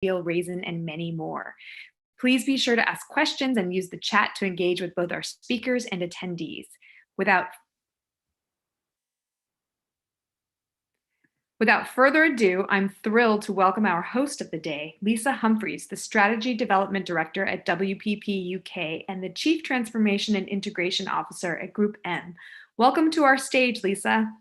raisin, and many more. Please be sure to ask questions and use the chat to engage with both our speakers and attendees. Without further ado, I'm thrilled to welcome our host of the day, Lisa Humphreys, the Strategy Development Director at WPP UK and the Chief Transformation and Integration Officer at Group M. Welcome to our stage, Lisa.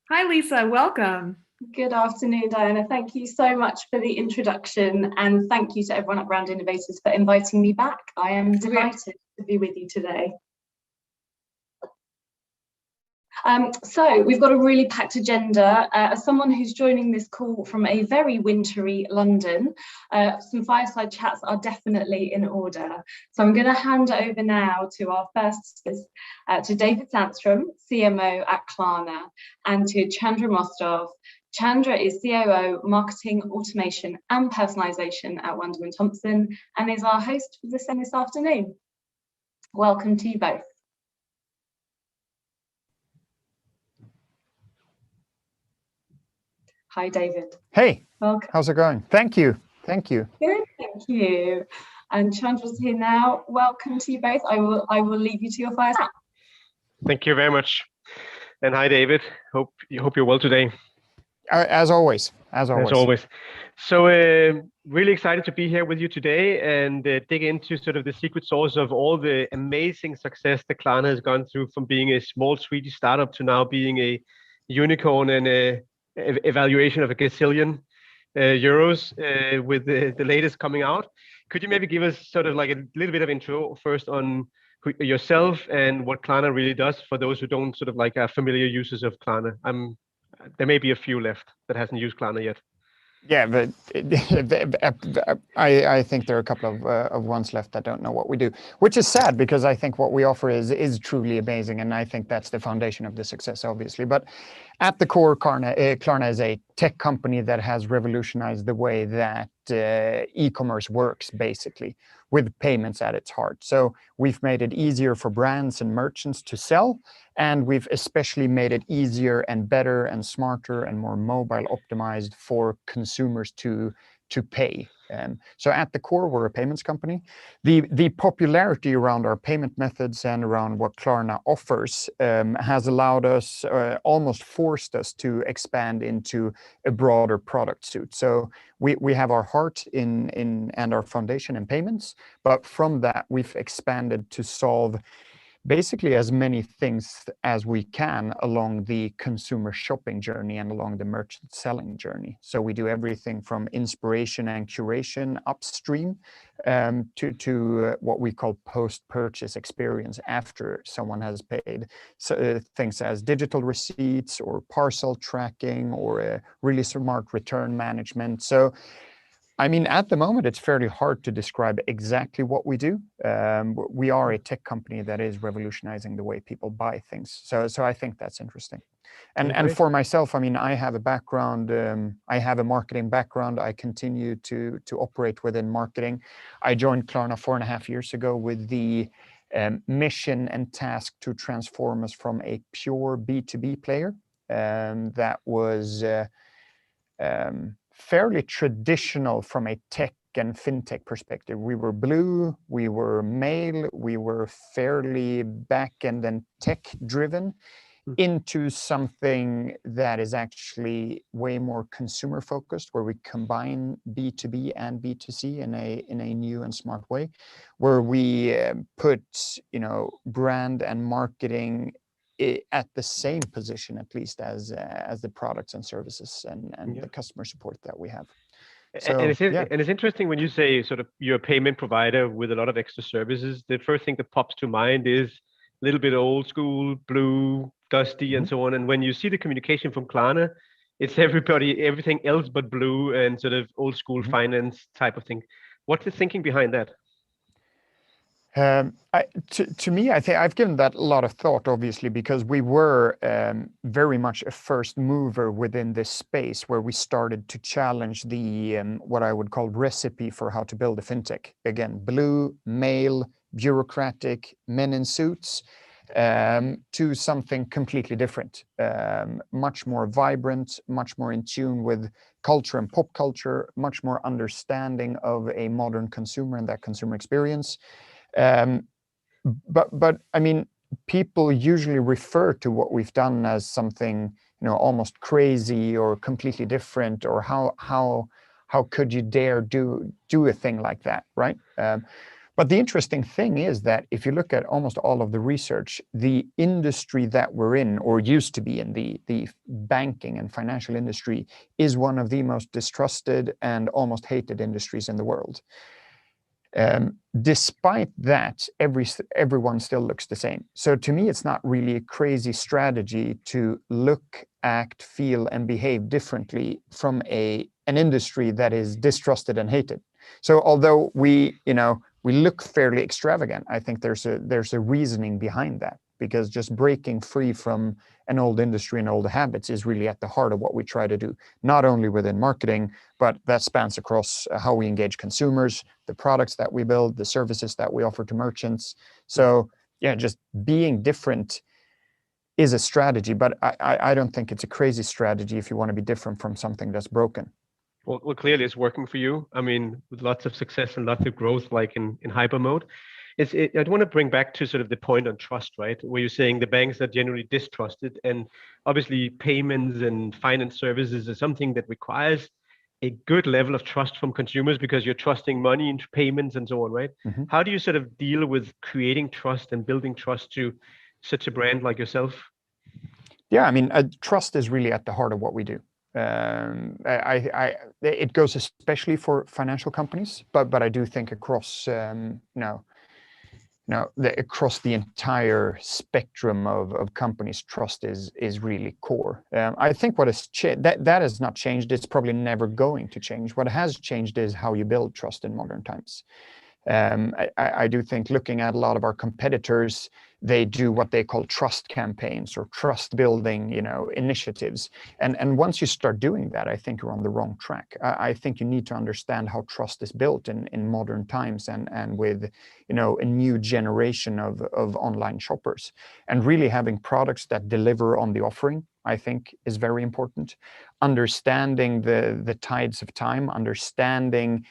Hi, Lisa. Welcome. Good afternoon, Diana. Thank you so much for the introduction, and thank you to everyone at Brand Innovators for inviting me back. I am delighted to be with you today. So we've got a really packed agenda. As someone who's joining this call from a very wintry London, some fireside chats are definitely in order. So I'm going to hand over now to our first speakers, to David Sandstrom, CMO at Klarna, and to Chandra Mostov. Chandra is COO, Marketing, Automation and Personalization at Wunderman Thompson and is our host for this afternoon. Welcome to you both. Hi, David. Hey, welcome. How's it going? Thank you. Thank you. Good, thank you. And Chandra's here now. Welcome to you both. I will leave you to your fire. Thank you very much. And hi, David. Hope you're well today. As always. So really excited to be here with you today and dig into sort of the secret sauce of all the amazing success that Klarna has gone through, from being a small Swedish startup to now being a unicorn and a evaluation of a gazillion euros with the latest coming out. Could you maybe give us sort of like a little bit of intro first on yourself and what Klarna really does for those who don't sort of like are familiar users of Klarna? There may be a few left that hasn't used Klarna yet. Yeah, but I think there are a couple of ones left that don't know what we do, which is sad because I think what we offer is truly amazing, and I think that's the foundation of the success, obviously. But at the core, Klarna is a tech company that has revolutionized the way that e-commerce works, basically, with payments at its heart. So we've made it easier for brands and merchants to sell, and we've especially made it easier and better and smarter and more mobile optimized for consumers to pay. So at the core, we're a payments company. The popularity around our payment methods and around what Klarna offers has allowed us, almost forced us to expand into a broader product suite. So we have our heart in and our foundation in payments, but from that we've expanded to solve basically as many things as we can along the consumer shopping journey and along the merchant selling journey. So we do everything from inspiration and curation upstream to what we call post-purchase experience after someone has paid. So things as digital receipts or parcel tracking or a really smart return management. So I mean, at the moment, it's fairly hard to describe exactly what we do. We are a tech company that is revolutionizing the way people buy things. So I think that's interesting. And for myself, I mean, I have a background, I have a marketing background. I continue to operate within marketing. I joined Klarna 4.5 years ago with the mission and task to transform us from a pure B2B player that was fairly traditional from a tech and fintech perspective. We were blue, we were mail, we were fairly back-end and tech-driven into something that is actually way more consumer-focused, where we combine B2B and B2C in a new and smart way, where we put brand and marketing at the same position, at least, as the products and services and the customer support that we have. So, and it's interesting when you say sort of you're a payment provider with a lot of extra services. The first thing that pops to mind is a little bit old school, blue, dusty, and so on. And when you see the communication from Klarna, it's everything else but blue and sort of old school finance type of thing. What's the thinking behind that? To me, I think I've given that a lot of thought, obviously, because we were very much a first mover within this space where we started to challenge the what I would call recipe for how to build a fintech. Again, blue, male, bureaucratic, men in suits, to something completely different, much more vibrant, much more in tune with culture and pop culture, much more understanding of a modern consumer and that consumer experience. Um, but I mean, people usually refer to what we've done as something, almost crazy or completely different, or how could you dare do a thing like that, right? But the interesting thing is that if you look at almost all of the research, the industry that we're in, or used to be in, the banking and financial industry, is one of the most distrusted and almost hated industries in the world. Despite that, everyone still looks the same. So to me, it's not really a crazy strategy to look, act, feel, and behave differently from an industry that is distrusted and hated. So although we look fairly extravagant, I think there's a reasoning behind that, because just breaking free from an old industry and old habits is really at the heart of what we try to do, not only within marketing, but that spans across how we engage consumers, the products that we build, the services that we offer to merchants. So yeah, just being different is a strategy, but I don't think it's a crazy strategy if you want to be different from something that's broken. Well, clearly it's working for you. I mean, with lots of success and lots of growth, like in hyper mode. I want to bring back to sort of the point on trust, right? Where you're saying the banks are generally distrusted, and obviously payments and finance services is something that requires a good level of trust from consumers, because you're trusting money into payments and so on, right? Mm-hmm. How do you sort of deal with creating trust and building trust to such a brand like yourself? Yeah, I mean, trust is really at the heart of what we do. It goes especially for financial companies, but I do think across across the entire spectrum of companies, trust is really core. I think what has that has not changed. It's probably never going to change. What has changed is how you build trust in modern times. I do think, looking at a lot of our competitors, they do what they call trust campaigns or trust building, initiatives. And once you start doing that, I think you're on the wrong track. I think you need to understand how trust is built in modern times and with, a new generation of online shoppers. And really having products that deliver on the offering, I think, is very important. Understanding the tides of time, understanding,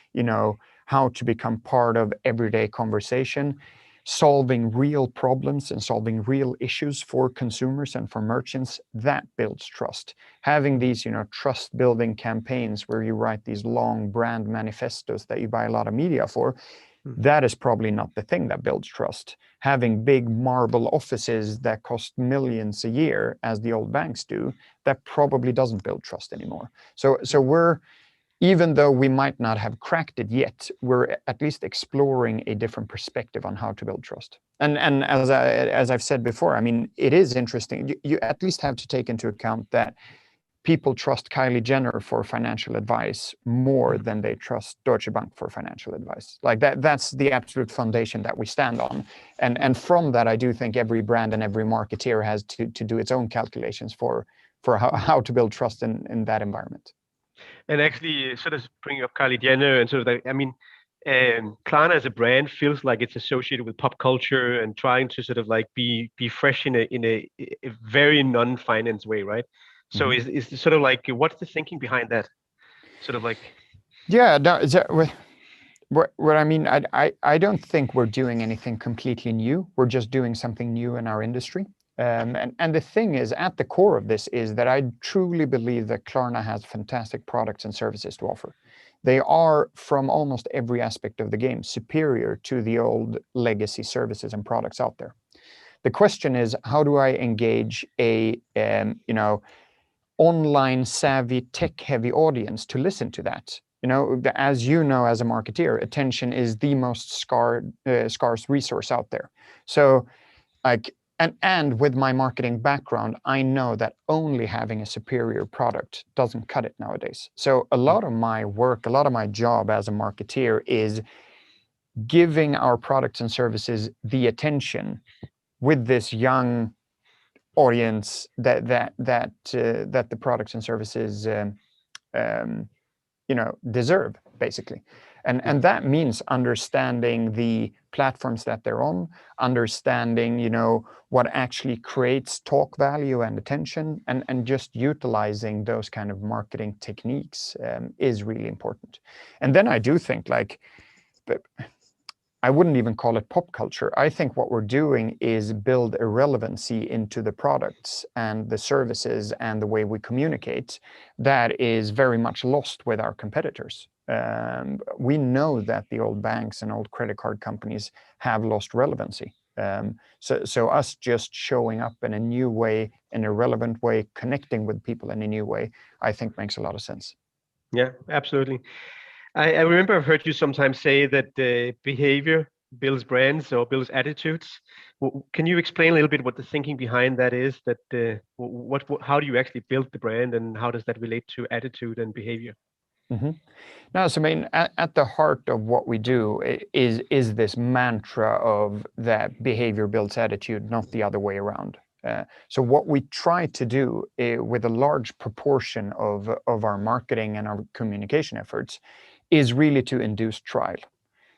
how to become part of everyday conversation, solving real problems and solving real issues for consumers and for merchants, that builds trust. Having these, trust building campaigns where you write these long brand manifestos that you buy a lot of media for, that is probably not the thing that builds trust. Having big marble offices that cost millions a year, as the old banks do, that probably doesn't build trust anymore. So even though we might not have cracked it yet, we're at least exploring a different perspective on how to build trust. And as I've said before, I mean, it is interesting. You at least have to take into account that people trust Kylie Jenner for financial advice more than they trust Deutsche Bank for financial advice. Like that's the absolute foundation that we stand on. And from that, I do think every brand and every marketeer has to do its own calculations for how to build trust in that environment. And actually, sort of bringing up Kylie Jenner and sort of that, I mean, Klarna as a brand feels like it's associated with pop culture and trying to sort of like be fresh in a very non-finance way, right? So Mm-hmm. is sort of like, what's the thinking behind that? Sort of like, yeah, no, what I mean, I don't think we're doing anything completely new. We're just doing something new in our industry. And the thing is, at the core of this is that I truly believe that Klarna has fantastic products and services to offer. They are, from almost every aspect of the game, superior to the old legacy services and products out there. The question is, how do I engage a online savvy, tech heavy audience to listen to that? As you know, as a marketeer, attention is the most scarce resource out there. So like, and with my marketing background, I know that only having a superior product doesn't cut it nowadays. So a lot of my work, a lot of my job as a marketeer is giving our products and services the attention with this young audience that the products and services deserve, basically. And that means understanding the platforms that they're on, understanding what actually creates talk value and attention, and just utilizing those kind of marketing techniques is really important. And then I do think, I wouldn't even call it pop culture. I think what we're doing is build a relevancy into the products and the services and the way we communicate that is very much lost with our competitors. We know that the old banks and old credit card companies have lost relevancy. So us just showing up in a new way, in a relevant way, connecting with people in a new way, I think makes a lot of sense. Yeah, absolutely. I remember I've heard you sometimes say that behavior builds brands or builds attitudes. Can you explain a little bit what the thinking behind that is? That how do you actually build the brand, and how does that relate to attitude and behavior? Mm-hmm. No, so I mean, at the heart of what we do is this mantra of that behavior builds attitude, not the other way around. So what we try to do with a large proportion of our marketing and our communication efforts is really to induce trial.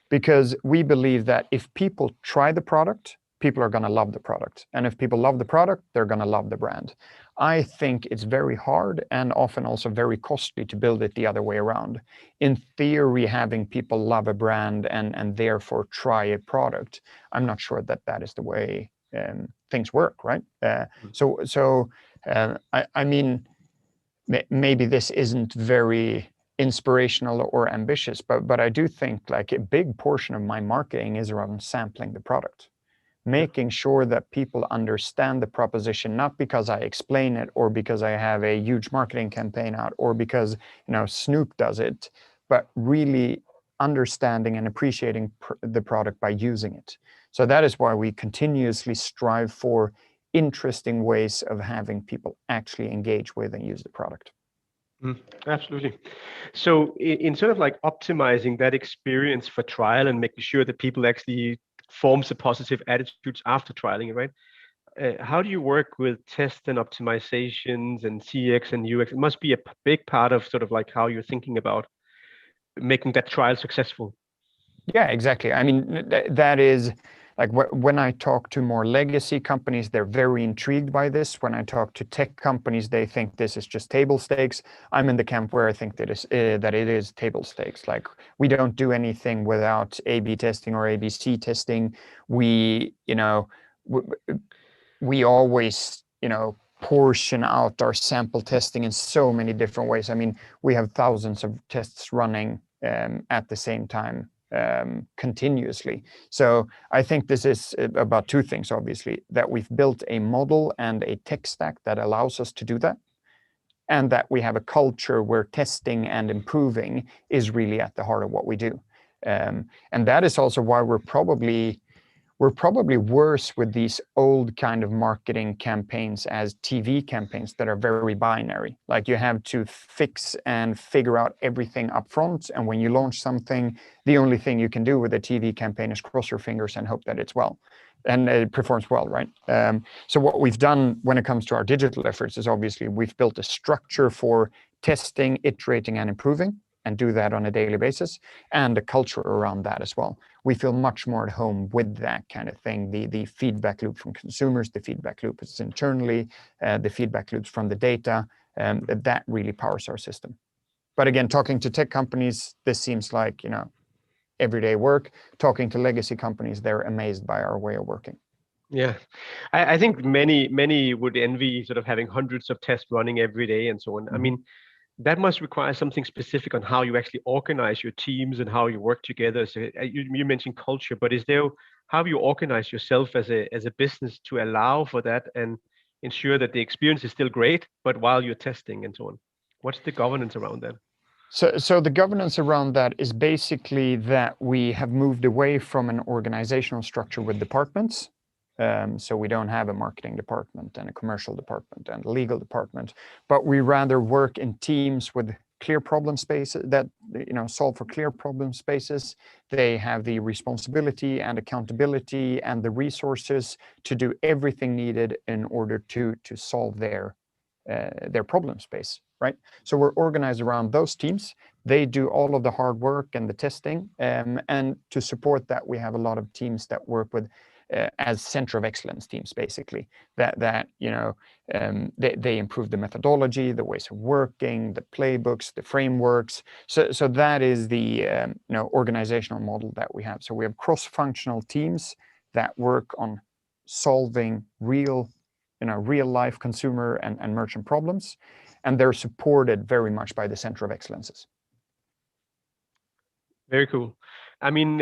Because we believe that if people try the product, people are going to love the product. And if people love the product, they're going to love the brand. I think it's very hard and often also very costly to build it the other way around. In theory, having people love a brand and therefore try a product, I'm not sure that that is the way things work, right? I mean, maybe this isn't very inspirational or ambitious, but I do think like a big portion of my marketing is around sampling the product, making sure that people understand the proposition, not because I explain it or because I have a huge marketing campaign out or because Snoop does it, but really understanding and appreciating the product by using it. So that is why we continuously strive for interesting ways of having people actually engage with and use the product. Absolutely. So in sort of like optimizing that experience for trial and making sure that people actually forms a positive attitudes after trialing it, right? How do you work with test and optimizations and CX and UX? It must be a big part of sort of like how you're thinking about making that trial successful. Yeah, exactly. I mean, that is like when I talk to more legacy companies, they're very intrigued by this. When I talk to tech companies, they think this is just table stakes. I'm in the camp where I think that it is table stakes. Like we don't do anything without A/B testing or ABC testing. We always portion out our sample testing in so many different ways. I mean, we have thousands of tests running at the same time. Continuously. So I think this is about two things, obviously, that we've built a model and a tech stack that allows us to do that, and that we have a culture where testing and improving is really at the heart of what we do. And that is also why we're probably worse with these old kind of marketing campaigns as TV campaigns that are very binary. Like you have to fix and figure out everything up front. And when you launch something, the only thing you can do with a TV campaign is cross your fingers and hope that it's well. And it performs well, right? So what we've done when it comes to our digital efforts is obviously we've built a structure for testing, iterating, and improving, and do that on a daily basis, and a culture around that as well. We feel much more at home with that kind of thing. The feedback loop from consumers, the feedback loop is internally, the feedback loops from the data, that really powers our system. But again, talking to tech companies, this seems like everyday work. Talking to legacy companies, they're amazed by our way of working. Yeah, I think many would envy sort of having hundreds of tests running every day and so on. I mean, that must require something specific on how you actually organize your teams and how you work together. So you mentioned culture, but how you organize yourself as a business to allow for that and ensure that the experience is still great, but while you're testing and so on? What's the governance around that? So the governance around that is basically that we have moved away from an organizational structure with departments. So we don't have a marketing department and a commercial department and a legal department, but we rather work in teams with clear problem spaces, that solve for clear problem spaces. They have the responsibility and accountability and the resources to do everything needed in order to solve their problem space, right? So we're organized around those teams. They do all of the hard work and the testing, and to support that, we have a lot of teams that work with as center of excellence teams, basically. They improve the methodology, the ways of working, the playbooks, the frameworks. So that is the organizational model that we have. So we have cross-functional teams that work on solving real life consumer and merchant problems, and they're supported very much by the center of excellences. Very cool. I mean,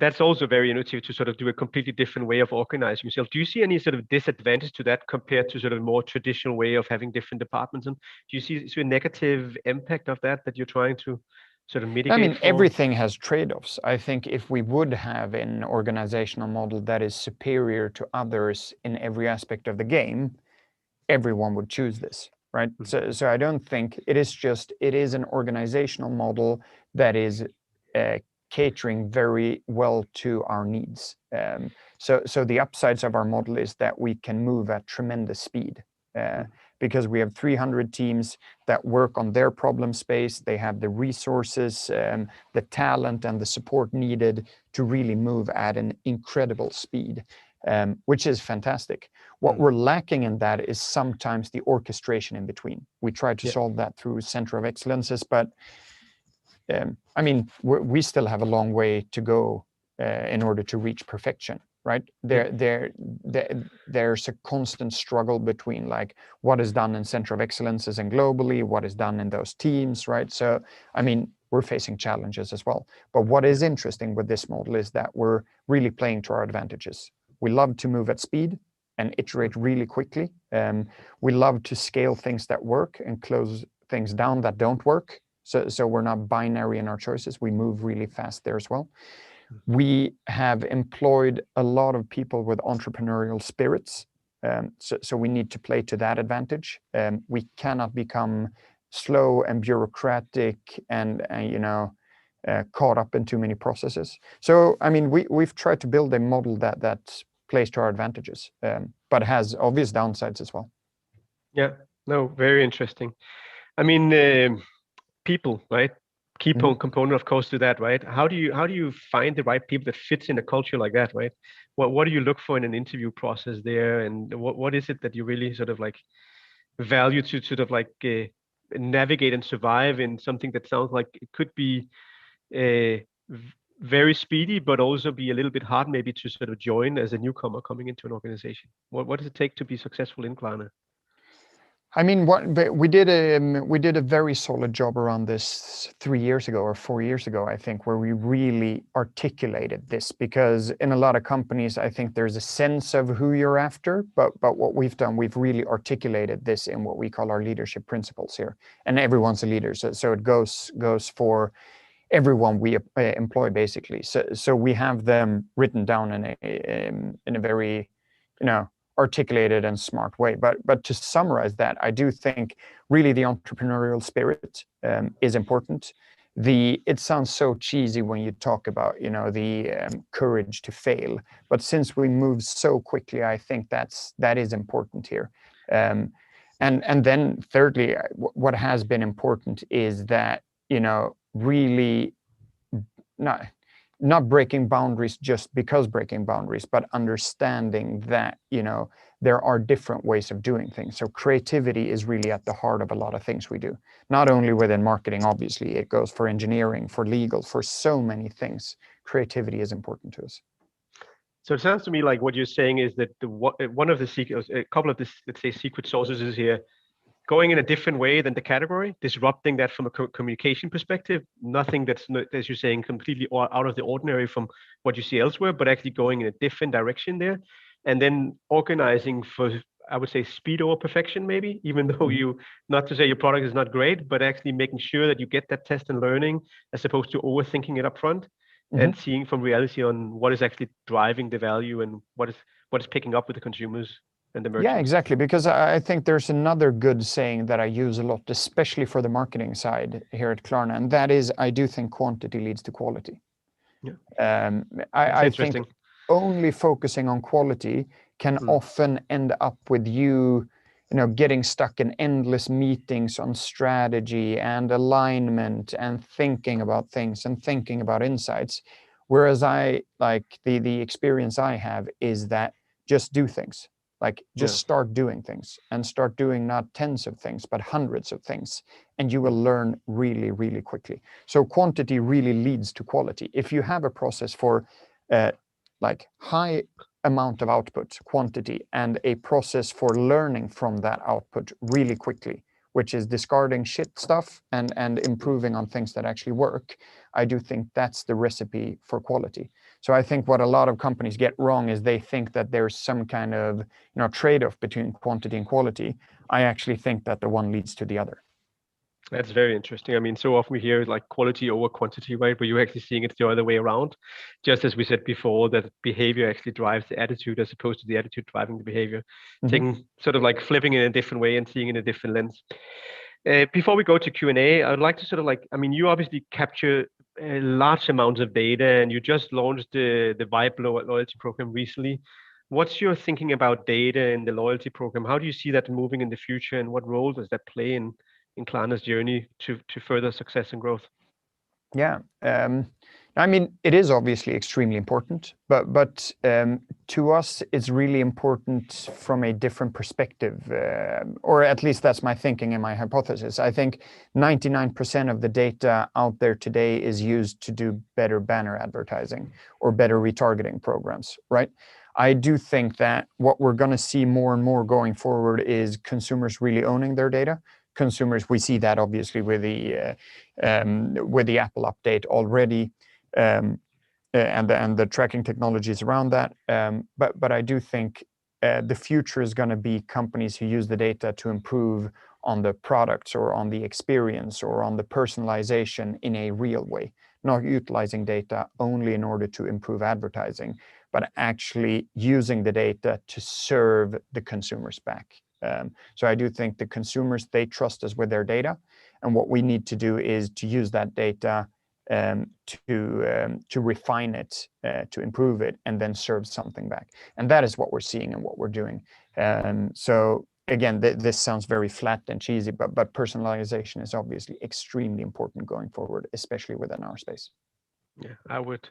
that's also very innovative to sort of do a completely different way of organizing yourself. Do you see any sort of disadvantage to that compared to sort of more traditional way of having different departments? And do you see a negative impact of that you're trying to sort of mitigate? I mean, everything has trade-offs. I think if we would have an organizational model that is superior to others in every aspect of the game, everyone would choose this, right? Mm-hmm. So I don't think it is an organizational model that is catering very well to our needs. So the upsides of our model is that we can move at tremendous speed. Because we have 300 teams that work on their problem space. They have the resources, the talent, and the support needed to really move at an incredible speed, which is fantastic. What we're lacking in that is sometimes the orchestration in between. We try to solve that through center of excellences, but I mean, we still have a long way to go in order to reach perfection. Right? There's a constant struggle between like what is done in center of excellences and globally, what is done in those teams, right? So, I mean, we're facing challenges as well. But what is interesting with this model is that we're really playing to our advantages. We love to move at speed and iterate really quickly. We love to scale things that work and close things down that don't work. So we're not binary in our choices. We move really fast there as well. We have employed a lot of people with entrepreneurial spirits, so we need to play to that advantage. We cannot become slow and bureaucratic and caught up in too many processes. So I mean, we've tried to build a model that plays to our advantages, but has obvious downsides as well. Yeah, no, very interesting. I mean, people, right? Key component, of course, to that, right? How do you find the right people that fits in a culture like that, right? What do you look for in an interview process there, and what is it that you really sort of like value to sort of like navigate and survive in something that sounds like it could be very speedy, but also be a little bit hard maybe to sort of join as a newcomer coming into an organization? What does it take to be successful in Klarna? I mean, we did a very solid job around this 3 years ago or 4 years ago, I think, where we really articulated this, because in a lot of companies, I think there's a sense of who you're after, but what we've done, we've really articulated this in what we call our leadership principles here, and everyone's a leader, so it goes for everyone we employ, basically. So we have them written down in a very, articulated and smart way. But to summarize that, I do think really the entrepreneurial spirit is important. It sounds so cheesy when you talk about the courage to fail, but since we move so quickly, I think that is important here. And then thirdly, what has been important is that really not breaking boundaries just because breaking boundaries, but understanding that, there are different ways of doing things. So creativity is really at the heart of a lot of things we do, not only within marketing, obviously, it goes for engineering, for legal, for so many things. Creativity is important to us. So it sounds to me like what you're saying is that one of the secrets, a couple of this, let's say, secret sauces is here, going in a different way than the category, disrupting that from a communication perspective, nothing that's, as you're saying, completely out of the ordinary from what you see elsewhere, but actually going in a different direction there. And then organizing for, I would say, speed over perfection, maybe, even though not to say your product is not great, but actually making sure that you get that test and learning as opposed to overthinking it up front and seeing from reality on what is actually driving the value and what is picking up with the consumers. and the merchants? Yeah, exactly. Because I think there's another good saying that I use a lot, especially for the marketing side here at Klarna, and that is, I do think quantity leads to quality. Yeah. I think only focusing on quality can often end up with you getting stuck in endless meetings on strategy and alignment and thinking about things and thinking about insights. Whereas I like the experience I have is that just do things. Like just start doing things and start doing not tens of things, but hundreds of things. And you will learn really, really quickly. So quantity really leads to quality. If you have a process for like high amount of output, quantity, and a process for learning from that output really quickly, which is discarding shit stuff and improving on things that actually work, I do think that's the recipe for quality. So I think what a lot of companies get wrong is they think that there's some kind of trade-off between quantity and quality. I actually think that the one leads to the other. That's very interesting. I mean, so often we hear like quality over quantity, right? But you're actually seeing it the other way around. Just as we said before, that behavior actually drives the attitude as opposed to the attitude driving the behavior. Taking sort of like flipping it in a different way and seeing it in a different lens. Before we go to Q&A, I'd like to sort of like, I mean, you obviously capture large amounts of data and you just launched the Vibe loyalty program recently. What's your thinking about data in the loyalty program? How do you see that moving in the future, and what role does that play in Klarna's journey to further success and growth? Yeah, I mean, it is obviously extremely important, but to us, it's really important from a different perspective, or at least that's my thinking and my hypothesis. I think 99% of the data out there today is used to do better banner advertising or better retargeting programs, right? I do think that what we're going to see more and more going forward is consumers really owning their data. Consumers, we see that obviously with the Apple update already, and the tracking technologies around that. But I do think the future is going to be companies who use the data to improve on the products or on the experience or on the personalization in a real way, not utilizing data only in order to improve advertising, but actually using the data to serve the consumers back. So I do think the consumers, they trust us with their data, and what we need to do is to use that data to refine it, to improve it, and then serve something back. And that is what we're seeing and what we're doing. So again, this sounds very flat and cheesy, but personalization is obviously extremely important going forward, especially within our space. Yeah, I would,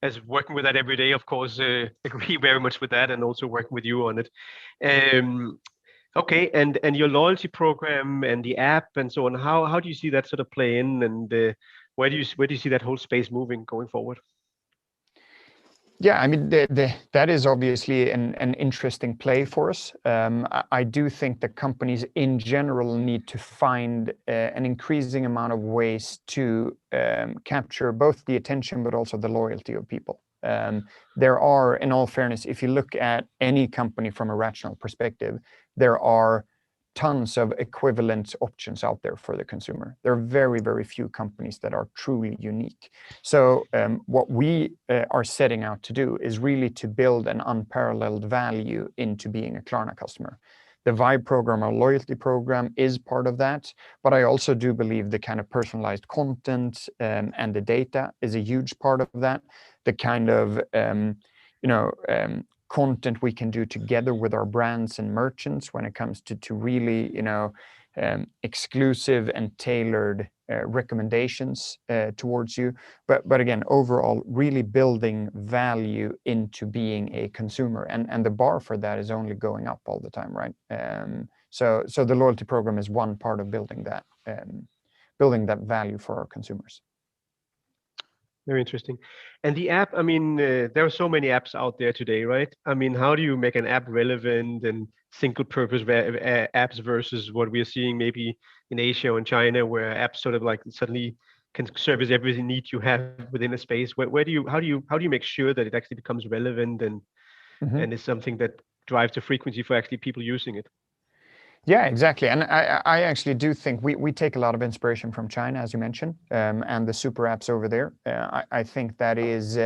as working with that every day, of course, agree very much with that, and also working with you on it. Okay, and your loyalty program and the app and so on, how do you see that sort of play in, and where do you see that whole space moving going forward? Yeah, I mean, that is obviously an interesting play for us. I do think that companies in general need to find an increasing amount of ways to capture both the attention but also the loyalty of people. There are, in all fairness, if you look at any company from a rational perspective, there are tons of equivalent options out there for the consumer. There are very, very few companies that are truly unique. So what we are setting out to do is really to build an unparalleled value into being a Klarna customer. The Vibe program, our loyalty program, is part of that, but I also do believe the kind of personalized content and the data is a huge part of that. The kind of content we can do together with our brands and merchants when it comes to really exclusive and tailored recommendations towards you, but again, overall really building value into being a consumer, and the bar for that is only going up all the time, right? So the loyalty program is one part of building that value for our consumers. Very interesting. And the app, I mean, there are so many apps out there today, right? I mean, how do you make an app relevant and single purpose apps versus what we are seeing maybe in Asia or in China, where apps sort of like suddenly can service every need you have within a space? How do you make sure that it actually becomes relevant and is something that drives the frequency for actually people using it? Yeah, exactly. And I actually do think we take a lot of inspiration from China, as you mentioned, and the super apps over there. I think that is,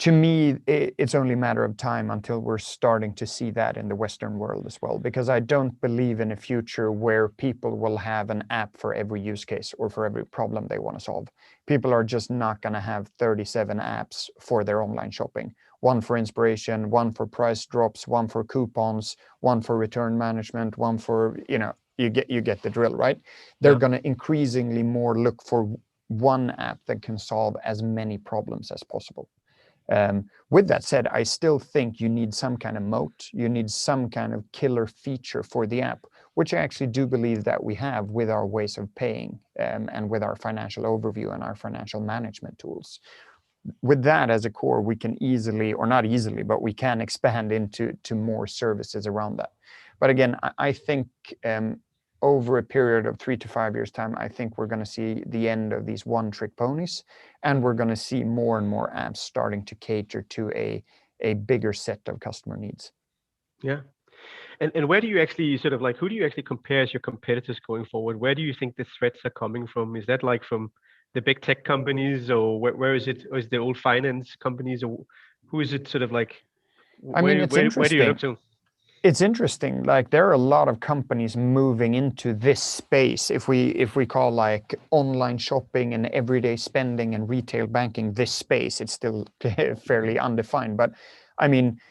to me, it's only a matter of time until we're starting to see that in the Western world as well, because I don't believe in a future where people will have an app for every use case or for every problem they want to solve. People are just not going to have 37 apps for their online shopping. One for inspiration, one for price drops, one for coupons, one for return management, one for, you get the drill, right? They're going to increasingly more look for one app that can solve as many problems as possible. With that said, I still think you need some kind of moat. You need some kind of killer feature for the app, which I actually do believe that we have with our ways of paying and with our financial overview and our financial management tools. With that as a core, we can easily, or not easily, but we can expand into more services around that. But again, I think over a period of 3 to 5 years time, I think we're going to see the end of these one-trick ponies, and we're going to see more and more apps starting to cater to a bigger set of customer needs. Yeah. And where do you actually sort of like, who do you actually compare as your competitors going forward? Where do you think the threats are coming from? Is that like from the big tech companies, or where is it? Or is it the old finance companies, or who is it sort of like? I mean, it's interesting. Where do you look to? It's interesting. Like, there are a lot of companies moving into this space. If we call like online shopping and everyday spending and retail banking this space, it's still fairly undefined. But I mean,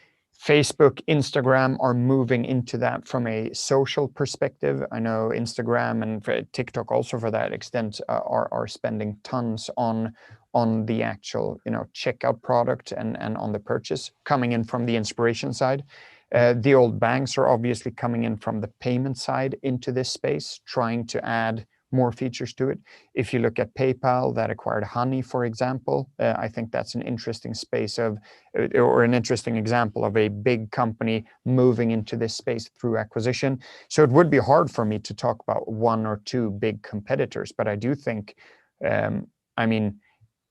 Facebook, Instagram are moving into that from a social perspective. I know Instagram and TikTok also, for that extent, are spending tons on the actual checkout product and on the purchase, coming in from the inspiration side. The old banks are obviously coming in from the payment side into this space, trying to add more features to it. If you look at PayPal that acquired Honey, for example, I think that's an interesting space or an interesting example of a big company moving into this space through acquisition. So it would be hard for me to talk about one or two big competitors, but I do think,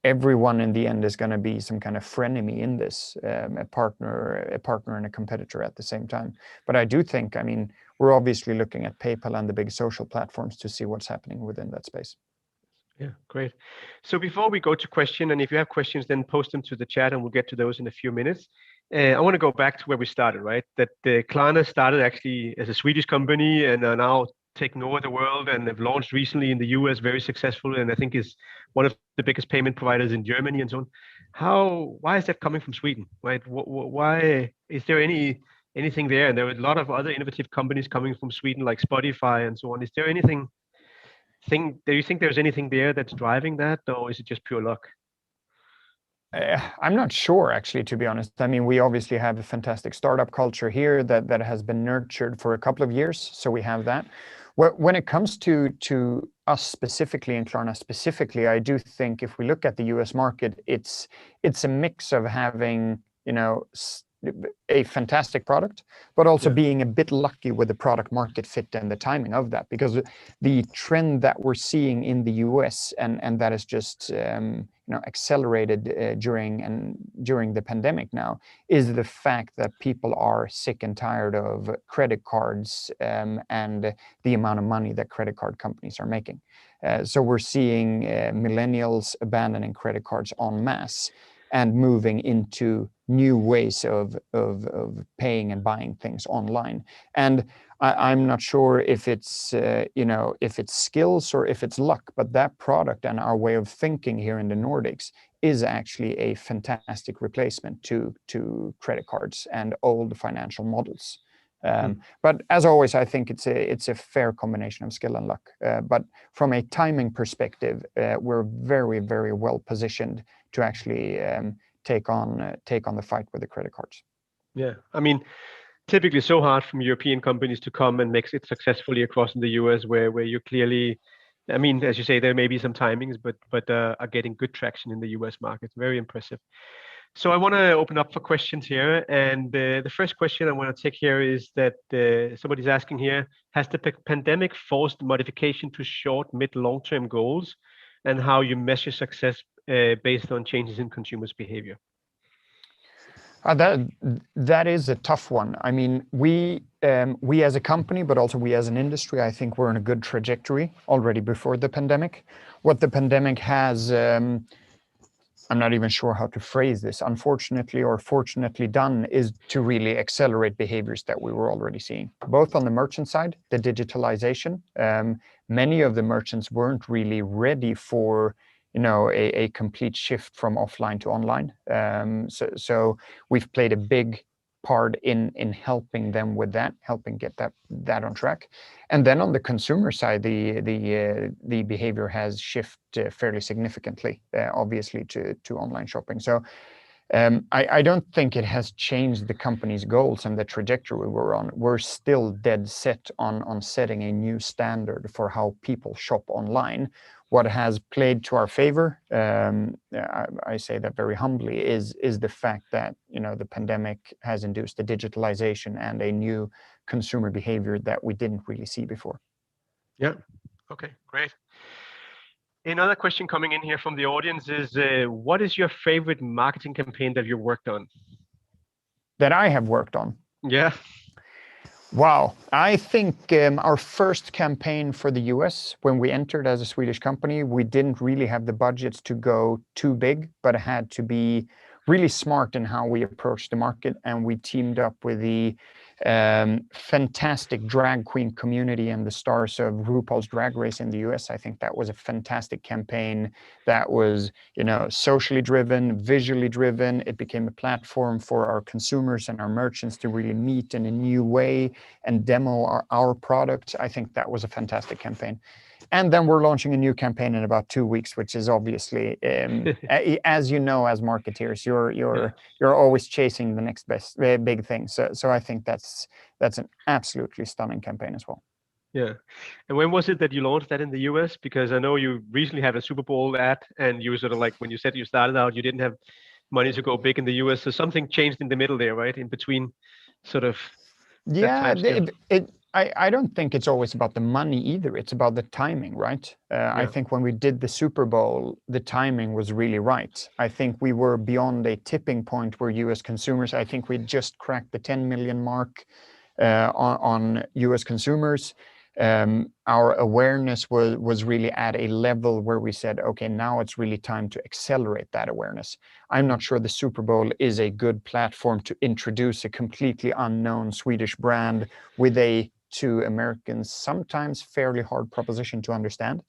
everyone in the end is going to be some kind of frenemy in this, a partner and a competitor at the same time. But I do think, we're obviously looking at PayPal and the big social platforms to see what's happening within that space. Yeah, great. So before we go to question, and if you have questions, then post them to the chat and we'll get to those in a few minutes. I want to go back to where we started, right? That Klarna started actually as a Swedish company and are now taking over the world, and have launched recently in the US very successfully, and I think is one of the biggest payment providers in Germany and so on. Why is that coming from Sweden, right? Why is there anything there? And there are a lot of other innovative companies coming from Sweden, like Spotify and so on. Is there anything? Do you think there's anything there that's driving that, or is it just pure luck? I'm not sure, actually, to be honest. We obviously have a fantastic startup culture here that has been nurtured for a couple of years, so we have that. When it comes to us specifically and Klarna specifically, I do think if we look at the US market, it's a mix of having, a fantastic product, but also being a bit lucky with the product market fit and the timing of that, because the trend that we're seeing in the US and that is just accelerated during the pandemic now, is the fact that people are sick and tired of credit cards and the amount of money that credit card companies are making. So we're seeing millennials abandoning credit cards en masse and moving into new ways of paying and buying things online. And I'm not sure if it's if it's skills or if it's luck, but that product and our way of thinking here in the Nordics is actually a fantastic replacement to credit cards and old financial models. But as always, I think it's a fair combination of skill and luck. But from a timing perspective, we're very, very well positioned to actually take on the fight with the credit cards. Yeah, typically so hard from European companies to come and make it successfully across in the US, where you clearly, as you say, there may be some timings, but are getting good traction in the US market. Very impressive. So I want to open up for questions here, and the first question I want to take here is that somebody's asking here: has the pandemic forced modification to short, mid, long-term goals, and how you measure success based on changes in consumers' behavior? That is a tough one. We as a company, but also we as an industry, I think we're in a good trajectory already before the pandemic. What the pandemic has I'm not even sure how to phrase this, unfortunately or fortunately done, is to really accelerate behaviors that we were already seeing. Both on the merchant side, the digitalization, many of the merchants weren't really ready for a complete shift from offline to online. So we've played a big part in helping them with that, helping get that on track. And then on the consumer side, the behavior has shifted fairly significantly, obviously, to online shopping. So I don't think it has changed the company's goals and the trajectory we're on. We're still dead set on setting a new standard for how people shop online. What has played to our favor, I say that very humbly, is the fact that the pandemic has induced a digitalization and a new consumer behavior that we didn't really see before. Yeah. Okay. Great. Another question coming in here from the audience is, what is your favorite marketing campaign that you worked on? That I have worked on? Yeah. Wow. I think our first campaign for the US, when we entered as a Swedish company, we didn't really have the budgets to go too big, but it had to be really smart in how we approached the market. And we teamed up with the fantastic drag queen community and the stars of RuPaul's Drag Race in the US. I think that was a fantastic campaign that was, socially driven, visually driven. It became a platform for our consumers and our merchants to really meet in a new way and demo our product. I think that was a fantastic campaign. And then we're launching a new campaign in about 2 weeks, which is obviously, as you know, as marketeers, you're always chasing the next best big thing. So I think that's an absolutely stunning campaign as well. Yeah. And when was it that you launched that in the US? Because I know you recently had a Super Bowl ad, and you were sort of like, when you said you started out, you didn't have money to go big in the US. So something changed in the middle there, right? In between sort of. Yeah, I don't think it's always about the money either. It's about the timing, right? I think when we did the Super Bowl, the timing was really right. I think we were beyond a tipping point where US consumers, I think we just cracked the 10 million mark on US consumers. Our awareness was really at a level where we said, okay, now it's really time to accelerate that awareness. I'm not sure the Super Bowl is a good platform to introduce a completely unknown Swedish brand with a, to Americans, sometimes fairly hard proposition to understand.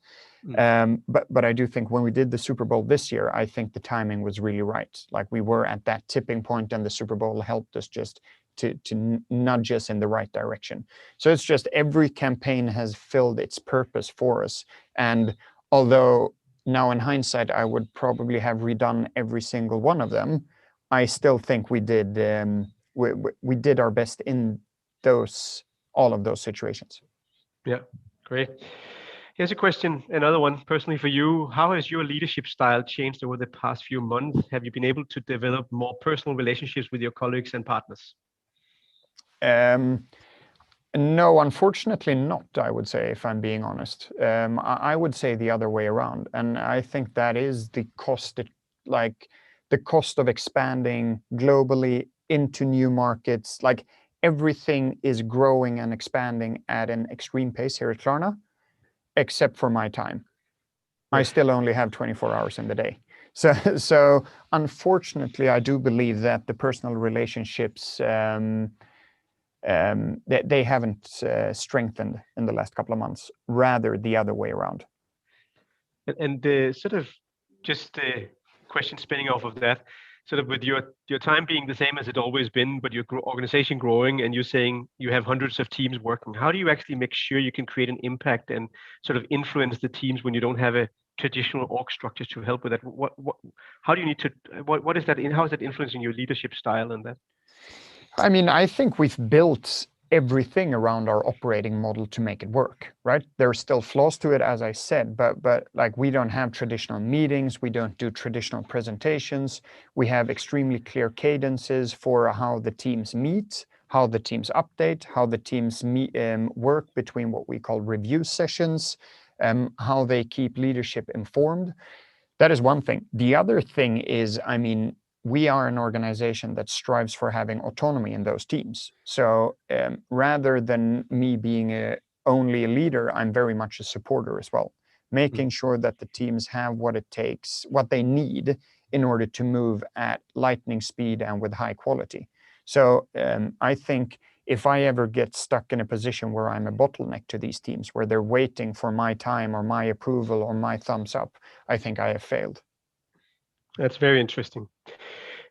But I do think when we did the Super Bowl this year, I think the timing was really right. Like we were at that tipping point, and the Super Bowl helped us just to nudge us in the right direction. So it's just every campaign has filled its purpose for us. And although now in hindsight, I would probably have redone every single one of them, I still think we did our best in all of those situations. Yeah, great. Here's a question, another one personally for you. How has your leadership style changed over the past few months? Have you been able to develop more personal relationships with your colleagues and partners? No, unfortunately not, I would say, if I'm being honest. I would say the other way around. And I think that is the cost of expanding globally into new markets. Like everything is growing and expanding at an extreme pace here at Klarna, except for my time. I still only have 24 hours in the day. So unfortunately, I do believe that the personal relationships they haven't strengthened in the last couple of months, rather the other way around. And sort of just a question spinning off of that, sort of with your time being the same as it always been, but your organization growing, and you're saying you have hundreds of teams working. How do you actually make sure you can create an impact and sort of influence the teams when you don't have a traditional org structure to help with that? How do you need to? What is that? How is that influencing your leadership style and that? I mean, I think we've built everything around our operating model to make it work, right? There are still flaws to it, as I said, but like we don't have traditional meetings, we don't do traditional presentations. We have extremely clear cadences for how the teams meet, how the teams update, how the teams work between what we call review sessions, how they keep leadership informed. That is one thing. The other thing is, I mean, we are an organization that strives for having autonomy in those teams. So rather than me being only a leader, I'm very much a supporter as well, making sure that the teams have what it takes, what they need in order to move at lightning speed and with high quality. So I think if I ever get stuck in a position where I'm a bottleneck to these teams, where they're waiting for my time or my approval or my thumbs up, I think I have failed. That's very interesting.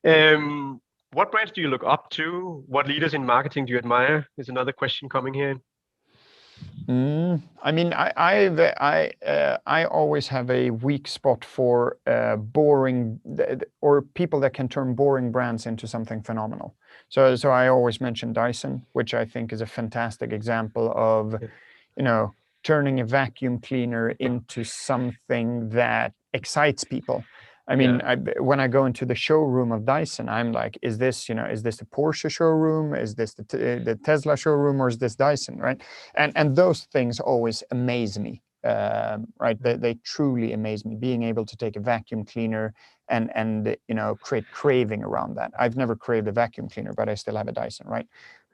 What brands do you look up to? What leaders in marketing do you admire? Is another question coming here. I mean, I always have a weak spot for boring or people that can turn boring brands into something phenomenal. So I always mention Dyson, which I think is a fantastic example of, turning a vacuum cleaner into something that excites people. I mean, when I go into the showroom of Dyson, I'm like, is this the Porsche showroom? Is this the Tesla showroom, or is this Dyson, right? And those things always amaze me, right? They truly amaze me. Being able to take a vacuum cleaner and create craving around that. I've never craved a vacuum cleaner, but I still have a Dyson, right?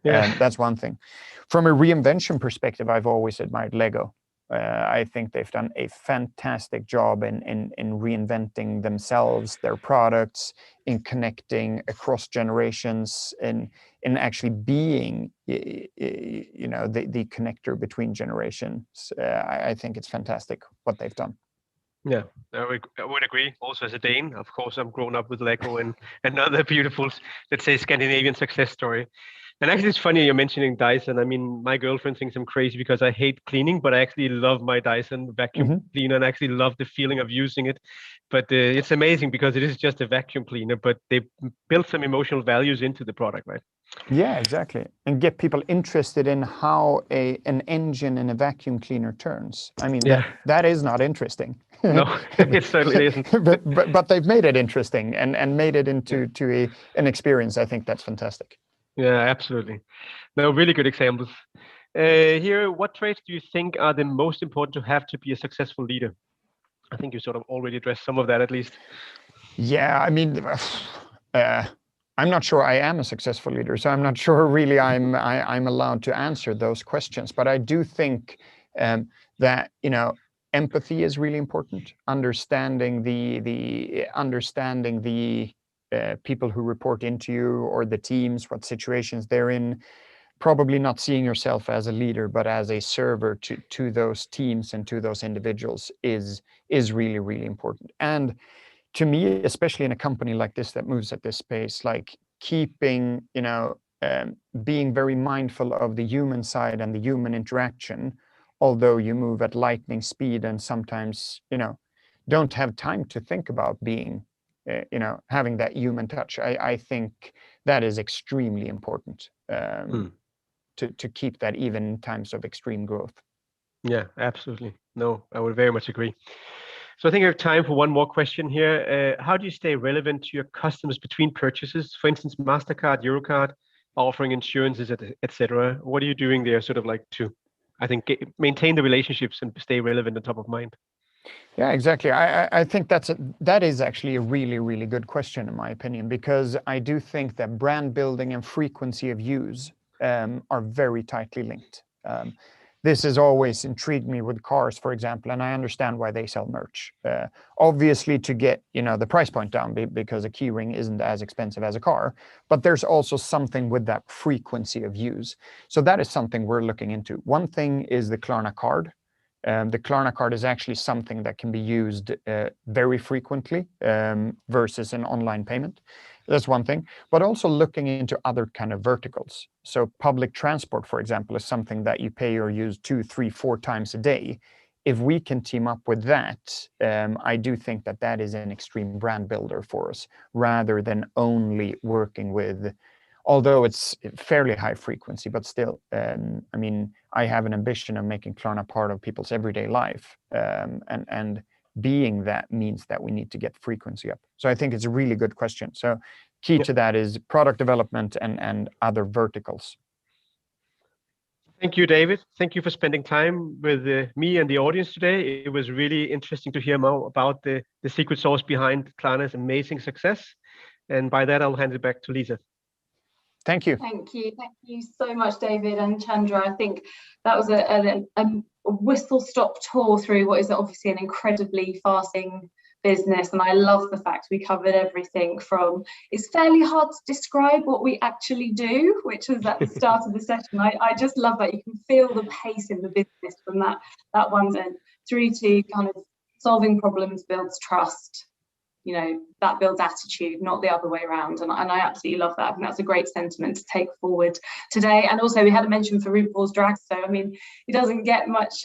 Yeah. That's one thing. From a reinvention perspective, I've always admired Lego. I think they've done a fantastic job in reinventing themselves, their products, in connecting across generations, in actually being, the connector between generations. I think it's fantastic what they've done. Yeah, I would agree. Also, as a Dane, of course, I'm grown up with Lego and another beautiful, let's say, Scandinavian success story. And actually, it's funny you're mentioning Dyson. I mean, my girlfriend thinks I'm crazy because I hate cleaning, but I actually love my Dyson vacuum cleaner and I actually love the feeling of using it. But it's amazing because it is just a vacuum cleaner, but they built some emotional values into the product, right? Yeah, exactly. And get people interested in how an engine in a vacuum cleaner turns. I mean, that is not interesting. No, it certainly isn't. but they've made it interesting and made it into an experience. I think that's fantastic. Yeah, absolutely. No, really good examples. Here, what traits do you think are the most important to have to be a successful leader? I think you sort of already addressed some of that at least. Yeah, I mean, I'm not sure I am a successful leader, so I'm not sure really I'm allowed to answer those questions. But I do think that empathy is really important. Understanding the people who report into you or the teams, what situations they're in. Probably not seeing yourself as a leader, but as a server to those teams and to those individuals is really, really important. And to me, especially in a company like this that moves at this pace, like keeping, being very mindful of the human side and the human interaction, although you move at lightning speed and sometimes, don't have time to think about being, having that human touch. I think that is extremely important. To keep that even in times of extreme growth. Yeah, absolutely. No, I would very much agree. So I think I have time for one more question here. How do you stay relevant to your customers between purchases? For instance, MasterCard, Eurocard, offering insurances, etc. What are you doing there sort of like to, I think, maintain the relationships and stay relevant and top of mind? Yeah, exactly. I think that is actually a really, really good question in my opinion, because I do think that brand building and frequency of use are very tightly linked. This has always intrigued me with cars, for example, and I understand why they sell merch. Obviously, to get the price point down, because a keyring isn't as expensive as a car, but there's also something with that frequency of use. So that is something we're looking into. One thing is the Klarna card. The Klarna card is actually something that can be used very frequently versus an online payment. That's one thing, but also looking into other kind of verticals. So public transport, for example, is something that you pay or use 2, 3, 4 times a day. If we can team up with that, I do think that is an extreme brand builder for us, rather than only working with, although it's fairly high frequency, but still, I mean, I have an ambition of making Klarna part of people's everyday life. And being that means that we need to get frequency up. So I think it's a really good question. So key to that is product development and other verticals. Thank you, David. Thank you for spending time with me and the audience today. It was really interesting to hear more about the secret sauce behind Klarna's amazing success. And by that, I'll hand it back to Lisa. Thank you. Thank you so much, David and Chandra. I think that was a whistle-stop tour through what is obviously an incredibly fascinating business, and I love the fact we covered everything from, it's fairly hard to describe what we actually do, which was at the start of the session. I just love that you can feel the pace in the business from that one end through to kind of solving problems builds trust. You know, that builds attitude, not the other way around. And I absolutely love that. I think that's a great sentiment to take forward today. And also we had a mention for RuPaul's Drag, so I mean, it doesn't get much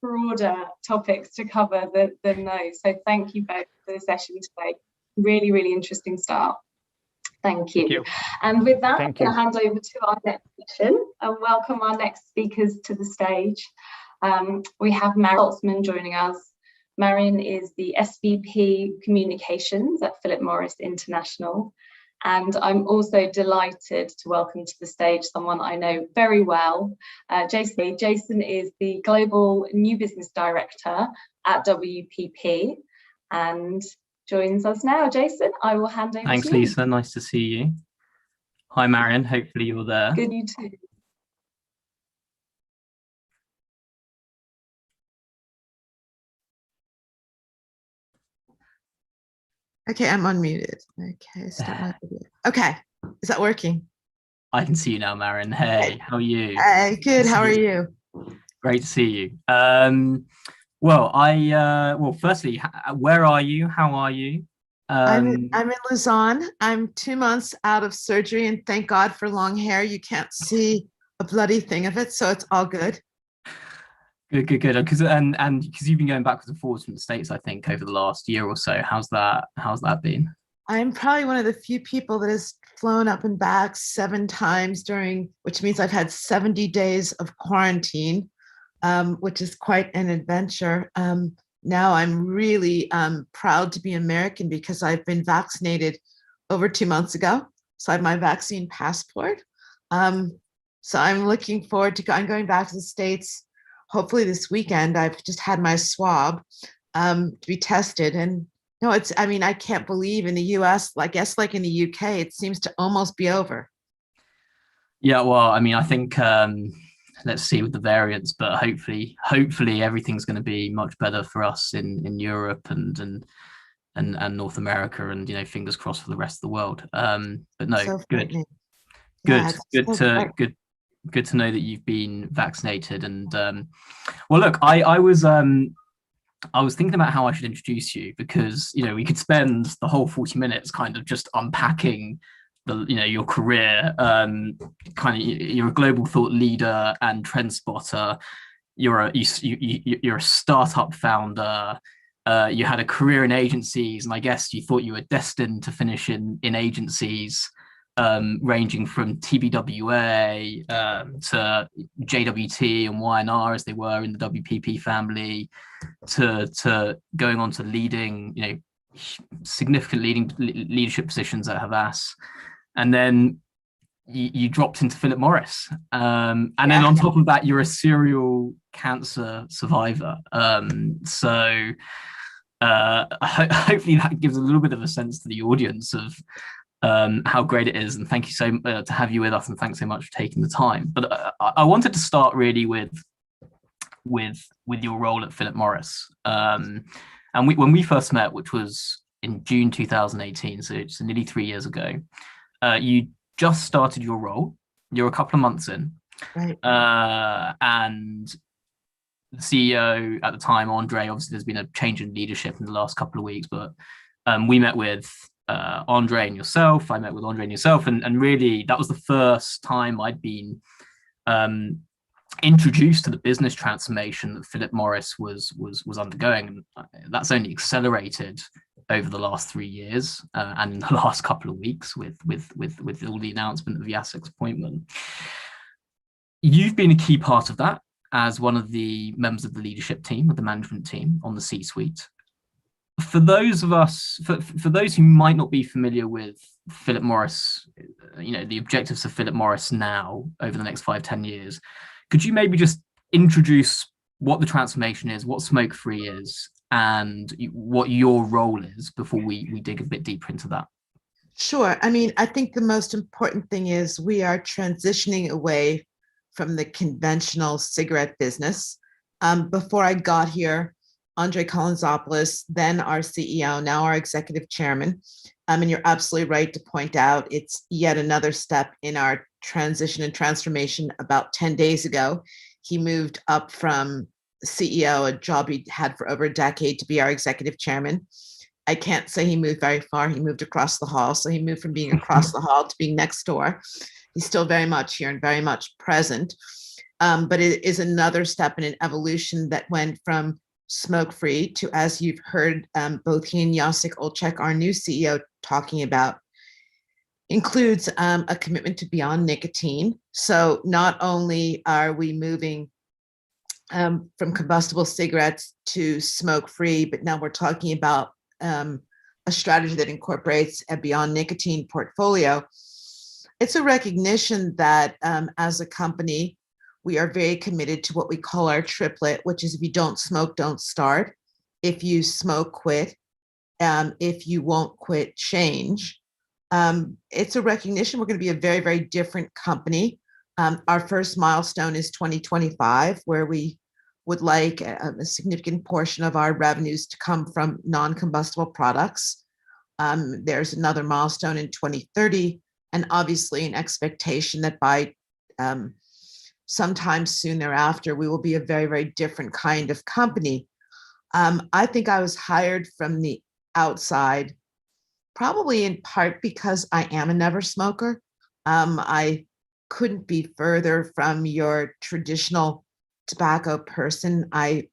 broader topics to cover than those. So thank you both for the session today. Really, really interesting start. Thank you. Thank you. And with that, I'm Thank you. going to hand over to our next session and welcome our next speakers to the stage. We have Marion Saltzman joining us. Marion is the SVP Communications at Philip Morris International. And I'm also delighted to welcome to the stage someone I know very well, Jason. Jason is the Global New Business Director at WPP and joins us now. Jason, I will hand over Thanks, to you. Lisa. Nice to see you. Hi, Marion. Hopefully you're there. Good, you too. Okay, I'm unmuted. Okay, start my video. Okay, is that working? I can see you now, Marion. Hey, how are you? Hey, good. How are you? Great to see you. Well, firstly, where are you? How are you? I'm in Lausanne. I'm 2 months out of surgery, and thank God for long hair. You can't see a bloody thing of it, so it's all good. Good. Because you've been going backwards and forwards from the States, I think, over the last year or so. How's that been? I'm probably one of the few people that has flown up and back 7 times which means I've had 70 days of quarantine, which is quite an adventure. Now I'm really proud to be American because I've been vaccinated over 2 months ago. So I have my vaccine passport. So I'm looking forward to I'm going back to the States. Hopefully this weekend. I've just had my swab to be tested. And no, I can't believe in the US, I guess like in the UK, it seems to almost be over. Yeah, well, I think let's see with the variants, but hopefully everything's going to be much better for us in Europe and North America, and fingers crossed for the rest of the world. But no, So good. Yeah, Good to know that you've been vaccinated. And well, look, I was thinking about how I should introduce you, because we could spend the whole 40 minutes kind of just unpacking your career. You're a global thought leader and trend spotter. You're a startup founder. You had a career in agencies, and I guess you thought you were destined to finish in agencies, ranging from TBWA to JWT and Y&R, as they were in the WPP family, to going on to leading, significant leadership positions at Havas. And then you dropped into Philip Morris. Then on top of that, you're a serial cancer survivor. So hopefully that gives a little bit of a sense to the audience of how great it is. And thank you so to have you with us, and thanks so much for taking the time. But I wanted to start really with your role at Philip Morris. And when we first met, which was in June 2018, so it's nearly 3 years ago, you just started your role. You're a couple of months in. Right. And the CEO at the time, Andre, obviously there's been a change in leadership in the last couple of weeks, but we met with Andre and yourself. I met with Andre and yourself, and really that was the first time I'd been introduced to the business transformation that Philip Morris was undergoing, and that's only accelerated over the last 3 years, and in the last couple of weeks with all the announcement of Jasek's appointment. You've been a key part of that as one of the members of the leadership team, of the management team on the C-suite. For those of us, for those who might not be familiar with Philip Morris, the objectives of Philip Morris now over the next 5-10 years, could you maybe just introduce what the transformation is, what smoke-free is, and what your role is before we dig a bit deeper into that? Sure. I think the most important thing is we are transitioning away from the conventional cigarette business. Before I got here, Andre Kolantzopoulos, then our CEO, now our executive chairman. And you're absolutely right to point out it's yet another step in our transition and transformation. About 10 days ago, he moved up from CEO, a job he had for over a decade, to be our executive chairman. I can't say he moved very far. He moved across the hall. So he moved from being across the hall to being next door. He's still very much here and very much present. But it is another step in an evolution that went from smoke-free to, as you've heard, both he and Jacek Olczak, our new CEO, talking about, includes a commitment to beyond nicotine. So not only are we moving from combustible cigarettes to smoke-free, but now we're talking about a strategy that incorporates a beyond nicotine portfolio. It's a recognition that as a company, we are very committed to what we call our triplet, which is if you don't smoke, don't start. If you smoke, quit. If you won't quit, change. It's a recognition we're going to be a very, very different company. Our first milestone is 2025, where we would like a significant portion of our revenues to come from non-combustible products. There's another milestone in 2030, and obviously an expectation that by sometime soon thereafter, we will be a very, very different kind of company. I think I was hired from the outside, probably in part because I am a never smoker. I couldn't be further from your traditional tobacco person. I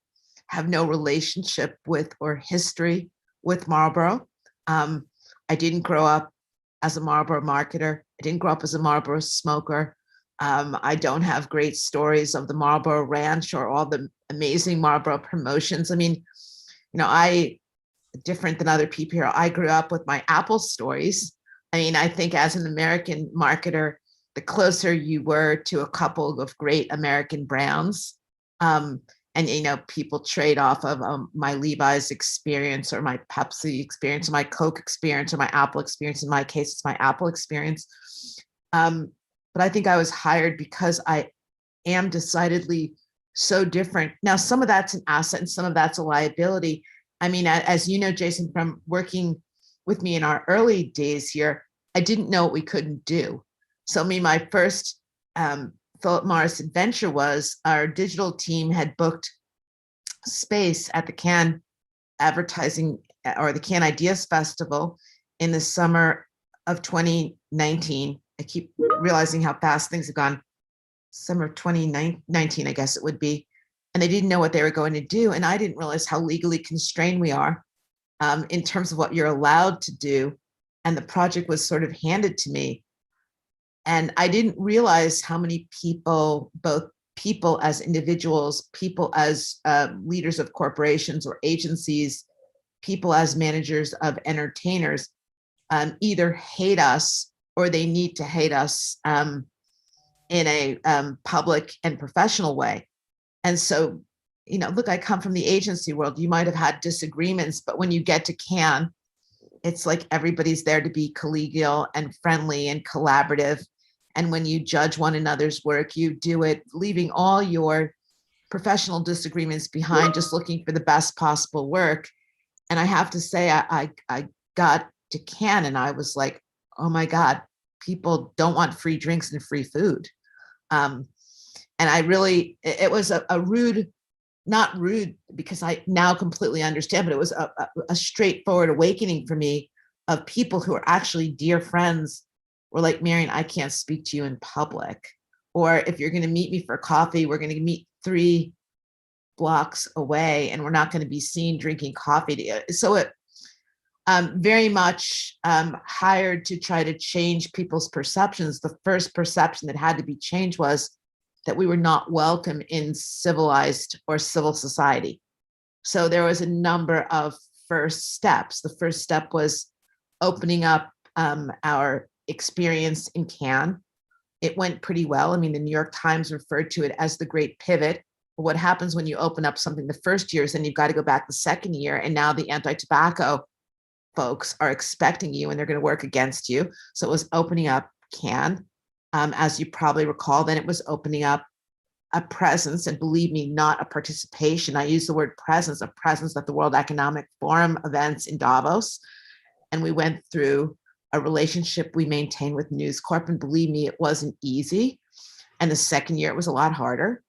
have no relationship with or history with Marlboro. I didn't grow up as a Marlboro marketer. I didn't grow up as a Marlboro smoker. I don't have great stories of the Marlboro Ranch or all the amazing Marlboro promotions. I mean, I, different than other people here, I grew up with my Apple stories. I mean, I think as an American marketer, the closer you were to a couple of great American brands, and people trade off of my Levi's experience or my Pepsi experience or my Coke experience or my Apple experience. In my case, it's my Apple experience. But I think I was hired because I am decidedly so different. Now, some of that's an asset and some of that's a liability. I mean, as you know, Jason, from working with me in our early days here, I didn't know what we couldn't do. So my first Philip Morris adventure was our digital team had booked space at the Cannes Advertising or the Cannes Ideas Festival in the summer of 2019. I keep realizing how fast things have gone. Summer of 2019, I guess it would be. And they didn't know what they were going to do. And I didn't realize how legally constrained we are in terms of what you're allowed to do. And the project was sort of handed to me. And I didn't realize how many people, both people as individuals, people as leaders of corporations or agencies, people as managers of entertainers, either hate us or they need to hate us in a public and professional way. And so, look, I come from the agency world. You might have had disagreements, but when you get to Cannes, it's like everybody's there to be collegial and friendly and collaborative. And when you judge one another's work, you do it leaving all your professional disagreements behind, just looking for the best possible work. And I have to say, I got to Cannes and I was like, oh my God, people don't want free drinks and free food. And I really, it was a rude, not rude because I now completely understand, but it was a straightforward awakening for me of people who are actually dear friends were like, Marion, I can't speak to you in public. Or if you're going to meet me for coffee, we're going to meet 3 blocks away and we're not going to be seen drinking coffee together. So it very much hired to try to change people's perceptions. The first perception that had to be changed was that we were not welcome in civilized or civil society. So there was a number of first steps. The first step was opening up our experience in Cannes. It went pretty well. I mean, the New York Times referred to it as the great pivot. But what happens when you open up something the first year is then you've got to go back the second year. And now the anti-tobacco folks are expecting you and they're going to work against you. So it was opening up Cannes. As you probably recall, then it was opening up a presence, and believe me, not a participation. I use the word presence, a presence at the World Economic Forum events in Davos. And we went through a relationship we maintained with News Corp, and believe me, it wasn't easy. And the second year, it was a lot harder.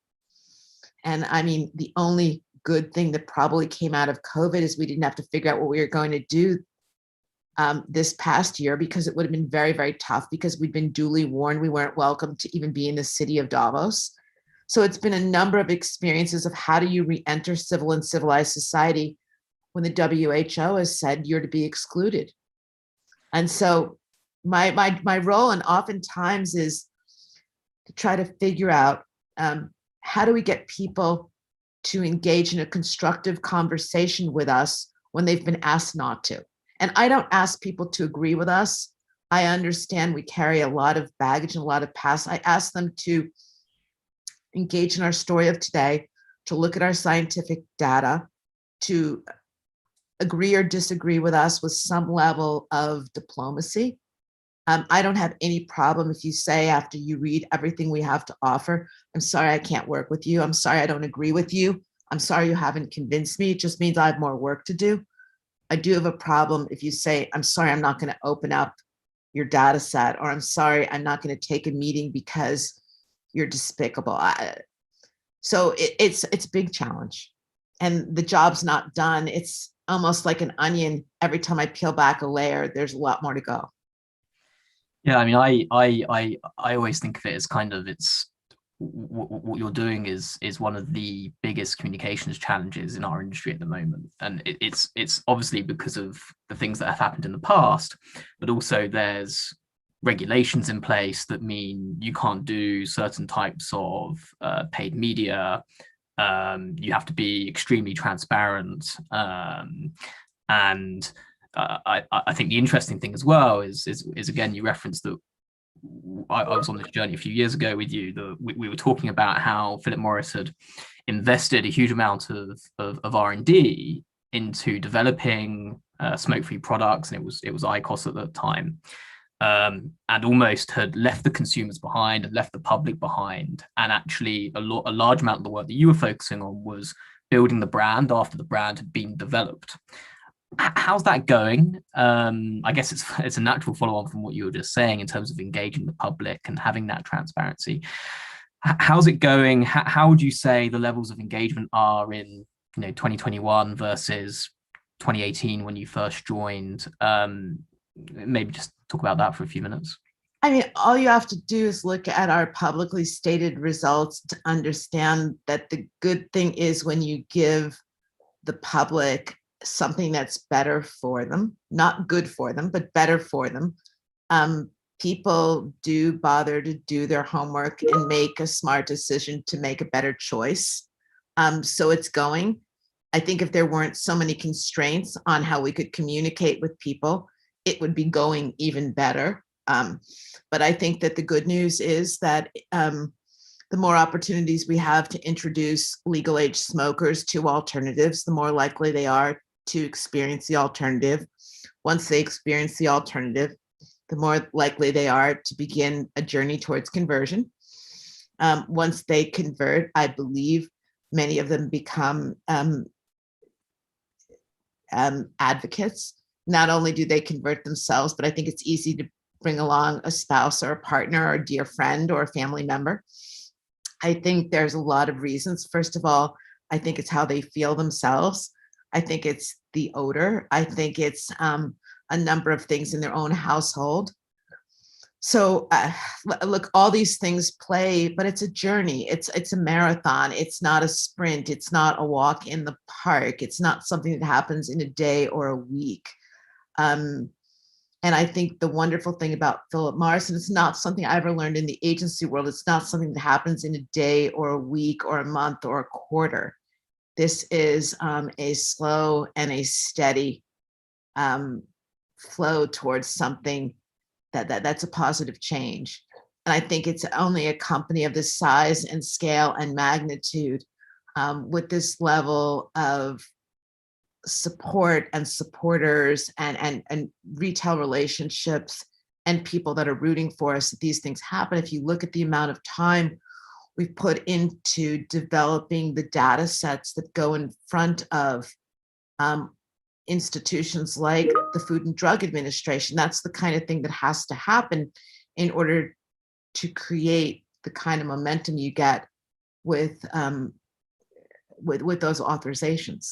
And I mean, the only good thing that probably came out of COVID is we didn't have to figure out what we were going to do this past year, because it would have been very, very tough, because we'd been duly warned we weren't welcome to even be in the city of Davos. So it's been a number of experiences of how do you re-enter civil and civilized society when the WHO has said you're to be excluded. And so my role, and oftentimes, is to try to figure out how do we get people to engage in a constructive conversation with us when they've been asked not to. And I don't ask people to agree with us. I understand we carry a lot of baggage and a lot of past. I ask them to engage in our story of today, to look at our scientific data, to agree or disagree with us with some level of diplomacy. I don't have any problem if you say, after you read everything we have to offer, I'm sorry, I can't work with you. I'm sorry, I don't agree with you. I'm sorry, you haven't convinced me. It just means I have more work to do. I do have a problem if you say, I'm sorry, I'm not going to open up your data set, or I'm sorry, I'm not going to take a meeting because you're despicable. So it's a big challenge, and the job's not done. It's almost like an onion. Every time I peel back a layer, there's a lot more to go. Yeah, I mean, I always think of it as kind of, it's what you're doing is one of the biggest communications challenges in our industry at the moment, and it's obviously because of the things that have happened in the past, but also there's regulations in place that mean you can't do certain types of paid media. You have to be extremely transparent, and I think the interesting thing as well is again, you referenced that I was on this journey a few years ago with you. We were talking about how Philip Morris had invested a huge amount of R&D into developing smoke-free products, and it was IQOS at the time, and almost had left the consumers behind and left the public behind. And actually, a large amount of the work that you were focusing on was building the brand after the brand had been developed. How's that going? I guess it's a natural follow-on from what you were just saying in terms of engaging the public and having that transparency. How's it going? How would you say the levels of engagement are in 2021 versus 2018 when you first joined? Maybe just talk about that for a few minutes. I mean, all you have to do is look at our publicly stated results to understand that the good thing is when you give the public something that's better for them, not good for them, but better for them. People do bother to do their homework and make a smart decision to make a better choice. So it's going. I think if there weren't so many constraints on how we could communicate with people, it would be going even better. But I think that the good news is that the more opportunities we have to introduce legal age smokers to alternatives, the more likely they are to experience the alternative. Once they experience the alternative, the more likely they are to begin a journey towards conversion. Once they convert, I believe many of them become advocates. Not only do they convert themselves, but I think it's easy to bring along a spouse or a partner or a dear friend or a family member. I think there's a lot of reasons. First of all, I think it's how they feel themselves. I think it's the odor. I think it's a number of things in their own household. So look, all these things play, but it's a journey. It's a marathon. It's not a sprint. It's not a walk in the park. It's not something that happens in a day or a week. And I think the wonderful thing about Philip Morris, and it's not something I ever learned in the agency world, it's not something that happens in a day or a week or a month or a quarter. This is a slow and a steady flow towards something that's a positive change. And I think it's only a company of this size and scale and magnitude with this level of support and supporters and retail relationships and people that are rooting for us that these things happen. If you look at the amount of time we've put into developing the data sets that go in front of institutions like the Food and Drug Administration. That's the kind of thing that has to happen in order to create the kind of momentum you get with those authorizations.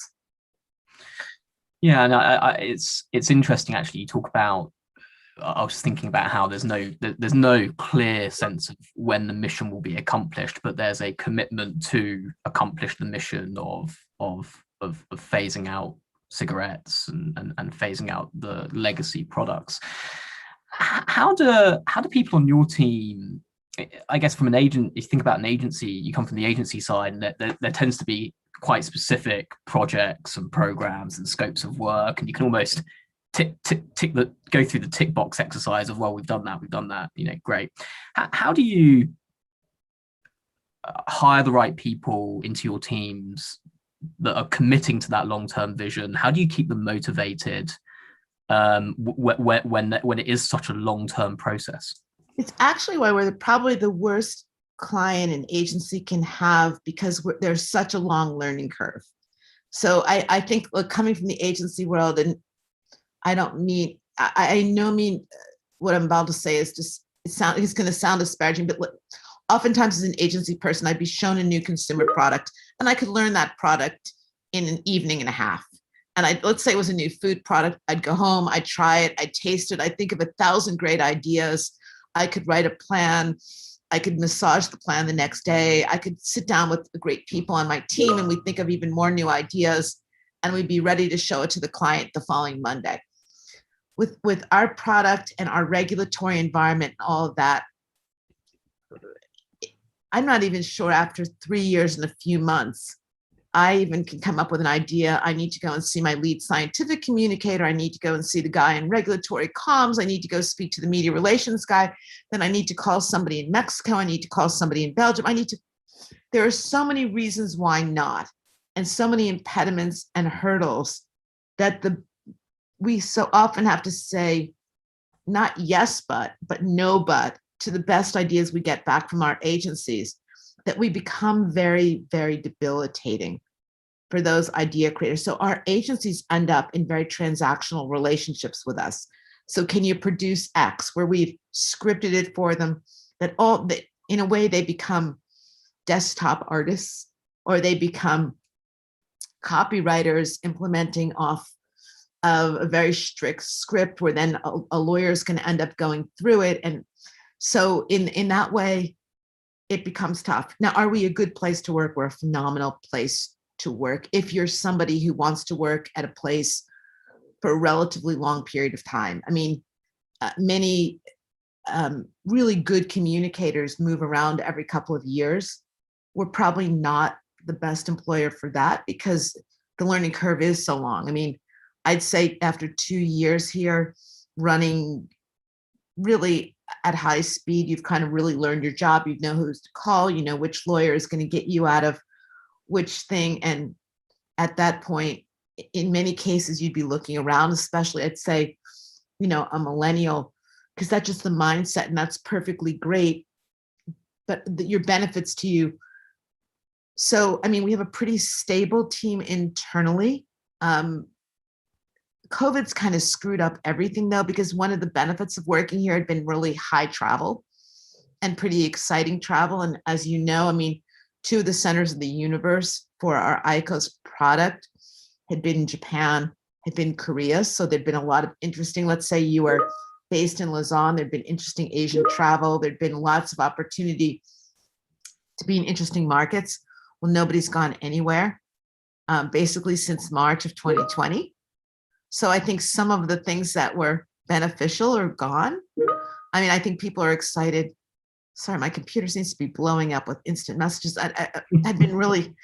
Yeah, and it's interesting actually. You talk about. I was thinking about how there's no clear sense of when the mission will be accomplished, but there's a commitment to accomplish the mission of phasing out cigarettes and phasing out the legacy products. How do people on your team, I guess from an agent, if you think about an agency, you come from the agency side, and there tends to be quite specific projects and programs and scopes of work, and you can almost go through the tick box exercise of, well, we've done that, great. How do you hire the right people into your teams that are committing to that long-term vision? How do you keep them motivated when it is such a long-term process? It's actually why we're probably the worst client an agency can have, because there's such a long learning curve. So I think, look, coming from the agency world, and I mean what I'm about to say is just, it's going to sound disparaging, but oftentimes as an agency person, I'd be shown a new consumer product and I could learn that product in an evening and a half. And let's say it was a new food product. I'd go home, I'd try it, I'd taste it. I'd think of 1,000 great ideas. I could write a plan. I could massage the plan the next day. I could sit down with the great people on my team and we'd think of even more new ideas, and we'd be ready to show it to the client the following Monday. With our product and our regulatory environment and all of that, I'm not even sure after 3 years and a few months, I even can come up with an idea. I need to go and see my lead scientific communicator. I need to go and see the guy in regulatory comms. I need to go speak to the media relations guy. Then I need to call somebody in Mexico. I need to call somebody in Belgium. There are so many reasons why not, and so many impediments and hurdles that we so often have to say, not yes, but no, but to the best ideas we get back from our agencies, that we become very, very debilitating for those idea creators. So our agencies end up in very transactional relationships with us. So can you produce X, where we've scripted it for them, in a way they become desktop artists, or they become copywriters implementing off of a very strict script, where then a lawyer is going to end up going through it. And so in that way, it becomes tough. Now, are we a good place to work? We're a phenomenal place to work if you're somebody who wants to work at a place for a relatively long period of time. I mean, many really good communicators move around every couple of years. We're probably not the best employer for that, because the learning curve is so long. I mean, I'd say after 2 years here, running really at high speed, you've kind of really learned your job. You know who's to call, you know which lawyer is going to get you out of which thing. And at that point, in many cases, you'd be looking around, especially I'd say, a millennial, because that's just the mindset, and that's perfectly great. But your benefits to you. So, I mean, we have a pretty stable team internally. COVID's kind of screwed up everything, though, because one of the benefits of working here had been really high travel and pretty exciting travel. And as you know, I mean, 2 of the centers of the universe for our IQOS product had been Japan, had been Korea. So there'd been a lot of interesting, let's say you were based in Lausanne, there'd been interesting Asian travel. There'd been lots of opportunity to be in interesting markets. Well, nobody's gone anywhere, basically since March of 2020. So I think some of the things that were beneficial are gone. I mean, I think people are excited. Sorry, my computer seems to be blowing up with instant messages. Had been really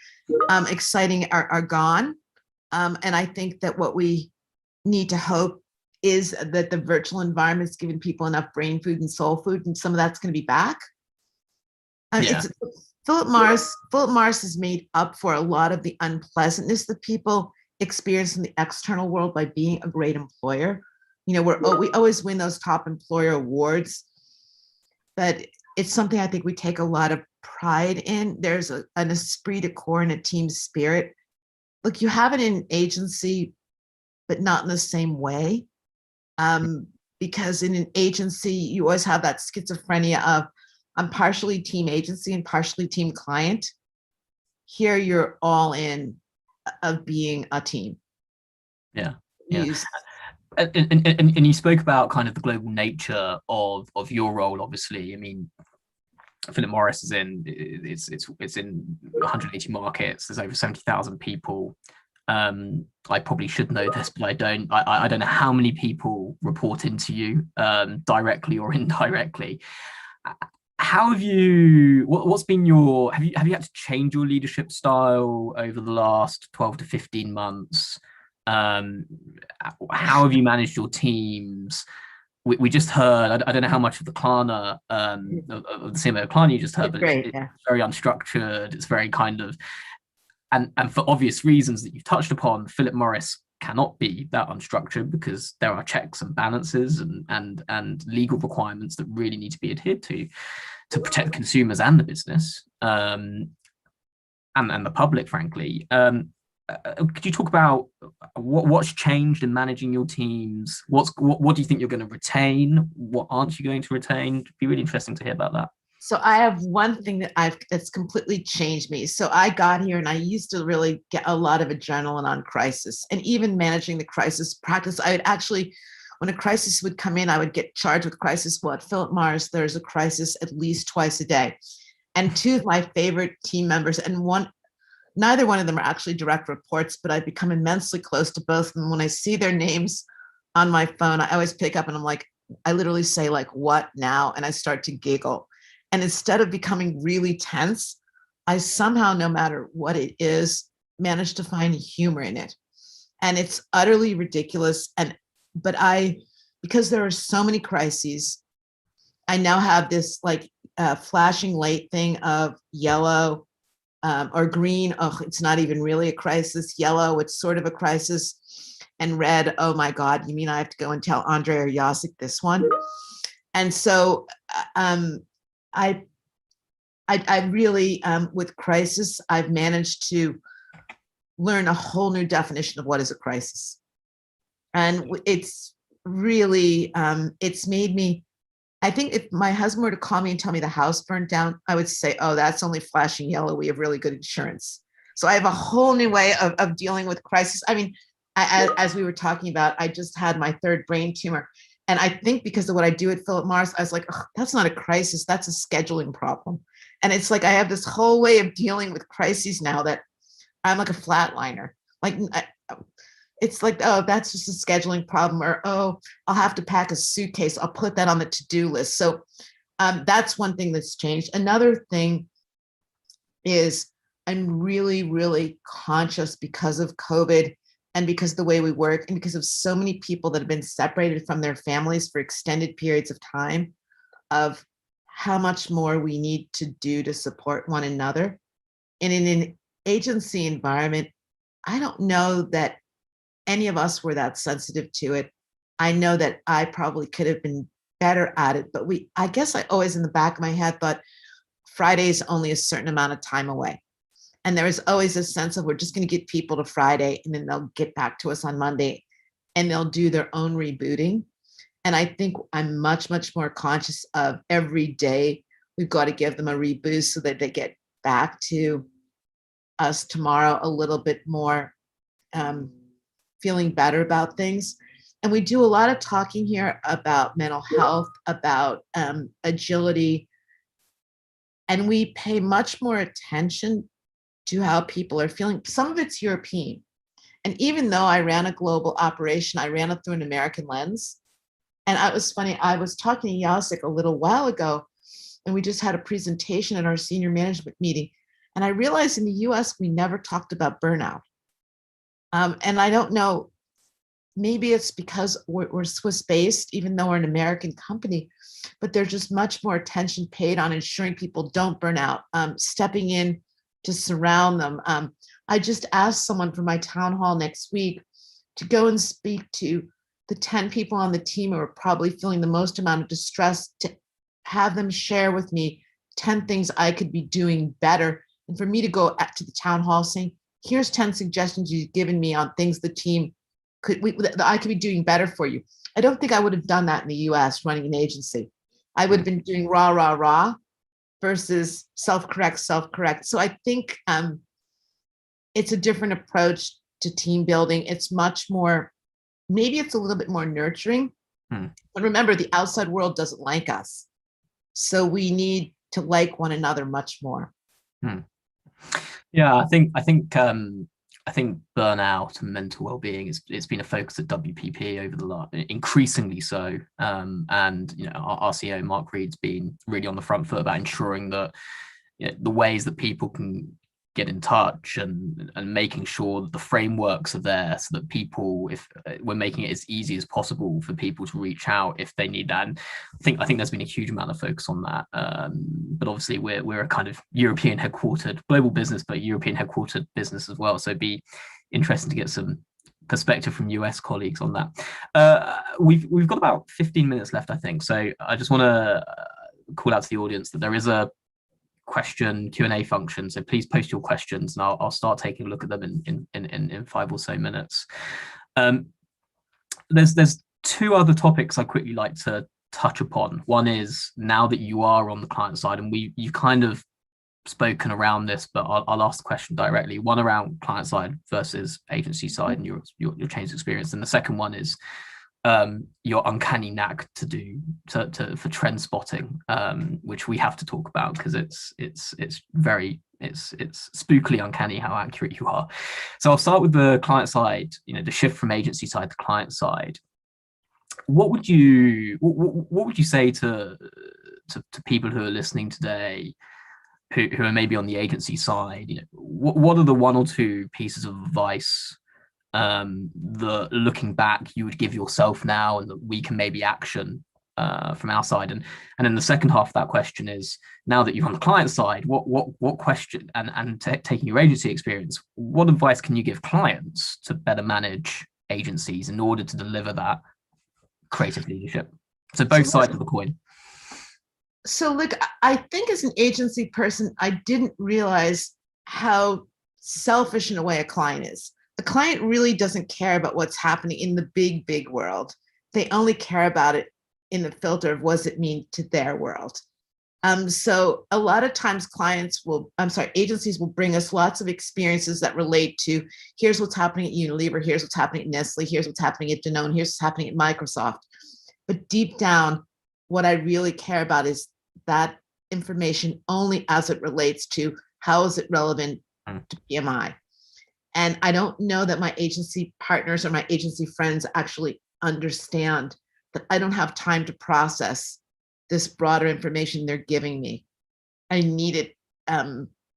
exciting are gone. And I think that what we need to hope is that the virtual environment's giving people enough brain food and soul food, and some of that's going to be back. I mean, Philip Morris has made up for a lot of the unpleasantness that people experience in the external world by being a great employer. We always win those top employer awards, but it's something I think we take a lot of pride in. There's an esprit de corps and a team spirit. Look, you have it in agency, but not in the same way. Because in an agency, you always have that schizophrenia of I'm partially team agency and partially team client. Here, you're all in of being a team. Yeah. And you spoke about kind of the global nature of your role. Obviously, I mean, Philip Morris is in it's in 180 markets. There's over 70,000 people. I probably should know this, but I don't. I don't know how many people report into you, directly or indirectly. How have you? What's been your? Have you had to change your leadership style over the last 12 to 15 months? How have you managed your teams? We just heard. I don't know how much of the Klarna, of the CMO of Klarna you just heard, but it's very unstructured. It's very kind of, and for obvious reasons that you've touched upon, Philip Morris cannot be that unstructured because there are checks and balances and legal requirements that really need to be adhered to protect consumers and the business, and the public, frankly. Could you talk about what's changed in managing your teams? What do you think you're going to retain? What aren't you going to retain? It'd be really interesting to hear about that. So I have one thing that's completely changed me. So I got here and I used to really get a lot of adrenaline on crisis, and even managing the crisis practice. I would actually, when a crisis would come in, I would get charged with crisis. Well, at Philip Morris, there's a crisis at least twice a day. And two of my favorite team members, and neither one of them are actually direct reports, but I've become immensely close to both of them. When I see their names on my phone, I always pick up and I'm like, I literally say like, what now? And I start to giggle. And instead of becoming really tense, I somehow, no matter what it is, manage to find humor in it. And it's utterly ridiculous. But because there are so many crises, I now have this like flashing light thing of yellow, or green. Oh, it's not even really a crisis. Yellow, it's sort of a crisis. And red, oh my God, you mean I have to go and tell Andre or Jacek this one? And so I really, with crisis, I've managed to learn a whole new definition of what is a crisis. And it's really, it's made me, I think if my husband were to call me and tell me the house burned down, I would say, oh, that's only flashing yellow. We have really good insurance. So I have a whole new way of dealing with crisis. I mean, as we were talking about, I just had my third brain tumor. And I think because of what I do at Philip Morris, I was like, oh, that's not a crisis, that's a scheduling problem. And it's like, I have this whole way of dealing with crises now that I'm like a flatliner. Like, it's like, oh, that's just a scheduling problem, or, oh, I'll have to pack a suitcase. I'll put that on the to-do list. So that's one thing that's changed. Another thing is I'm really, really conscious because of COVID and because of the way we work and because of so many people that have been separated from their families for extended periods of time, of how much more we need to do to support one another. And in an agency environment, I don't know that any of us were that sensitive to it. I know that I probably could have been better at it, but I guess I always in the back of my head thought Friday is only a certain amount of time away. And there was always a sense of we're just going to get people to Friday and then they'll get back to us on Monday and they'll do their own rebooting. And I think I'm much, much more conscious of every day we've got to give them a reboot so that they get back to us tomorrow a little bit more feeling better about things. And we do a lot of talking here about mental health, about agility, and we pay much more attention to how people are feeling. Some of it's European. And even though I ran a global operation, I ran it through an American lens. And it was funny, I was talking to Jacek a little while ago, and we just had a presentation at our senior management meeting. And I realized in the US, we never talked about burnout. And I don't know, maybe it's because we're Swiss-based, even though we're an American company, but there's just much more attention paid on ensuring people don't burn out, stepping in to surround them. I just asked someone from my town hall next week to go and speak to the 10 people on the team who are probably feeling the most amount of distress, to have them share with me 10 things I could be doing better. And for me to go to the town hall saying, here's 10 suggestions you've given me on things the team that I could be doing better for you. I don't think I would have done that in the US running an agency. I would have been doing rah versus self-correct. So I think it's a different approach to team building. It's much more, maybe it's a little bit more nurturing. But remember, the outside world doesn't like us. So we need to like one another much more. Yeah, I think burnout and mental well-being it's been a focus at WPP over the last, increasingly so. And our CEO Mark Reed's been really on the front foot about ensuring that the ways that people can get in touch and making sure that the frameworks are there so that people, if we're making it as easy as possible for people to reach out if they need that. And I think there's been a huge amount of focus on that. But obviously we're a kind of European headquartered global business, but European headquartered business as well. So it'd be interesting to get some perspective from US colleagues on that. We've got about 15 minutes left, I think. So I just want to call out to the audience that there is a question Q&A function, so please post your questions and I'll start taking a look at them in 5 or so minutes. There's 2 other topics I quickly like to touch upon. One is, now that you are on the client side, and you've kind of spoken around this, but I'll ask the question directly. One around client side versus agency side and your change experience, and the second one is your uncanny knack for trend spotting, which we have to talk about because it's spookily uncanny how accurate you are. So I'll start with the client side. The shift from agency side to client side. What would you say to people who are listening today, who are maybe on the agency side? What are the 1 or 2 pieces of advice that, looking back, you would give yourself now and that we can maybe action from our side? And then the second half of that question is, now that you're on the client side, what question, and taking your agency experience, what advice can you give clients to better manage agencies in order to deliver that creative leadership? So both sides of the coin. So look, I think as an agency person, I didn't realize how selfish in a way a client is. The client really doesn't care about what's happening in the big world. They only care about it in the filter of what does it mean to their world. So a lot of times agencies will bring us lots of experiences that relate to, here's what's happening at Unilever, here's what's happening at Nestle, here's what's happening at Danone, here's what's happening at Microsoft. But deep down, what I really care about is that information only as it relates to how is it relevant to PMI. And I don't know that my agency partners or my agency friends actually understand that I don't have time to process this broader information they're giving me. I need it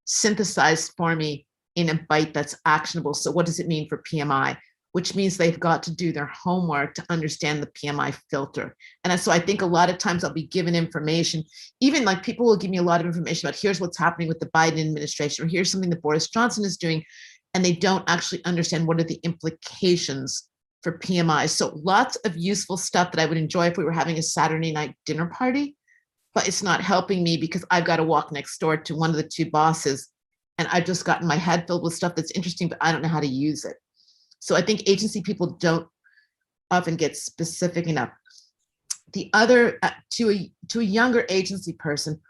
synthesized for me in a bite that's actionable. So what does it mean for PMI? Which means they've got to do their homework to understand the PMI filter. And so I think a lot of times I'll be given information, even like people will give me a lot of information about here's what's happening with the Biden administration, or here's something that Boris Johnson is doing, and they don't actually understand what are the implications for PMI. So lots of useful stuff that I would enjoy if we were having a Saturday night dinner party, but it's not helping me because I've got to walk next door to one of the 2 bosses, and I've just gotten my head filled with stuff that's interesting, but I don't know how to use it. So I think agency people don't often get specific enough. The other, to a younger agency person,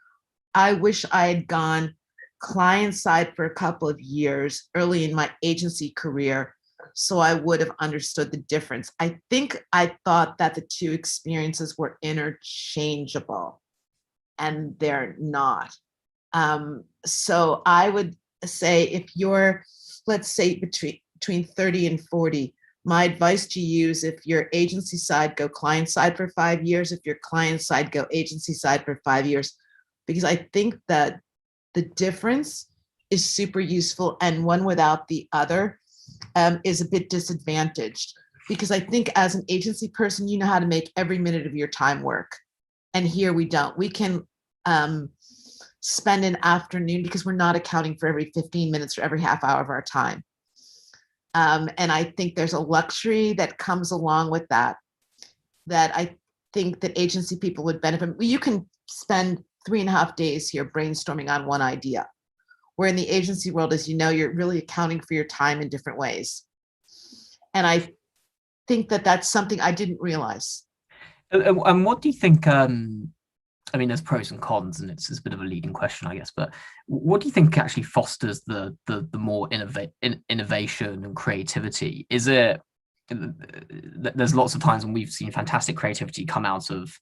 I wish I had gone client side for a couple of years early in my agency career, so I would have understood the difference. I think I thought that the 2 experiences were interchangeable, and they're not. So I would say, if you're, let's say, between 30 and 40, my advice to you is, if your agency side, go client side for 5 years. If your client side, go agency side for 5 years, because I think that the difference is super useful, and one without the other is a bit disadvantaged, because I think as an agency person, you know how to make every minute of your time work. And here we don't. We can spend an afternoon, because we're not accounting for every 15 minutes or every half hour of our time. And I think there's a luxury that comes along with that I think that agency people would benefit. You can spend 3.5 days here brainstorming on one idea. Where in the agency world, as you know, you're really accounting for your time in different ways. And I think that that's something I didn't realize. And what do you think? I mean, there's pros and cons, and it's a bit of a leading question, I guess. But what do you think actually fosters the more innovation and creativity? Is it there's lots of times when we've seen fantastic creativity come out of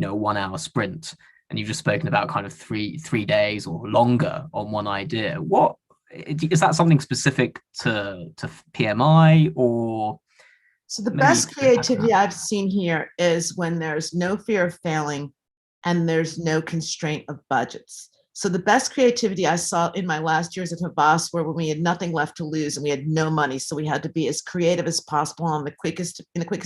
a 1 hour sprint, and you've just spoken about kind of three days or longer on one idea. What is that something specific to PMI or? So the best creativity I've seen here is when there's no fear of failing and there's no constraint of budgets. So the best creativity I saw in my last years at Havas were when we had nothing left to lose and we had no money. So we had to be as creative as possible in the quickest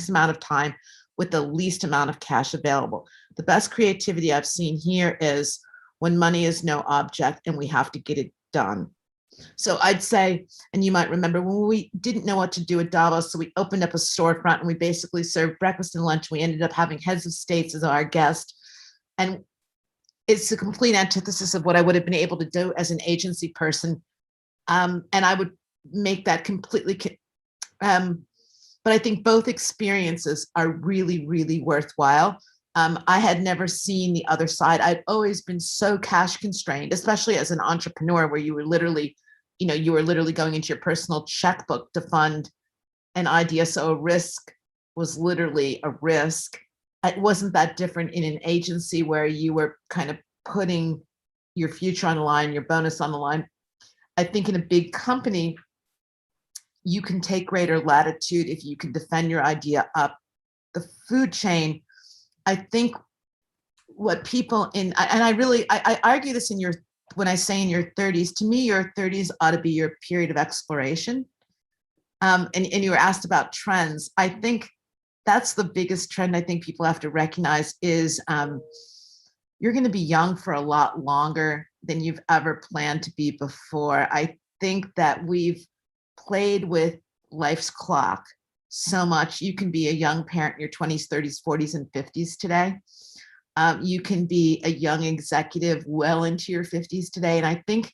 amount of time with the least amount of cash available. The best creativity I've seen here is when money is no object and we have to get it done. So I'd say, and you might remember when we didn't know what to do at Davos, so we opened up a storefront and we basically served breakfast and lunch. We ended up having heads of states as our guest. And it's a complete antithesis of what I would have been able to do as an agency person. And I would make that completely, but I think both experiences are really, really worthwhile. I had never seen the other side. I'd always been so cash constrained, especially as an entrepreneur, where you were literally going into your personal checkbook to fund an idea. So a risk was literally a risk. It wasn't that different in an agency where you were kind of putting your future on the line, your bonus on the line. I think in a big company, you can take greater latitude if you can defend your idea up the food chain. I think what people and I argue this when I say in your 30s, to me, your 30s ought to be your period of exploration. And you were asked about trends. I think that's the biggest trend I think people have to recognize is you're going to be young for a lot longer than you've ever planned to be before. I think that we've played with life's clock so much. You can be a young parent in your 20s, 30s, 40s, and 50s today. You can be a young executive well into your 50s today. And I think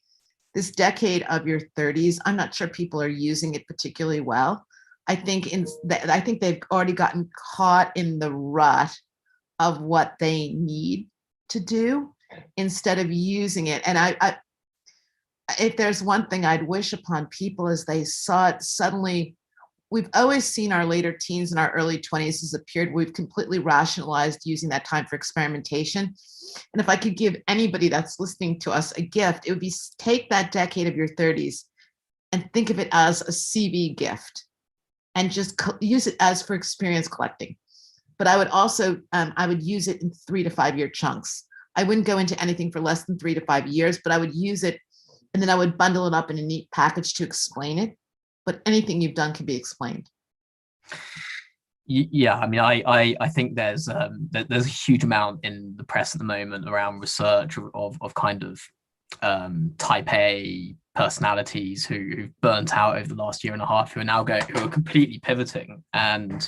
this decade of your 30s, I'm not sure people are using it particularly well. I think they've already gotten caught in the rut of what they need to do instead of using it. And I if there's one thing I'd wish upon people is they saw it suddenly. We've always seen our later teens and our early 20s as a period we've completely rationalized using that time for experimentation. And if I could give anybody that's listening to us a gift, it would be take that decade of your 30s and think of it as a CV gift and just use it as for experience collecting. But I would also, I would use it in 3 to 5 year chunks. I wouldn't go into anything for less than 3 to 5 years, but I would use it and then I would bundle it up in a neat package to explain it. But anything you've done can be explained. Yeah, I mean, I think there's a huge amount in the press at the moment around research of kind of type A personalities who've burnt out over the last year and a half, who are completely pivoting. And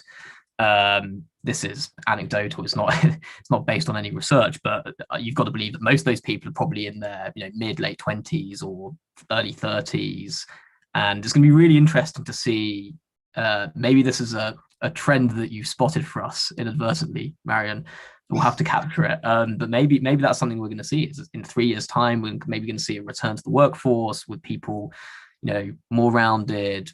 this is anecdotal. It's not based on any research, but you've got to believe that most of those people are probably in their mid late 20s or early 30s. And it's going to be really interesting to see. Maybe this is a trend that you've spotted for us inadvertently, Marion. We'll have to capture it. But maybe that's something we're going to see. Is in 3 years' time, we're maybe going to see a return to the workforce with people, more rounded,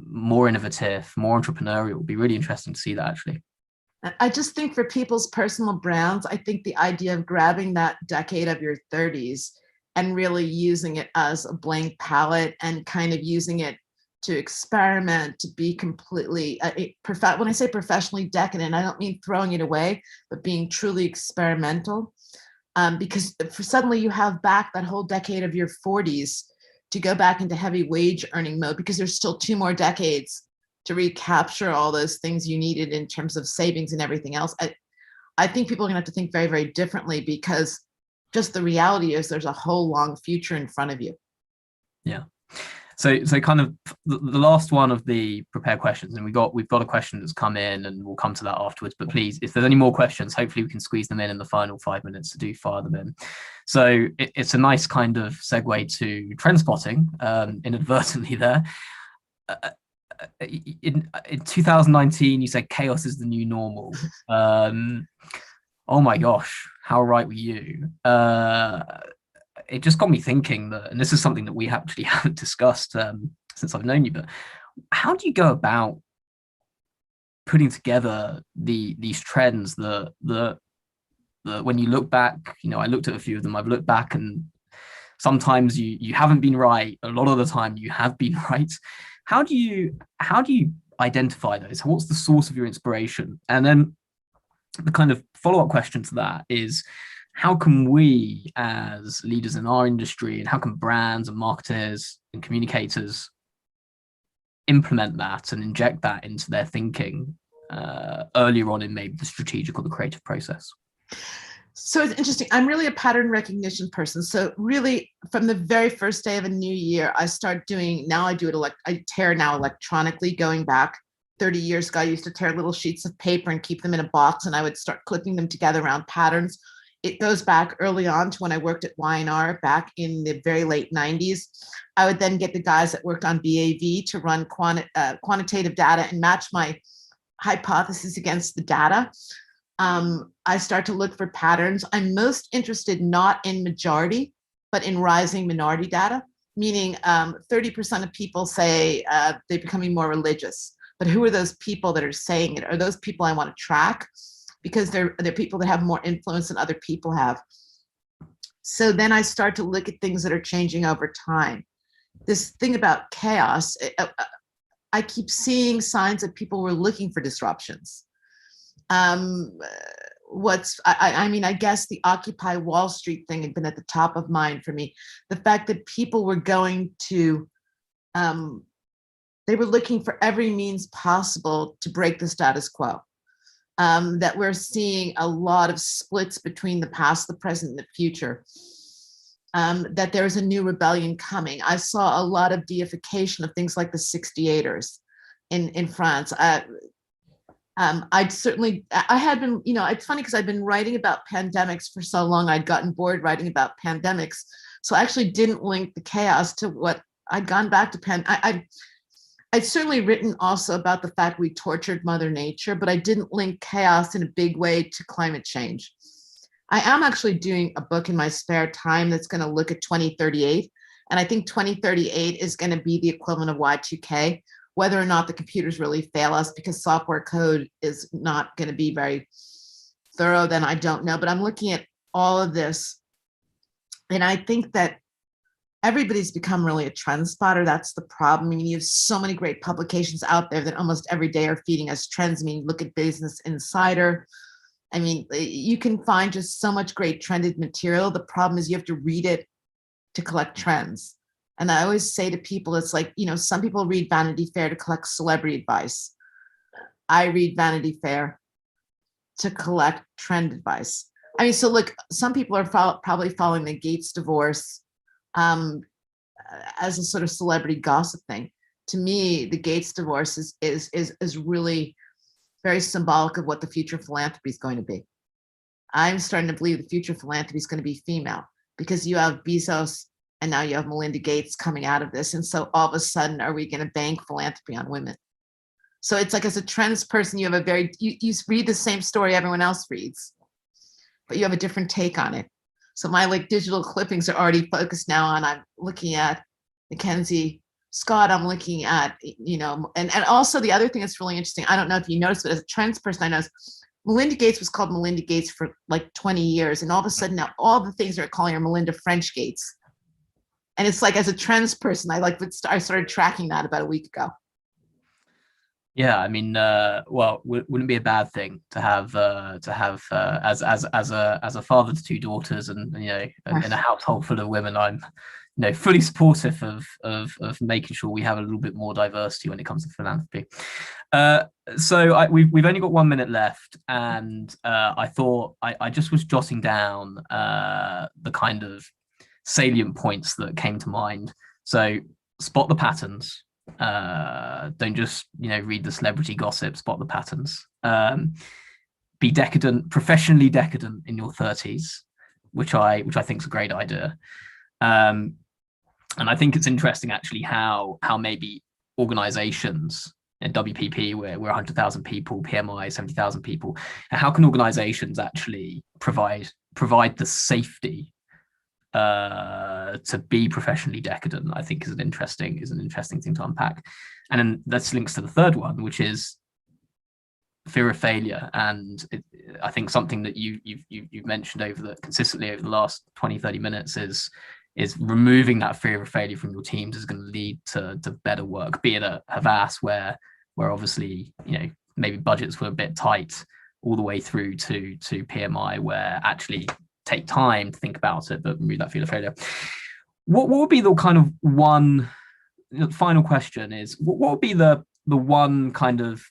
more innovative, more entrepreneurial. It'll be really interesting to see that, actually. I just think for people's personal brands, I think the idea of grabbing that decade of your 30s and really using it as a blank palette and kind of using it to experiment, to be completely, when I say professionally decadent, I don't mean throwing it away, but being truly experimental. Because suddenly you have back that whole decade of your 40s to go back into heavy wage earning mode, because there's still 2 more decades to recapture all those things you needed in terms of savings and everything else. I think people are gonna have to think very, very differently, because just the reality is there's a whole long future in front of you. Yeah. So kind of the last one of the prepared questions, and we've got a question that's come in, and we'll come to that afterwards. But please, if there's any more questions, hopefully we can squeeze them in the final 5 minutes to do fire them in. So it's a nice kind of segue to trend spotting, inadvertently there. In 2019, you said chaos is the new normal. Oh my gosh, how right were you? It just got me thinking that, and this is something that we actually haven't discussed since I've known you, but how do you go about putting together these trends that when you look back, I looked at a few of them, I've looked back, and sometimes you haven't been right. A lot of the time you have been right. How do you identify those? What's the source of your inspiration? And then the kind of follow-up question to that is, how can we as leaders in our industry, and how can brands and marketers and communicators implement that and inject that into their thinking earlier on in maybe the strategic or the creative process? So it's interesting. I'm really a pattern recognition person. So really, from the very first day of a new year, I start doing, now I do it, I tear now electronically. Going back 30 years ago, I used to tear little sheets of paper and keep them in a box, and I would start clipping them together around patterns. It goes back early on to when I worked at Y&R back in the very late 90s. I would then get the guys that worked on BAV to run quantitative data and match my hypothesis against the data. I start to look for patterns. I'm most interested not in majority, but in rising minority data, meaning 30% of people say they're becoming more religious. But who are those people that are saying it? Are those people I want to track? Because they're people that have more influence than other people have. So then I start to look at things that are changing over time. This thing about chaos, I keep seeing signs that people were looking for disruptions. I mean, I guess the Occupy Wall Street thing had been at the top of mind for me. The fact that people were going to, they were looking for every means possible to break the status quo. That we're seeing a lot of splits between the past, the present, and the future. That there's a new rebellion coming. I saw a lot of deification of things like the 68ers in France. I had been, it's funny because I've been writing about pandemics for so long, I'd gotten bored writing about pandemics. So I actually didn't link the chaos to what I'd gone back to I'd certainly written also about the fact we tortured Mother Nature, but I didn't link chaos in a big way to climate change. I am actually doing a book in my spare time that's going to look at 2038. And I think 2038 is going to be the equivalent of Y2K, whether or not the computers really fail us because software code is not going to be very thorough, then I don't know. But I'm looking at all of this. And I think that everybody's become really a trend spotter. That's the problem. I mean, you have so many great publications out there that almost every day are feeding us trends. I mean, look at Business Insider. I mean, you can find just so much great trended material. The problem is you have to read it to collect trends. And I always say to people, it's like, some people read Vanity Fair to collect celebrity advice. I read Vanity Fair to collect trend advice. I mean, so look, some people are probably following the Gates divorce as a sort of celebrity gossip thing. To me, the Gates divorce is really very symbolic of what the future philanthropy is going to be. I'm starting to believe the future philanthropy is going to be female because you have Bezos and now you have Melinda Gates coming out of this. And so all of a sudden, are we going to bank philanthropy on women? So it's like, as a trends person, you have you read the same story everyone else reads, but you have a different take on it. So my digital clippings are already focused now on, I'm looking at Mackenzie Scott, I'm looking at, and also the other thing that's really interesting, I don't know if you noticed, but as a trends person, I noticed Melinda Gates was called Melinda Gates for 20 years. And all of a sudden now all the things are calling her Melinda French Gates. And it's like, as a trends person, I started tracking that about a week ago. Yeah, I mean, well, wouldn't be a bad thing to have as a father to two daughters, and in a household full of women. I'm fully supportive of making sure we have a little bit more diversity when it comes to philanthropy. So we've only got 1 minute left, and I thought I just was jotting down the kind of salient points that came to mind. So spot the patterns. Don't just read the celebrity gossip. Spot the patterns. Be decadent, professionally decadent in your 30s, which I think is a great idea. And I think it's interesting actually how maybe organizations in WPP, we're 100,000 people, PMI 70,000 people, and how can organizations actually provide the safety to be professionally decadent? I think is an interesting thing to unpack. And then that links to the third one, which is fear of failure. And I think something that you've mentioned consistently over the last 20-30 minutes is removing that fear of failure from your teams is going to lead to better work, be it at Havas where obviously maybe budgets were a bit tight, all the way through to PMI where actually take time to think about it, but remove that fear of failure. What would be the kind of one final question is, what would be the one kind of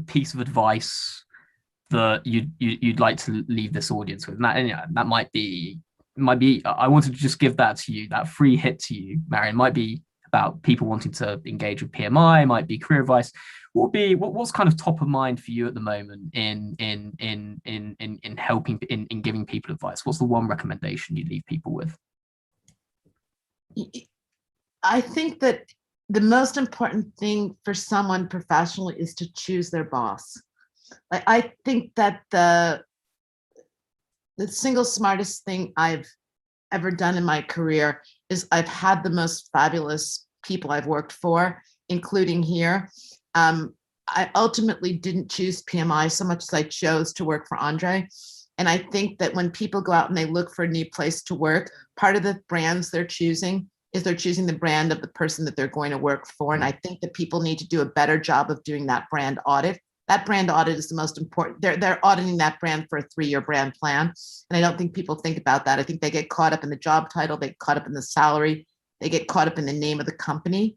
piece of advice that you'd like to leave this audience with? And that might be I wanted to just give that to you, that free hit to you, Marion. Might be about people wanting to engage with PMI, might be career advice. What's kind of top of mind for you at the moment in helping in giving people advice? What's the one recommendation you'd leave people with? I think that the most important thing for someone professionally is to choose their boss. I think that the single smartest thing I've ever done in my career is I've had the most fabulous people I've worked for, including here. I ultimately didn't choose PMI so much as I chose to work for Andre. And I think that when people go out and they look for a new place to work, part of the brands they're choosing the brand of the person that they're going to work for. And I think that people need to do a better job of doing that brand audit. That brand audit is the most important. They're auditing that brand for a 3-year brand plan. And I don't think people think about that. I think they get caught up in the job title, they get caught up in the salary, they get caught up in the name of the company,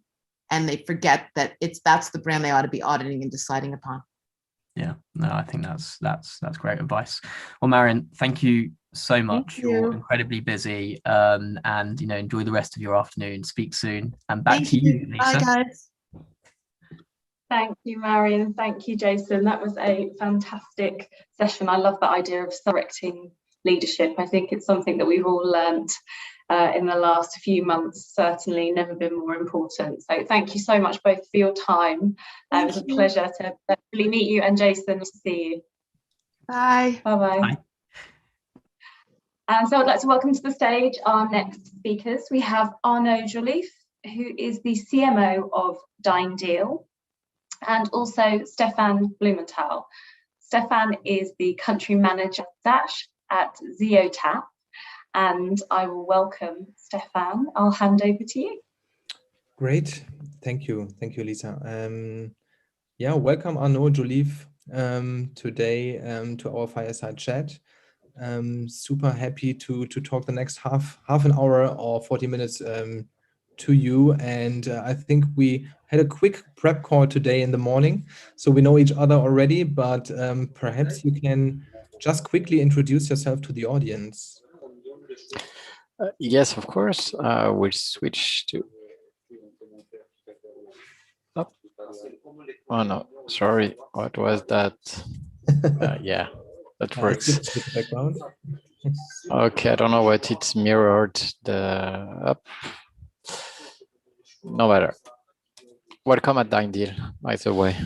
and they forget that that's the brand they ought to be auditing and deciding upon. Yeah, no, I think that's great advice. Well, Marion, thank you so much. You're incredibly busy, and enjoy the rest of your afternoon. Speak soon, and back to you, Lisa. Bye, guys. Thank you, Marion. Thank you, Jason. That was a fantastic session. I love that idea of directing leadership. I think it's something that we've all learned in the last few months, certainly never been more important. So thank you so much both for your time. It was a pleasure to really meet you, and Jason, to see you. Bye. Bye-bye. Bye. And so I'd like to welcome to the stage our next speakers. We have Arnaud Joliffe, who is the CMO of Dine Deal, and also Stefan Blumenthal. Stefan is the country manager Dash at Zeotap, and I will welcome Stefan. I'll hand over to you. Great, thank you, Lisa. Welcome Arnaud Joliffe today to our fireside chat. Super happy to talk the next half an hour or 40 minutes to you, and I think we had a quick prep call today in the morning, so we know each other already, but perhaps you can just quickly introduce yourself to the audience. Yes, of course. We'll switch to oh no, sorry, what was that? Yeah, that works. Background. Okay, I don't know what it's mirrored the no matter. Welcome at Dine Deal, by the way.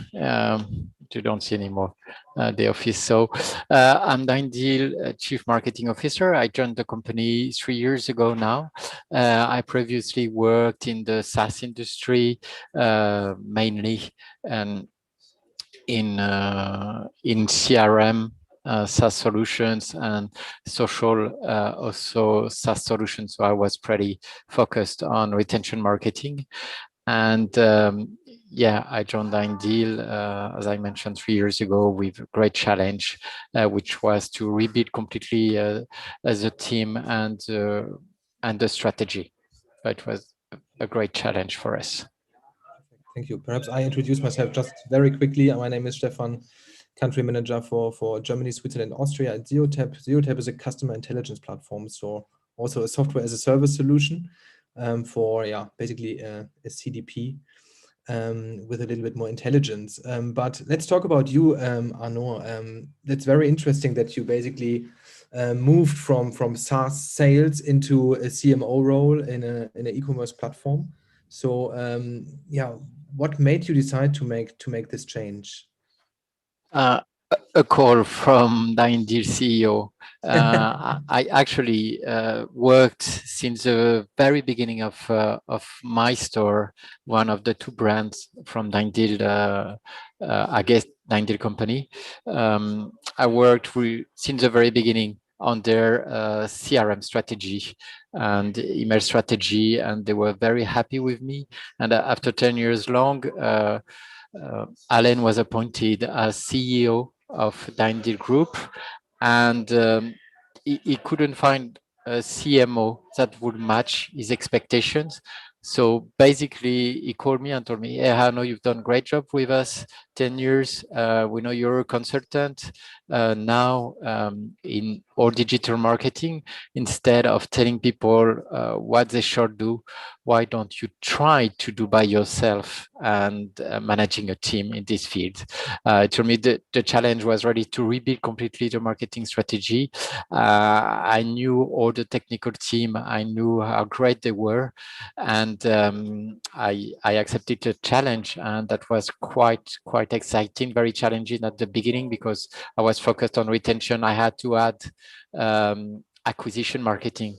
You don't see anymore the office. So I'm Dine Deal Chief Marketing Officer. I joined the company 3 years ago now. I previously worked in the SaaS industry, mainly in CRM, SaaS solutions, and social also SaaS solutions. So I was pretty focused on retention marketing. And I joined Dine Deal, as I mentioned, 3 years ago with a great challenge, which was to rebuild completely as a team and the strategy. It was a great challenge for us. Thank you. Perhaps I introduce myself just very quickly. My name is Stefan, country manager for Germany, Switzerland, Austria at Zeotap. Zeotap is a customer intelligence platform, so also a software as a service solution. for basically a CDP with a little bit more intelligence. But let's talk about you, Arnaud. That's very interesting that you basically moved from SaaS sales into a CMO role in an e-commerce platform. So what made you decide to make this change? A call from Daindir CEO. I actually worked since the very beginning of my store, one of the two brands from Daindir, I guess Daindir company. I worked since the very beginning on their CRM strategy and email strategy, and they were very happy with me. And after 10 years long, Alan was appointed as CEO of Daindir Group, and he couldn't find a CMO that would match his expectations. So basically, he called me and told me, "Hey, Hanno, you've done a great job with us, 10 years. We know you're a consultant now in all digital marketing. Instead of telling people what they should do, why don't you try to do by yourself and managing a team in this field?" To me, the challenge was really to rebuild completely the marketing strategy. I knew all the technical team. I knew how great they were. And I accepted the challenge. And that was quite exciting, very challenging at the beginning because I was focused on retention. I had to add acquisition marketing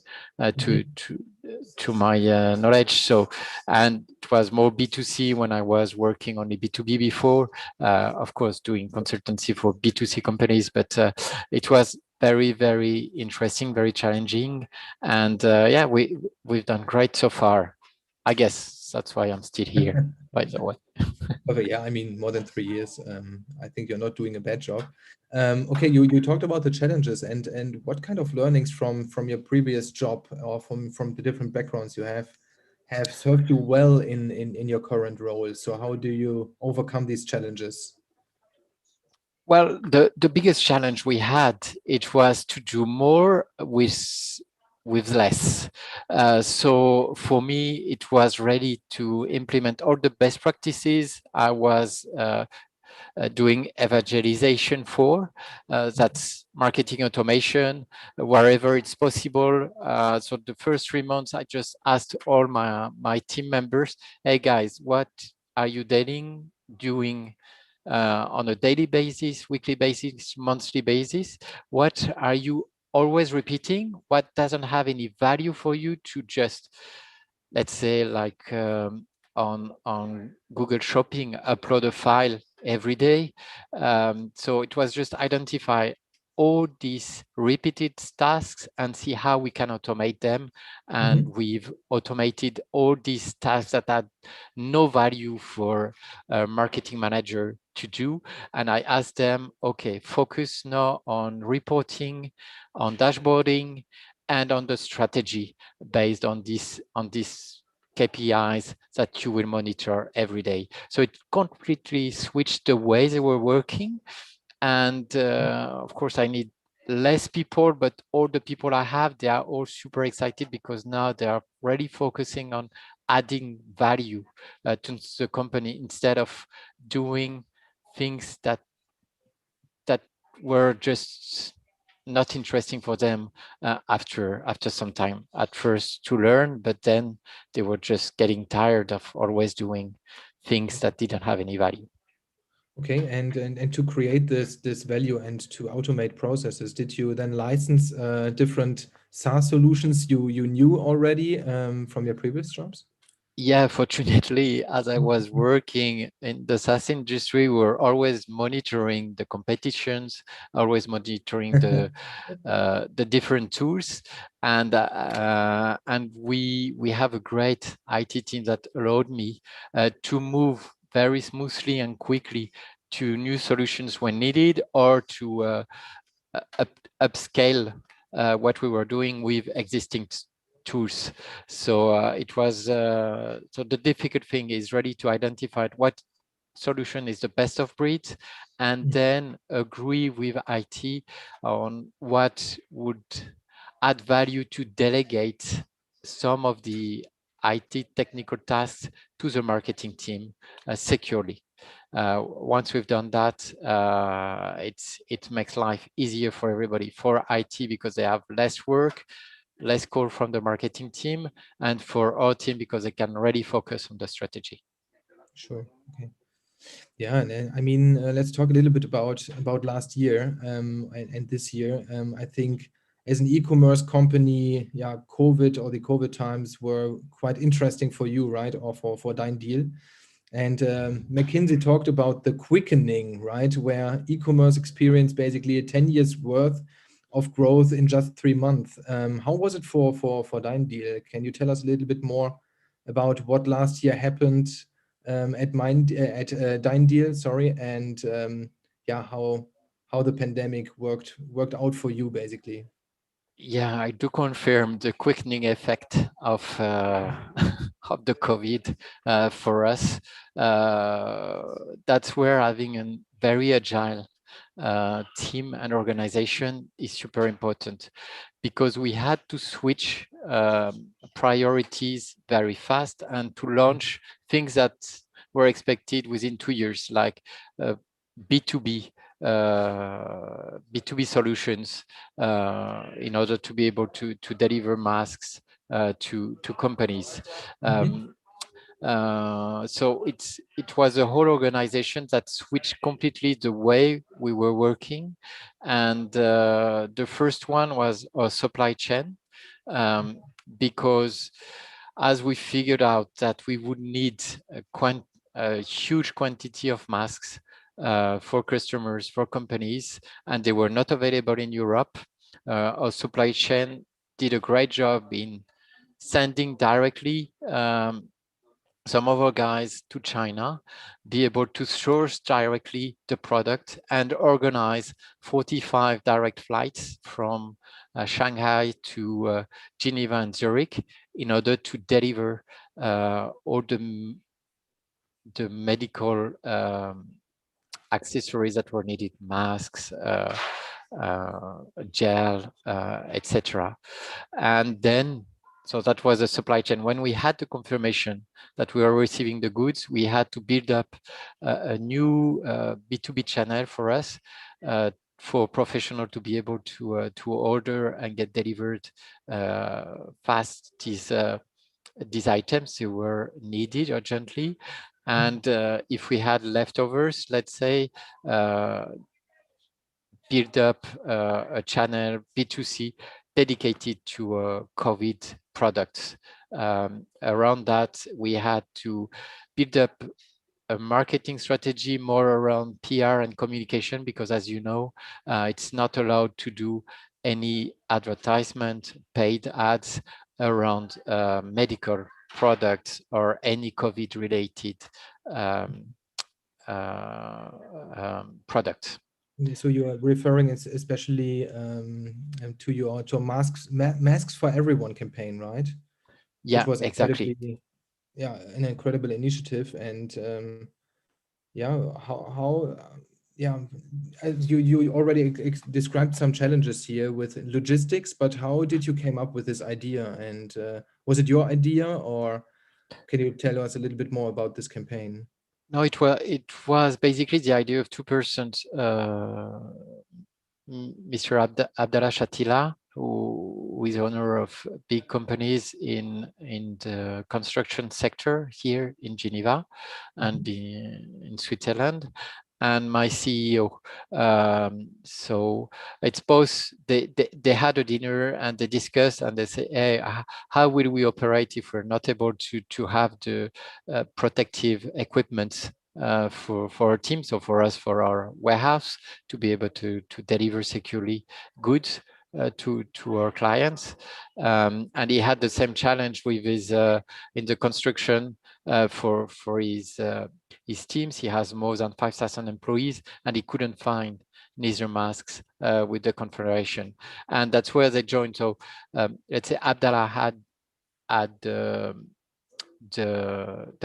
to my knowledge. So, and it was more B2C when I was working only B2B before, of course, doing consultancy for B2C companies, but it was very, very interesting, very challenging. And we've done great so far. I guess that's why I'm still here, by the way. Okay, I mean, more than 3 years. I think you're not doing a bad job. Okay, you talked about the challenges and what kind of learnings from your previous job or from the different backgrounds you have served you well in your current role. So how do you overcome these challenges? Well, the biggest challenge we had, it was to do more with less. So for me, it was ready to implement all the best practices I was doing evangelization for. That's marketing automation, wherever it's possible. So the first 3 months, I just asked all my team members, "Hey guys, what are you doing on a daily basis, weekly basis, monthly basis? What are you always repeating? What doesn't have any value for you to just, let's say, like on Google Shopping, upload a file every day?" So it was just identify all these repeated tasks and see how we can automate them. And we've automated all these tasks that had no value for a marketing manager to do. And I asked them, okay, focus now on reporting, on dashboarding, and on the strategy based on this KPIs that you will monitor every day. So it completely switched the way they were working. And of course, I need less people, but all the people I have, they are all super excited because now they are really focusing on adding value to the company instead of doing things that were just not interesting for them after some time. At first to learn, but then they were just getting tired of always doing things that didn't have any value. Okay, and to create this value and to automate processes, did you then license different SaaS solutions you knew already from your previous jobs? Yeah, fortunately, as I was working in the SaaS industry, we were always monitoring the competitions, always monitoring the different tools, and we have a great IT team that allowed me to move very smoothly and quickly to new solutions when needed, or to upscale what we were doing with existing tools. So it was so the difficult thing is really to identify what solution is the best of breed, and then agree with IT on what would add value to delegate some of the IT technical tasks to the marketing team securely. Once we've done that, it makes life easier for everybody, for IT because they have less work, less call from the marketing team, and for our team because they can really focus on the strategy. Sure. Okay. Yeah, and I mean, let's talk a little bit about last year and this year. I think as an e-commerce company, yeah, the COVID times were quite interesting for you, right? Or for Dein Deal. And McKinsey talked about the quickening, right? Where e-commerce experienced basically a 10 years worth of growth in just 3 months. How was it for Dein Deal? Can you tell us a little bit more about what last year happened at Dein Deal, sorry, and yeah, how the pandemic worked out for you, basically? Yeah, I do confirm the quickening effect of of the COVID for us. That's where having a very agile team and organization is super important, because we had to switch priorities very fast and to launch things that were expected within 2 years, like B2B B2B solutions in order to be able to deliver masks to companies. So it was a whole organization that switched completely the way we were working. And the first one was our supply chain, because as we figured out that we would need a huge quantity of masks for customers, for companies, and they were not available in Europe, our supply chain did a great job in sending directly some of our guys to China, be able to source directly the product and organize 45 direct flights from Shanghai to Geneva and Zurich in order to deliver all the medical accessories that were needed, masks, gel, etc. And then, so that was a supply chain. When we had the confirmation that we were receiving the goods, we had to build up a new B2B channel for us, for professional to be able to order and get delivered fast these items that were needed urgently. And if we had leftovers, let's say, build up a channel B2C dedicated to COVID products. Around that, we had to build up a marketing strategy more around PR and communication, because as you know, it's not allowed to do any advertisement, paid ads around medical products or any COVID related products. So you are referring especially to your masks for everyone campaign, right? Yeah, which was exactly. Yeah, an incredible initiative. And yeah, yeah, you already described some challenges here with logistics, but how did you came up with this idea? And was it your idea, or can you tell us a little bit more about this campaign? No, it was basically the idea of two persons, Mr. Abdallah Shatila, who is owner of big companies in the construction sector here in Geneva and in Switzerland, and my CEO. So it's both, they had a dinner and they discussed and they say, hey, how will we operate if we're not able to have the protective equipment for our team, so for us, for our warehouse, to be able to deliver securely goods to our clients. And he had the same challenge with his in the construction for his teams. He has more than 5,000 employees, and he couldn't find neither masks with the Confederation, and that's where they joined. So let's say Abdallah had the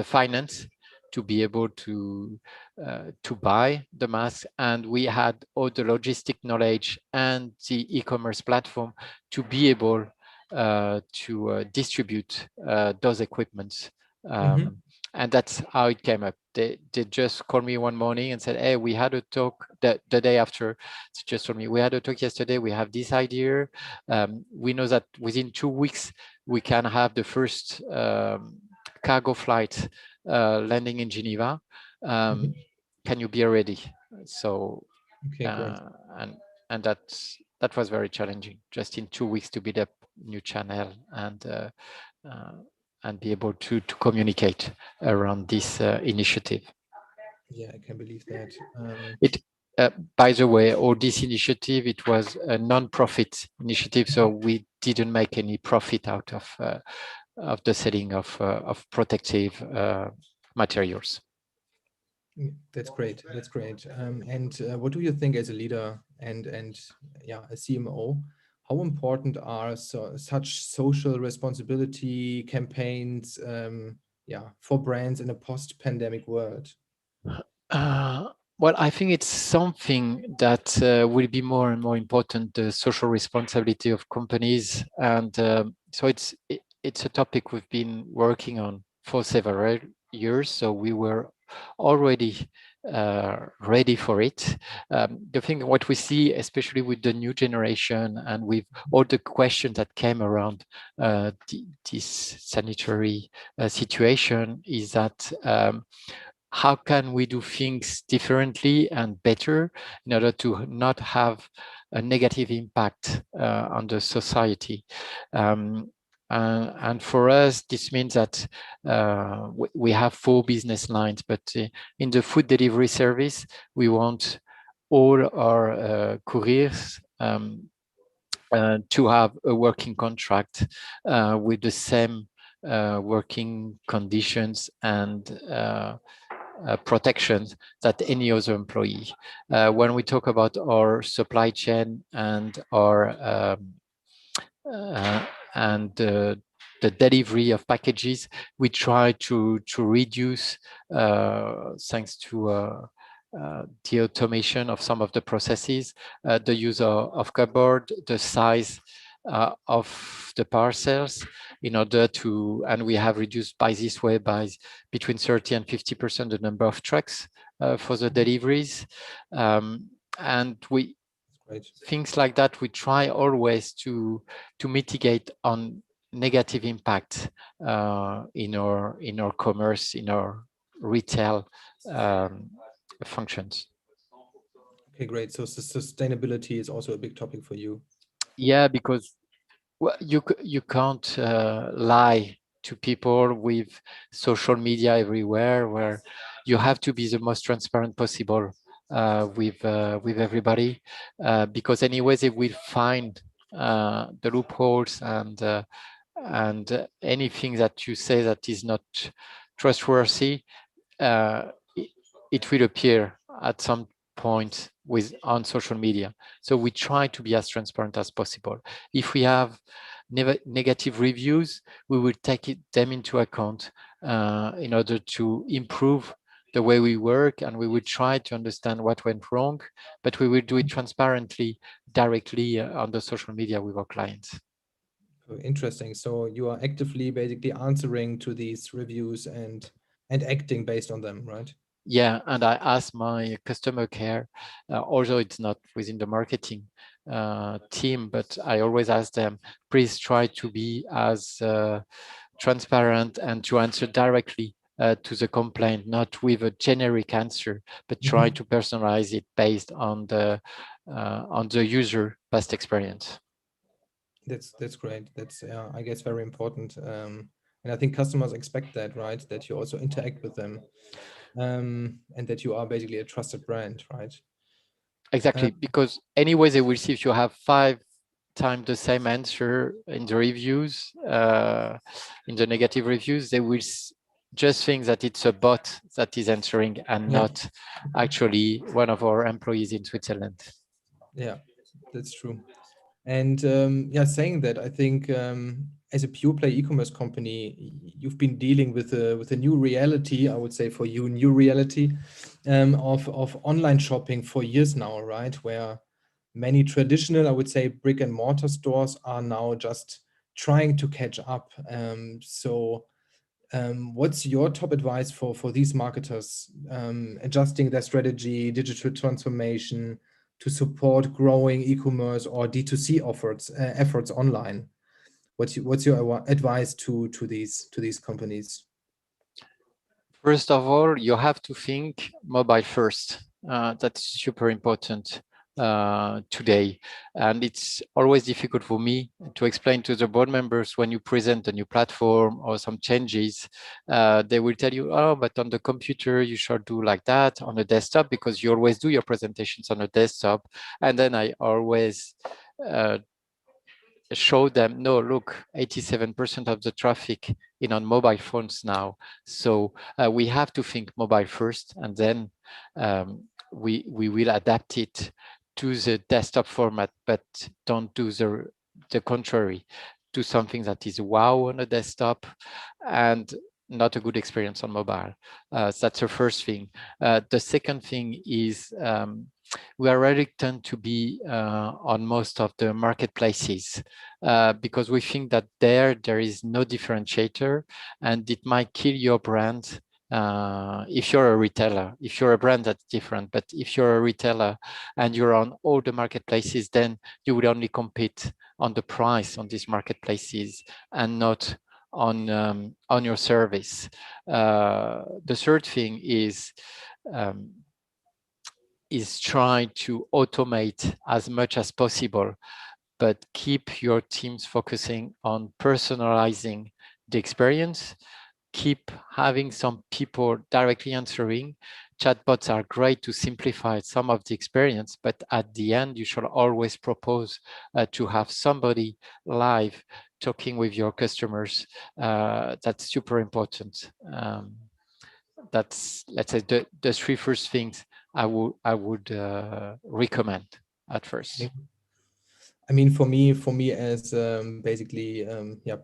finance to be able to buy the masks, and we had all the logistic knowledge and the e-commerce platform to be able to distribute those equipments. Mm-hmm. And that's how it came up. They just called me one morning and said, hey, we had a talk the day after. They just told me, we had a talk yesterday, we have this idea. We know that within 2 weeks, we can have the first cargo flight landing in Geneva. Can you be ready? So, Okay, great. and that was very challenging, just in 2 weeks to build up new channel and be able to communicate around this initiative. Yeah, I can believe that. By the way, all this initiative, it was a non-profit initiative, so we didn't make any profit out of the selling of protective materials. That's great. That's great. And what do you think as a leader and yeah, a CMO? How important are such social responsibility campaigns, yeah, for brands in a post-pandemic world? Well, I think it's something that will be more and more important, the social responsibility of companies. And so it's a topic we've been working on for several years. So we were already ready for it. The thing, what we see, especially with the new generation and with all the questions that came around this sanitary situation, is that how can we do things differently and better in order to not have a negative impact on the society? And for us, this means that we have 4 business lines, but in the food delivery service, we want all our couriers to have a working contract with the same working conditions and protections that any other employee. When we talk about our supply chain and our the delivery of packages, we try to reduce thanks to the automation of some of the processes, the use of cupboard, the size of the parcels, in order to, and we have reduced by this way by between 30 and 50% the number of trucks for the deliveries. And things like that, we try always to mitigate on negative impact in our commerce, in our retail functions. Okay, great. So sustainability is also a big topic for you. Yeah, because you can't lie to people with social media everywhere, where you have to be the most transparent possible with everybody, because anyways they will find the loopholes and anything that you say that is not trustworthy, it will appear at some point on social media. So we try to be as transparent as possible. If we have negative reviews, we will take them into account in order to improve the way we work, and we will try to understand what went wrong, but we will do it transparently, directly on the social media with our clients. Interesting. So you are actively basically answering to these reviews and acting based on them, right? Yeah, and I ask my customer care, although it's not within the marketing team, but I always ask them, please try to be as transparent and to answer directly to the complaint, not with a generic answer, but try to personalize it based on the user past experience. That's great. That's I guess very important, and I think customers expect that, right? That you also interact with them, and that you are basically a trusted brand, right? Exactly, because anyway they will see if you have 5 times the same answer in the reviews, in the negative reviews, they will just think that it's a bot that is answering and not actually one of our employees in Switzerland. Yeah, that's true. And yeah, saying that, I think as a pure play e-commerce company, you've been dealing with a new reality, I would say for you, new reality of online shopping for years now, right? Where many traditional, I would say, brick and mortar stores are now just trying to catch up. What's your top advice for these marketers adjusting their strategy, digital transformation to support growing e-commerce or D2C efforts online? What's your advice to these companies? First of all, you have to think mobile first. That's super important today. And it's always difficult for me to explain to the board members when you present a new platform or some changes, they will tell you, oh, but on the computer, you should do like that on a desktop, because you always do your presentations on a desktop. And then I always show them, no, look, 87% of the traffic is on mobile phones now. So we have to think mobile first, and then we will adapt it to the desktop format, but don't do the contrary. Do something that is wow on a desktop and not a good experience on mobile. So that's the first thing. The second thing is we are reluctant to be on most of the marketplaces because we think that there is no differentiator, and it might kill your brand. If you're a retailer, if you're a brand, that's different. But if you're a retailer and you're on all the marketplaces, then you would only compete on the price on these marketplaces and not on your service. The third thing is try to automate as much as possible, but keep your teams focusing on personalizing the experience. Keep having some people directly answering. Chatbots are great to simplify some of the experience, but at the end, you should always propose to have somebody live talking with your customers. That's super important. That's, let's say, the three first things I would recommend at first. I mean, for me as basically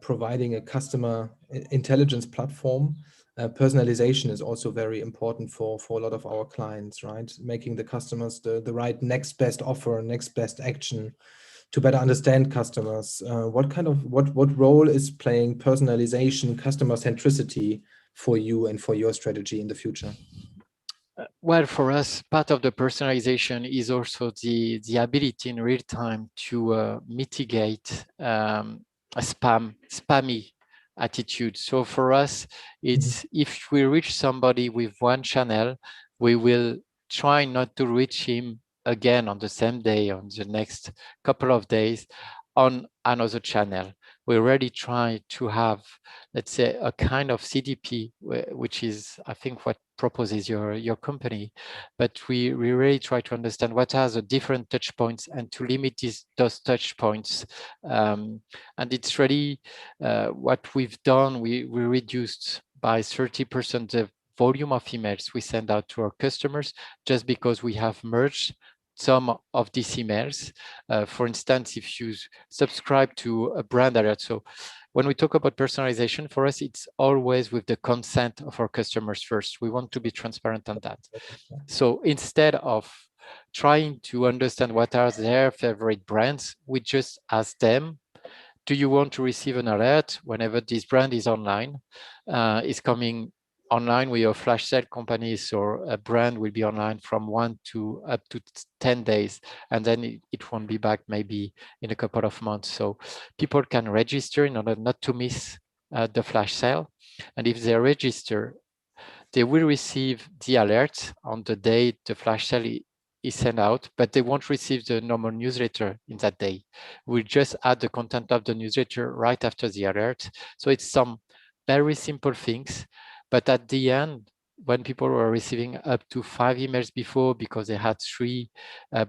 providing a customer intelligence platform, personalization is also very important for a lot of our clients, right? Making the customers the right next best offer, next best action to better understand customers. What role is playing personalization, customer centricity for you and for your strategy in the future? Well, for us, part of the personalization is also the ability in real time to mitigate a spammy attitude. So for us, it's if we reach somebody with one channel, we will try not to reach him again on the same day, on the next couple of days, on another channel. We already try to have, let's say, a kind of CDP, which is, I think, what proposes your company. But we really try to understand what are the different touch points and to limit those touch points. And it's really what we've done. We reduced by 30% the volume of emails we send out to our customers, just because we have merged some of these emails. For instance, if you subscribe to a brand alert, so when we talk about personalization, for us, it's always with the consent of our customers first. We want to be transparent on that. So instead of trying to understand what are their favorite brands, we just ask them, do you want to receive an alert whenever this brand is online, is coming online with your flash sale companies, or a brand will be online from 1 to up to 10 days, and then it won't be back maybe in a couple of months. So people can register in order not to miss the flash sale. And if they register, they will receive the alert on the day the flash sale is sent out, but they won't receive the normal newsletter in that day. We'll just add the content of the newsletter right after the alert. So it's some very simple things. But at the end, when people were receiving up to 5 emails before, because they had 3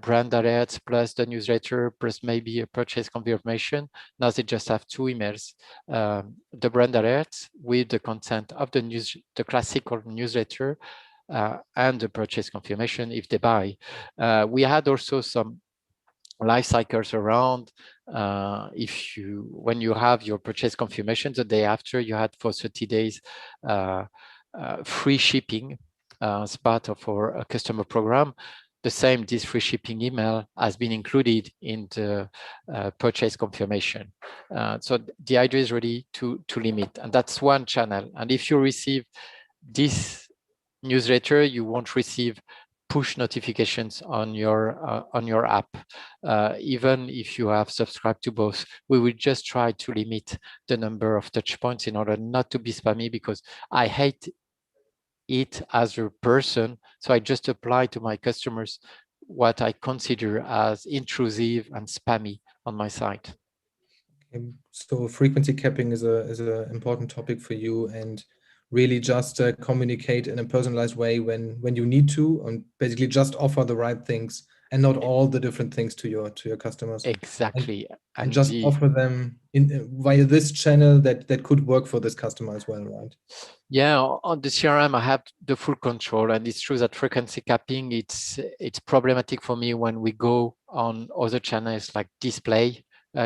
brand alerts plus the newsletter plus maybe a purchase confirmation, now they just have 2 emails. The brand alerts with the content of the classical newsletter and the purchase confirmation if they buy. We had also some life cycles around. When you have your purchase confirmation the day after, you had for 30 days free shipping as part of our customer program. the same this free shipping email has been included in the purchase confirmation. So the idea is really to limit, and that's one channel. And if you receive this newsletter, you won't receive push notifications on your app. Even if you have subscribed to both, we will just try to limit the number of touch points in order not to be spammy, because I hate it as a person. So I just apply to my customers what I consider as intrusive and spammy on my site. So frequency capping is a important topic for you, and really just communicate in a personalized way when you need to, and basically just offer the right things and not all the different things to your customers. Exactly. And just offer them in via this channel that could work for this customer as well, right? Yeah, on the CRM, I have the full control, and it's true that frequency capping, it's problematic for me when we go on other channels like display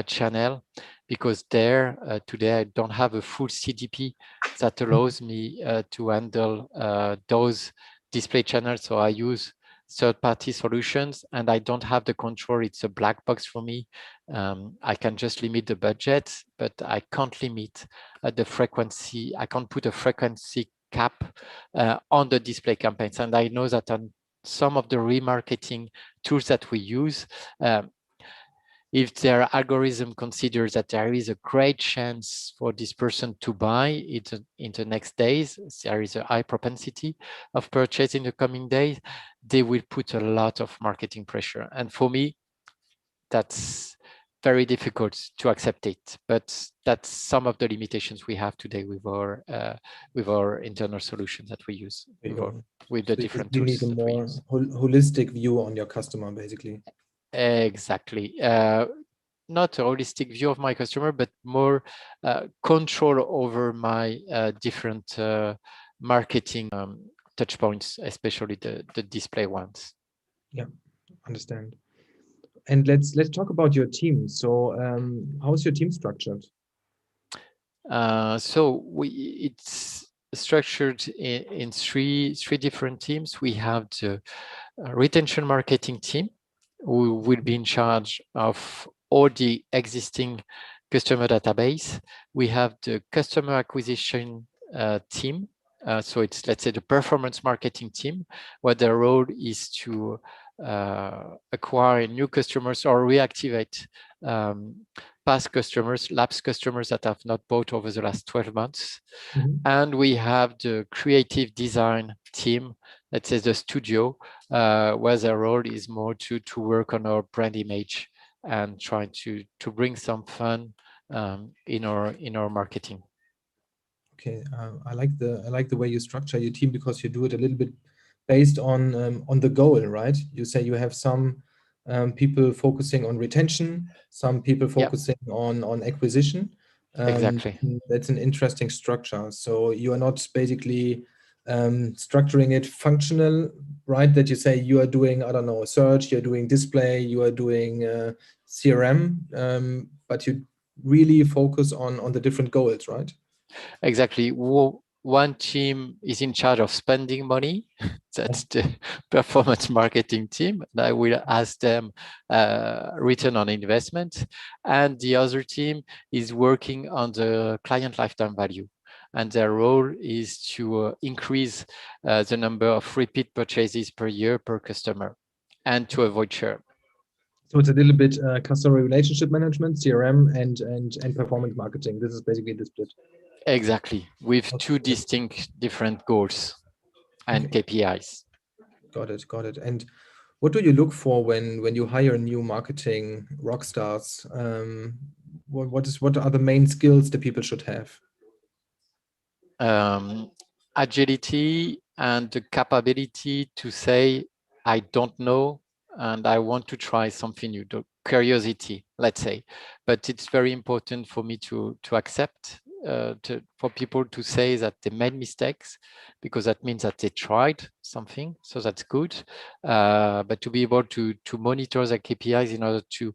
channel, because there today I don't have a full CDP that allows me to handle those display channels. So I use third-party solutions, and I don't have the control. It's a black box for me. I can just limit the budget, but I can't limit the frequency. I can't put a frequency cap on the display campaigns. And I know that on some of the remarketing tools that we use, if their algorithm considers that there is a great chance for this person to buy it in the next days, there is a high propensity of purchase in the coming days, they will put a lot of marketing pressure. And for me, that's very difficult to accept it. But that's some of the limitations we have today with our internal solutions that we use with the different tools. You need a more holistic view on your customer, basically. Exactly. Not a holistic view of my customer, but more control over my different marketing touch points, especially the display ones. Yeah, understand. And let's talk about your team. So how's your team structured? So it's structured in three different teams. We have the retention marketing team, who will be in charge of all the existing customer database. We have the customer acquisition team. So it's, let's say, the performance marketing team, where their role is to acquire new customers or reactivate past customers, lapsed customers that have not bought over the last 12 months. And we have the creative design team, let's say the studio, where their role is more to work on our brand image and trying to bring some fun in our marketing. Okay, I like the way you structure your team, because you do it a little bit based on the goal, right? You say you have some people focusing on retention, some people focusing on acquisition. Exactly. That's an interesting structure. So you are not basically structuring it functional, right? That you say you are doing, I don't know, search, you're doing display, you are doing CRM, but you really focus on the different goals, right? Exactly. One team is in charge of spending money. That's the performance marketing team. I will ask them return on investment. And the other team is working on the client lifetime value. And their role is to increase the number of repeat purchases per year per customer, and to avoid churn. So it's a little bit customer relationship management, CRM, and performance marketing. This is basically the split. Exactly, with two distinct different goals and KPIs. Got it. And what do you look for when you hire new marketing rock stars? What are the main skills that people should have? Agility and the capability to say, I don't know, and I want to try something new. The curiosity, let's say. But it's very important for me to accept, for people to say that they made mistakes, because that means that they tried something, so that's good. But to be able to monitor the KPIs in order to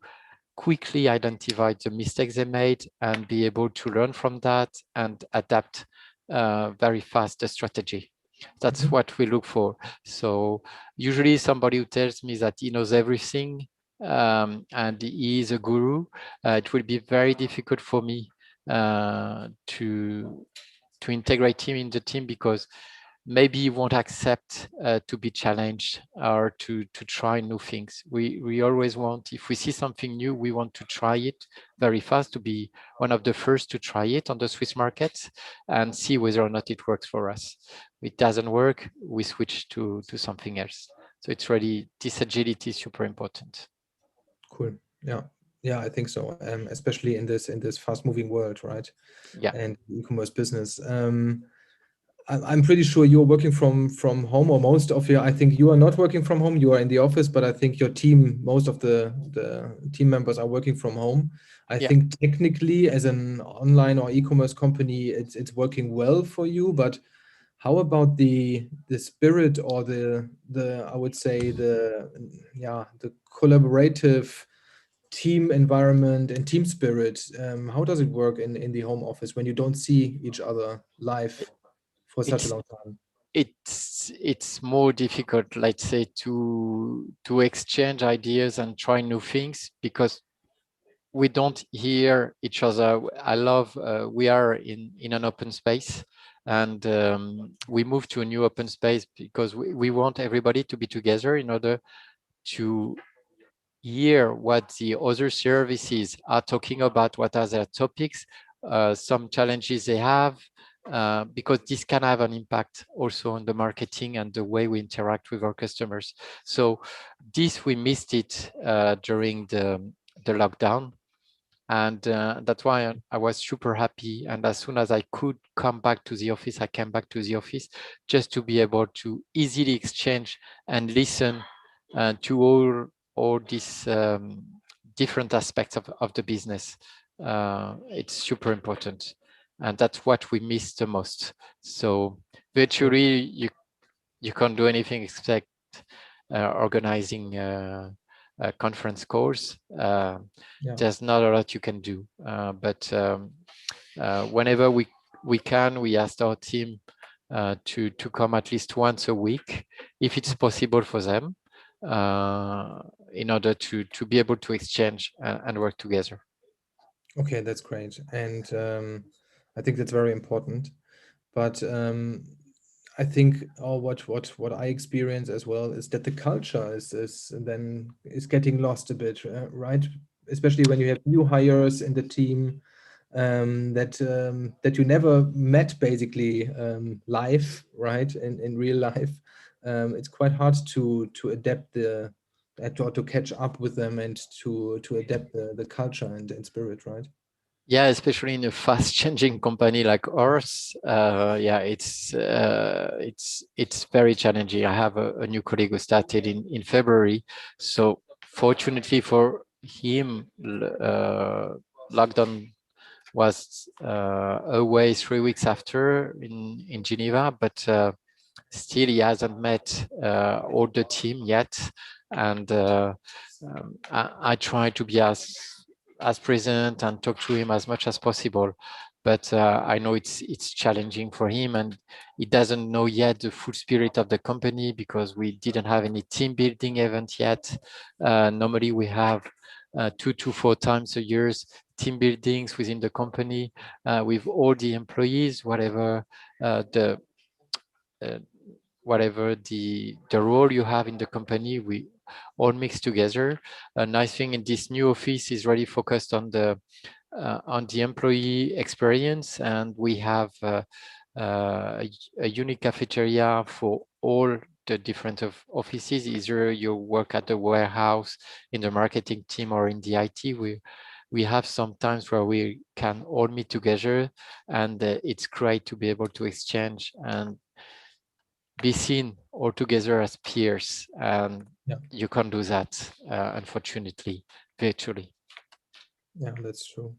quickly identify the mistakes they made and be able to learn from that and adapt very fast the strategy. That's what we look for. So usually somebody who tells me that he knows everything and he is a guru, it will be very difficult for me to integrate him in the team, because maybe he won't accept to be challenged or to try new things. We always want, if we see something new, we want to try it very fast, to be one of the first to try it on the Swiss market and see whether or not it works for us. If it doesn't work, we switch to something else. So it's really, this agility is super important. Cool. Yeah, I think so. Especially in this fast-moving world, right? Yeah. And e-commerce business. I'm pretty sure you're working from home, or most of I think you are not working from home. You are in the office, but I think your team, most of the team members are working from home. I think technically, as an online or e-commerce company, it's working well for you. But how about the spirit, or the I would say the collaborative team environment and team spirit? How does it work in the home office when you don't see each other live for such a long time? It's more difficult, let's say, to exchange ideas and try new things, because we don't hear each other. I love, we are in an open space, and we moved to a new open space because we want everybody to be together in order to hear what the other services are talking about, what are their topics, some challenges they have, because this can have an impact also on the marketing and the way we interact with our customers. So this, we missed it during the lockdown. And that's why I was super happy. And as soon as I could come back to the office, I came back to the office, just to be able to easily exchange and listen to all these different aspects of the business. It's super important. And that's what we miss the most. So virtually, you can't do anything except organizing conference calls. There's not a lot you can do, but whenever we can, we ask our team to come at least once a week, if it's possible for them, in order to be able to exchange and work together. Okay, that's great, and I think that's very important. But I think what I experience as well is that the culture is getting lost a bit, right? Especially when you have new hires in the team that you never met basically live, right? In real life, it's quite hard to adapt to catch up with them and to adapt the culture and spirit, right? Yeah, especially in a fast-changing company like ours. Yeah, it's very challenging. I have a new colleague who started in February. So fortunately for him, lockdown was away 3 weeks after in Geneva, but still he hasn't met all the team yet. And I try to be as present and talk to him as much as possible, but I know it's challenging for him, and he doesn't know yet the full spirit of the company, because we didn't have any team building event yet. Normally we have 2 to 4 times a year team buildings within the company with all the employees, whatever the role you have in the company, we all mix together. A nice thing in this new office is really focused on the employee experience, and we have a unique cafeteria for all the different offices. Either you work at the warehouse, in the marketing team, or in the IT. We have some times where we can all meet together, and it's great to be able to exchange and be seen all together as peers. And you can't do that, unfortunately, virtually. Yeah, that's true.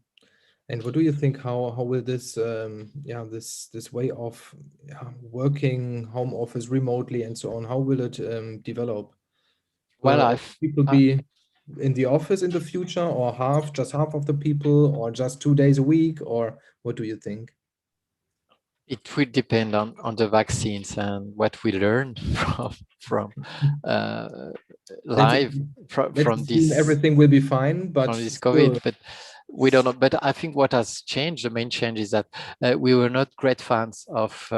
And what do you think? How will this this way of working home office remotely and so on, how will it develop? Will people be in the office in the future, or just half of the people, or just 2 days a week, or what do you think? It will depend on the vaccines and what we learn from live let's from assume this everything will be fine, but COVID. still, But we don't know. But I think what has changed, the main change, is that we were not great fans of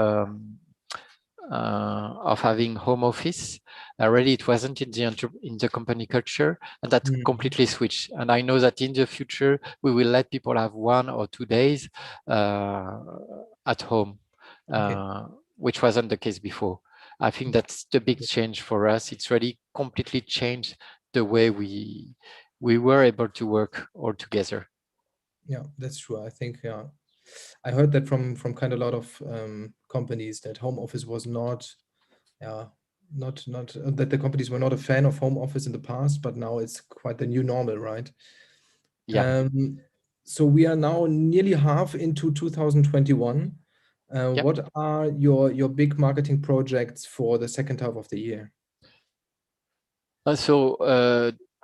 having home office. Already it wasn't in the company culture, and that completely switched. And I know that in the future we will let people have 1 or 2 days at home, which wasn't the case before. I think that's the big change for us. It's really completely changed the way we were able to work all together. Yeah, that's true. I think, I heard that from kind of a lot of companies, that home office was not that the companies were not a fan of home office in the past, but now it's quite the new normal, right? Yeah. So we are now nearly half into 2021. What are your big marketing projects for the second half of the year? So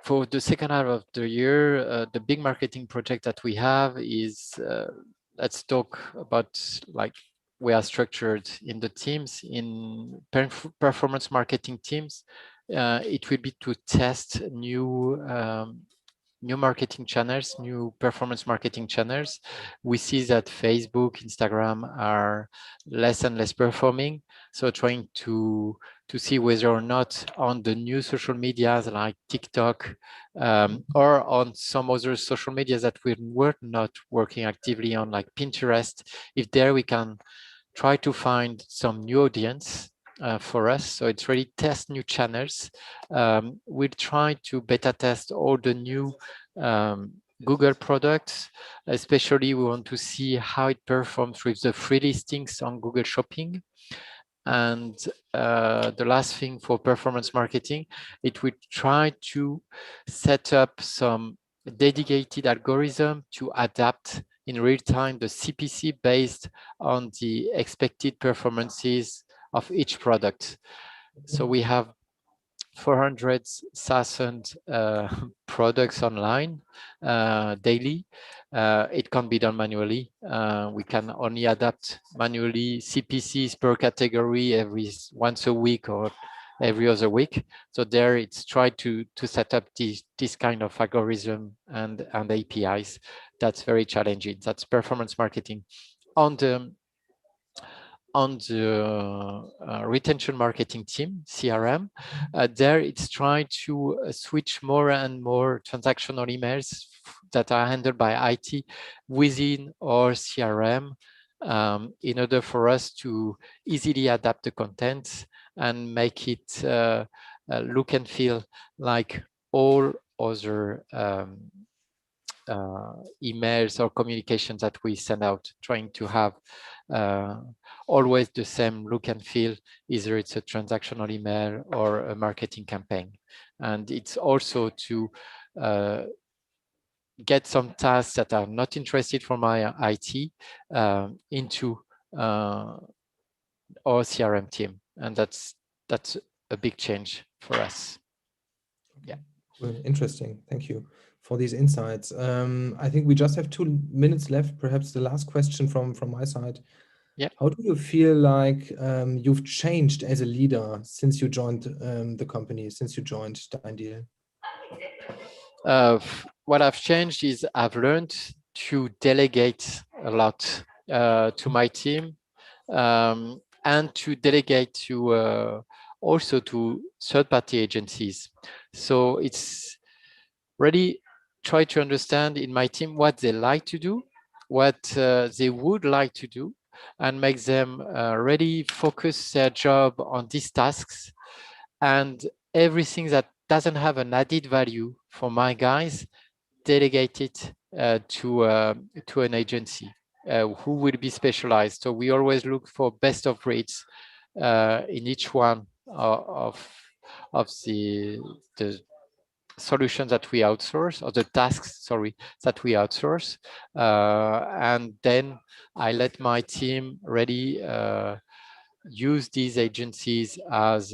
for the second half of the year, the big marketing project that we have is, let's talk about, like, we are structured in the teams, in performance marketing teams. It will be to test new marketing channels, new performance marketing channels. We see that Facebook, Instagram are less and less performing. So trying to see whether or not on the new social medias like TikTok or on some other social medias that we were not working actively on, like Pinterest, if there we can try to find some new audience for us. So it's really test new channels. We'll try to beta test all the new Google products. Especially we want to see how it performs with the free listings on Google Shopping. And the last thing for performance marketing, it will try to set up some dedicated algorithm to adapt in real time the CPC based on the expected performances of each product. So we have 400,000 products online daily. It can't be done manually. We can only adapt manually CPCs per category once a week or every other week. So there it's try to set up this kind of algorithm and APIs. That's very challenging. That's performance marketing. On the retention marketing team, CRM, there it's trying to switch more and more transactional emails that are handled by IT within our CRM in order for us to easily adapt the content and make it look and feel like all other emails or communications that we send out, trying to have always the same look and feel, either it's a transactional email or a marketing campaign. And it's also to get some tasks that are not interested for my IT into our CRM team. And that's a big change for us. Yeah. Well, interesting. Thank you for these insights. I think we just have 2 minutes left. Perhaps the last question from my side. Yeah. How do you feel like you've changed as a leader since you joined the company, since you joined Deal? What I've changed is I've learned to delegate a lot to my team and to delegate to also to third-party agencies. So it's really try to understand in my team what they like to do, what they would like to do, and make them really focus their job on these tasks, and everything that doesn't have an added value for my guys, delegate it to an agency who will be specialized. So we always look for best of breeds in each one of the solutions that we outsource, or the tasks, sorry, that we outsource. And then I let my team really use these agencies as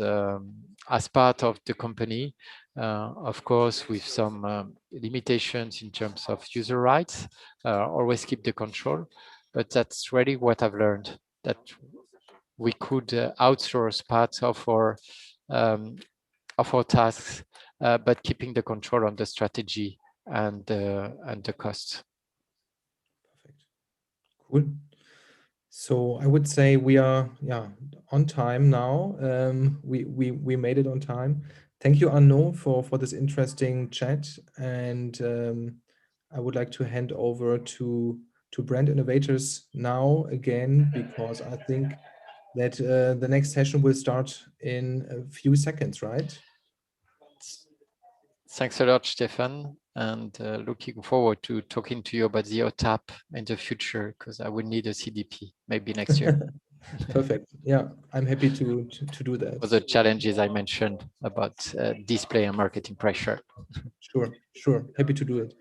part of the company, of course, with some limitations in terms of user rights. Always keep the control, but that's really what I've learned. that we could outsource parts of our tasks, but keeping the control on the strategy and the costs. Perfect. Cool. So I would say we are on time now. We made it on time. Thank you, Arnaud, for this interesting chat. And I would like to hand over to Brand Innovators now again, because I think that the next session will start in a few seconds, right? Thanks a lot, Stefan, and looking forward to talking to you about the OTAP in the future, because I will need a CDP maybe next year. Perfect. Yeah, I'm happy to do that. For the challenges I mentioned about display and marketing pressure. Sure. Happy to do it.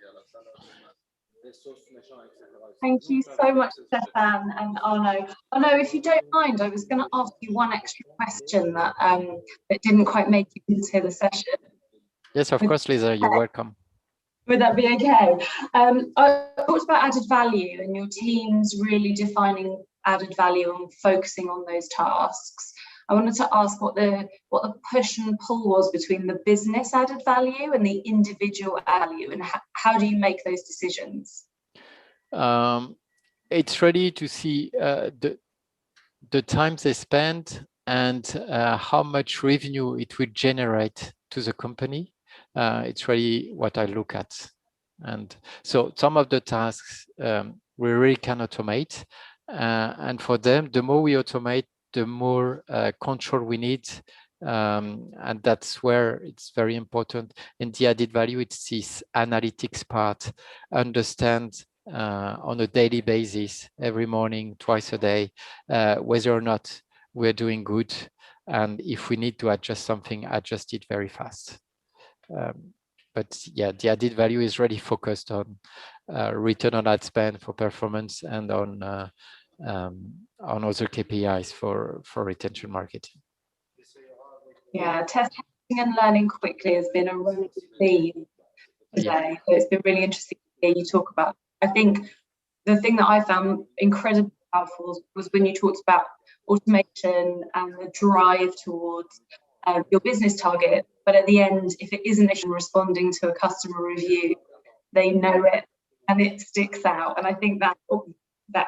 Thank you so much, Stefan and Arnaud. Arnaud, if you don't mind, I was going to ask you one extra question that didn't quite make it into the session. Yes, of course, Lisa, you're welcome. Would that be okay? I talked about added value and your teams really defining added value and focusing on those tasks. I wanted to ask what the push and pull was between the business added value and the individual value, and how do you make those decisions? It's ready to see the time they spend and how much revenue it will generate to the company. It's really what I look at. And so some of the tasks we really can automate. And for them, the more we automate, the more control we need. And that's where it's very important. In the added value, it's this analytics part, understand on a daily basis, every morning, twice a day, whether or not we're doing good. And if we need to adjust something, adjust it very fast. But yeah, the added value is really focused on return on ad spend for performance and on other KPIs for retention marketing. Yeah, testing and learning quickly has been a really good theme today. So it's been really interesting to hear you talk about. I think the thing that I found incredibly powerful was when you talked about automation and the drive towards your business target, but at the end, if it isn't responding to a customer review, they know it and it sticks out. And I think that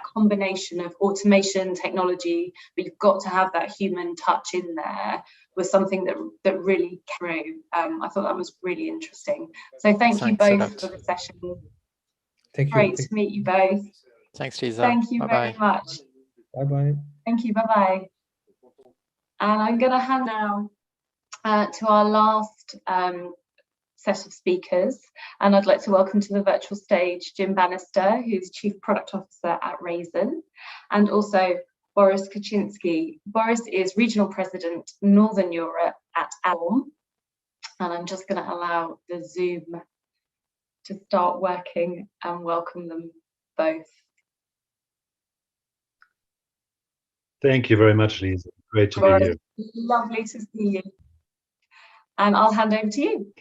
combination of automation technology, but you've got to have that human touch in there, was something that really came. I thought that was really interesting. So thanks you both for the session. Thank you. Great to meet you both. Thanks, Lisa. Thank you very much. Bye-bye. Thank you. Bye-bye. And I'm going to hand now to our last set of speakers. And I'd like to welcome to the virtual stage Jim Bannister, who's Chief Product Officer at Raisin, and also Boris Kaczynski. Boris is Regional President, Northern Europe at Alm. And I'm just going to allow the Zoom to start working and welcome them both. Thank you very much, Lisa. Great to be here. Lovely to see you. And I'll hand over to you.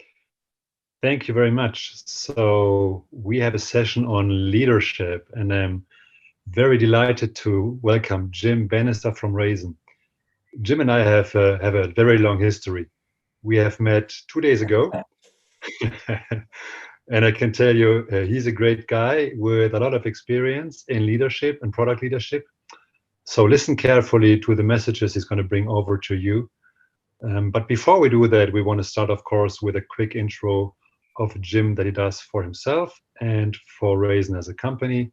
Thank you very much. So we have a session on leadership, and I'm very delighted to welcome Jim Bannister from Raisin. Jim and I have a very long history. We have met 2 days ago. And I can tell you, he's a great guy with a lot of experience in leadership and product leadership. So listen carefully to the messages he's going to bring over to you. But before we do that, we want to start, of course, with a quick intro of Jim that he does for himself and for Raisin as a company.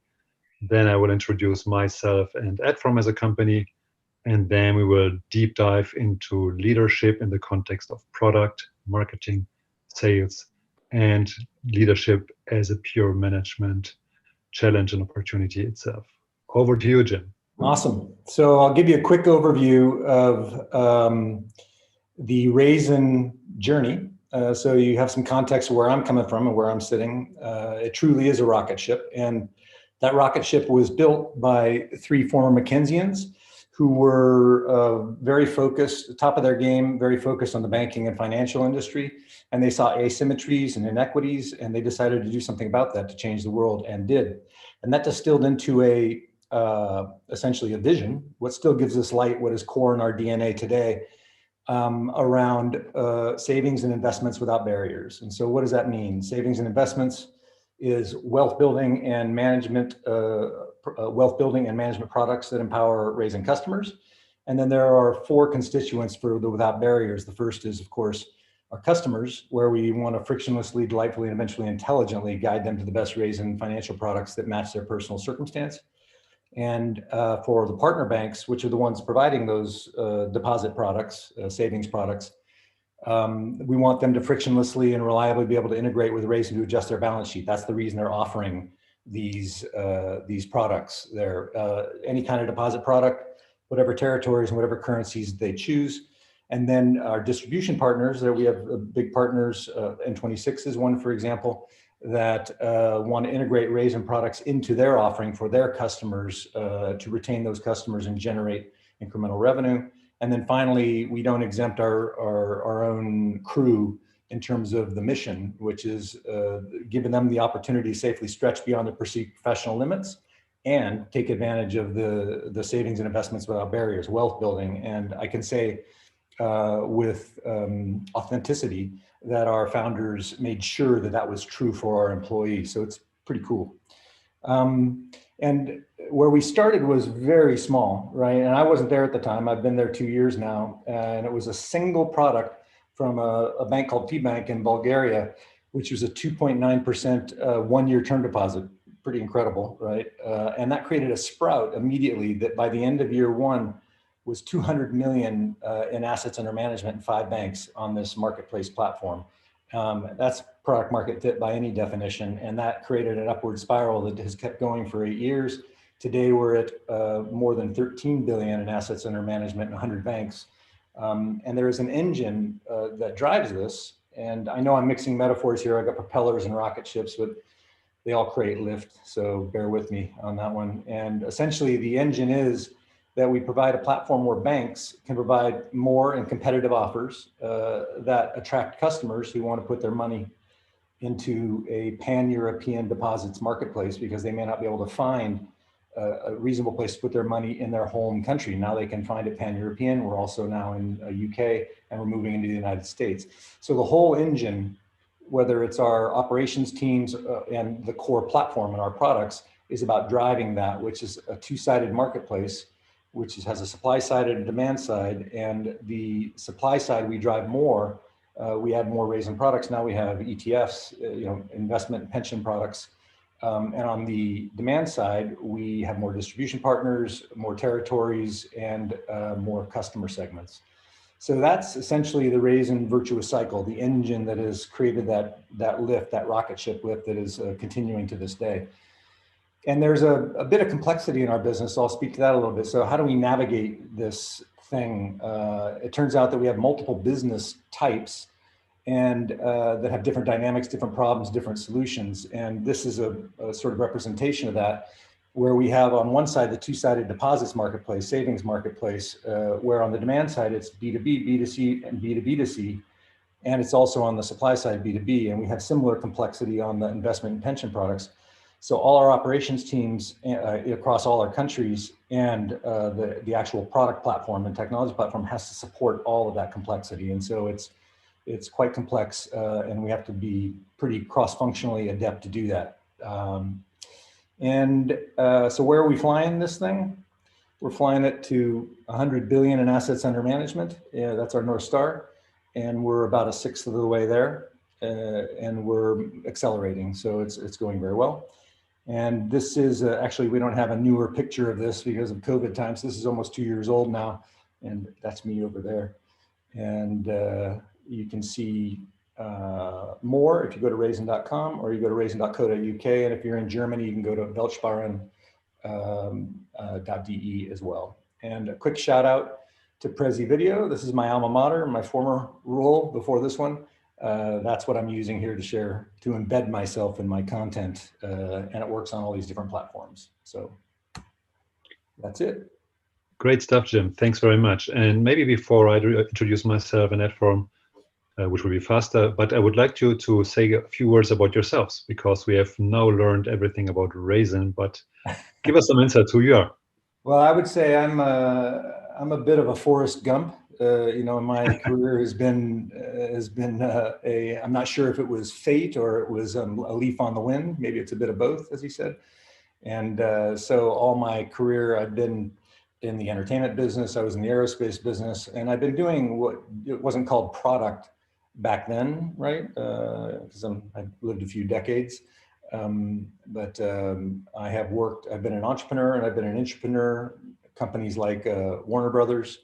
Then I will introduce myself and Adform as a company. And then we will deep dive into leadership in the context of product, marketing, sales, and leadership as a pure management challenge and opportunity itself. Over to you, Jim. Awesome. So I'll give you a quick overview of the Raisin journey. So you have some context of where I'm coming from and where I'm sitting. It truly is a rocket ship. And that rocket ship was built by 3 former McKinseyans who were very focused, top of their game, very focused on the banking and financial industry. And they saw asymmetries and inequities, and they decided to do something about that to change the world, and did. And that distilled into a essentially a vision, what still gives us light, what is core in our DNA today, around savings and investments without barriers. And so what does that mean? Savings and investments is wealth building and management products that empower raising customers. And then there are four constituents for the without barriers. The first is, of course, our customers, where we want to frictionlessly, delightfully, and eventually intelligently guide them to the best raising financial products that match their personal circumstance. And for the partner banks, which are the ones providing those deposit products, savings products, we want them to frictionlessly and reliably be able to integrate with Raisin to adjust their balance sheet. That's the reason they're offering these products. They're any kind of deposit product, whatever territories and whatever currencies they choose. And then our distribution partners, there we have big partners, N26 is one, for example, that want to integrate Raisin products into their offering for their customers to retain those customers and generate incremental revenue. And then finally, we don't exempt our own crew in terms of the mission, which is giving them the opportunity to safely stretch beyond their perceived professional limits and take advantage of the savings and investments without barriers, wealth building. And I can say with authenticity that our founders made sure that that was true for our employees. So it's pretty cool. And where we started was very small, right? And I wasn't there at the time. I've been there 2 years now. And it was a single product from a bank called T-Bank in Bulgaria, which was a 2.9% one-year term deposit. Pretty incredible, right? And that created a sprout immediately that by the end of year one was 200 million in assets under management in 5 banks on this marketplace platform. That's product market fit by any definition. And that created an upward spiral that has kept going for 8 years. Today, we're at more than 13 billion in assets under management in 100 banks. And there is an engine that drives this. And I know I'm mixing metaphors here. I got propellers and rocket ships, but they all create lift. So bear with me on that one. And essentially the engine is that we provide a platform where banks can provide more and competitive offers that attract customers who want to put their money into a pan-European deposits marketplace because they may not be able to find a reasonable place to put their money in their home country. Now they can find it pan-European. We're also now in UK and we're moving into the United States. So the whole engine, whether it's our operations teams and the core platform and our products, is about driving that, which is a two-sided marketplace, which has a supply side and a demand side. And the supply side, we drive more. We add more Raisin products. Now we have ETFs, investment and pension products. And on the demand side, we have more distribution partners, more territories, and more customer segments. So that's essentially the Raisin virtuous cycle, the engine that has created that lift, that rocket ship lift that is continuing to this day. And there's a bit of complexity in our business. So I'll speak to that a little bit. So how do we navigate this thing? It turns out that we have multiple business types and that have different dynamics, different problems, different solutions. And this is a sort of representation of that, where we have on one side the two-sided deposits marketplace, savings marketplace, where on the demand side it's B2B, B2C, and B2B2C. And it's also on the supply side B2B. And we have similar complexity on the investment and pension products. So all our operations teams across all our countries and the actual product platform and technology platform has to support all of that complexity. And so it's quite complex and we have to be pretty cross-functionally adept to do that. So where are we flying this thing? We're flying it to 100 billion in assets under management. Yeah, that's our North Star. And we're about 1/6 of the way there. And we're accelerating. So it's going very well. And this is actually, we don't have a newer picture of this because of COVID times. This is almost 2 years old now. And that's me over there. And you can see more if you go to raisin.com or you go to raisin.co.uk. And if you're in Germany, you can go to weltsparen.de as well. And a quick shout out to Prezi Video. This is my alma mater, my former role before this one. That's what I'm using here to share, to embed myself in my content. And it works on all these different platforms. So that's it. Great stuff, Jim. Thanks very much. And maybe before I introduce myself in that form, which will be faster. But I would like you to say a few words about yourselves, because we have now learned everything about Raisin, but give us some insights who you are. Well, I would say I'm a bit of a Forrest Gump. My career has been I'm not sure if it was fate or it was a leaf on the wind. Maybe it's a bit of both, as you said. And so all my career, I've been in the entertainment business. I was in the aerospace business, and I've been doing what it wasn't called product back then, right? Because I've lived a few decades. But I've been an entrepreneur, and I've been an entrepreneur, companies like Warner Brothers,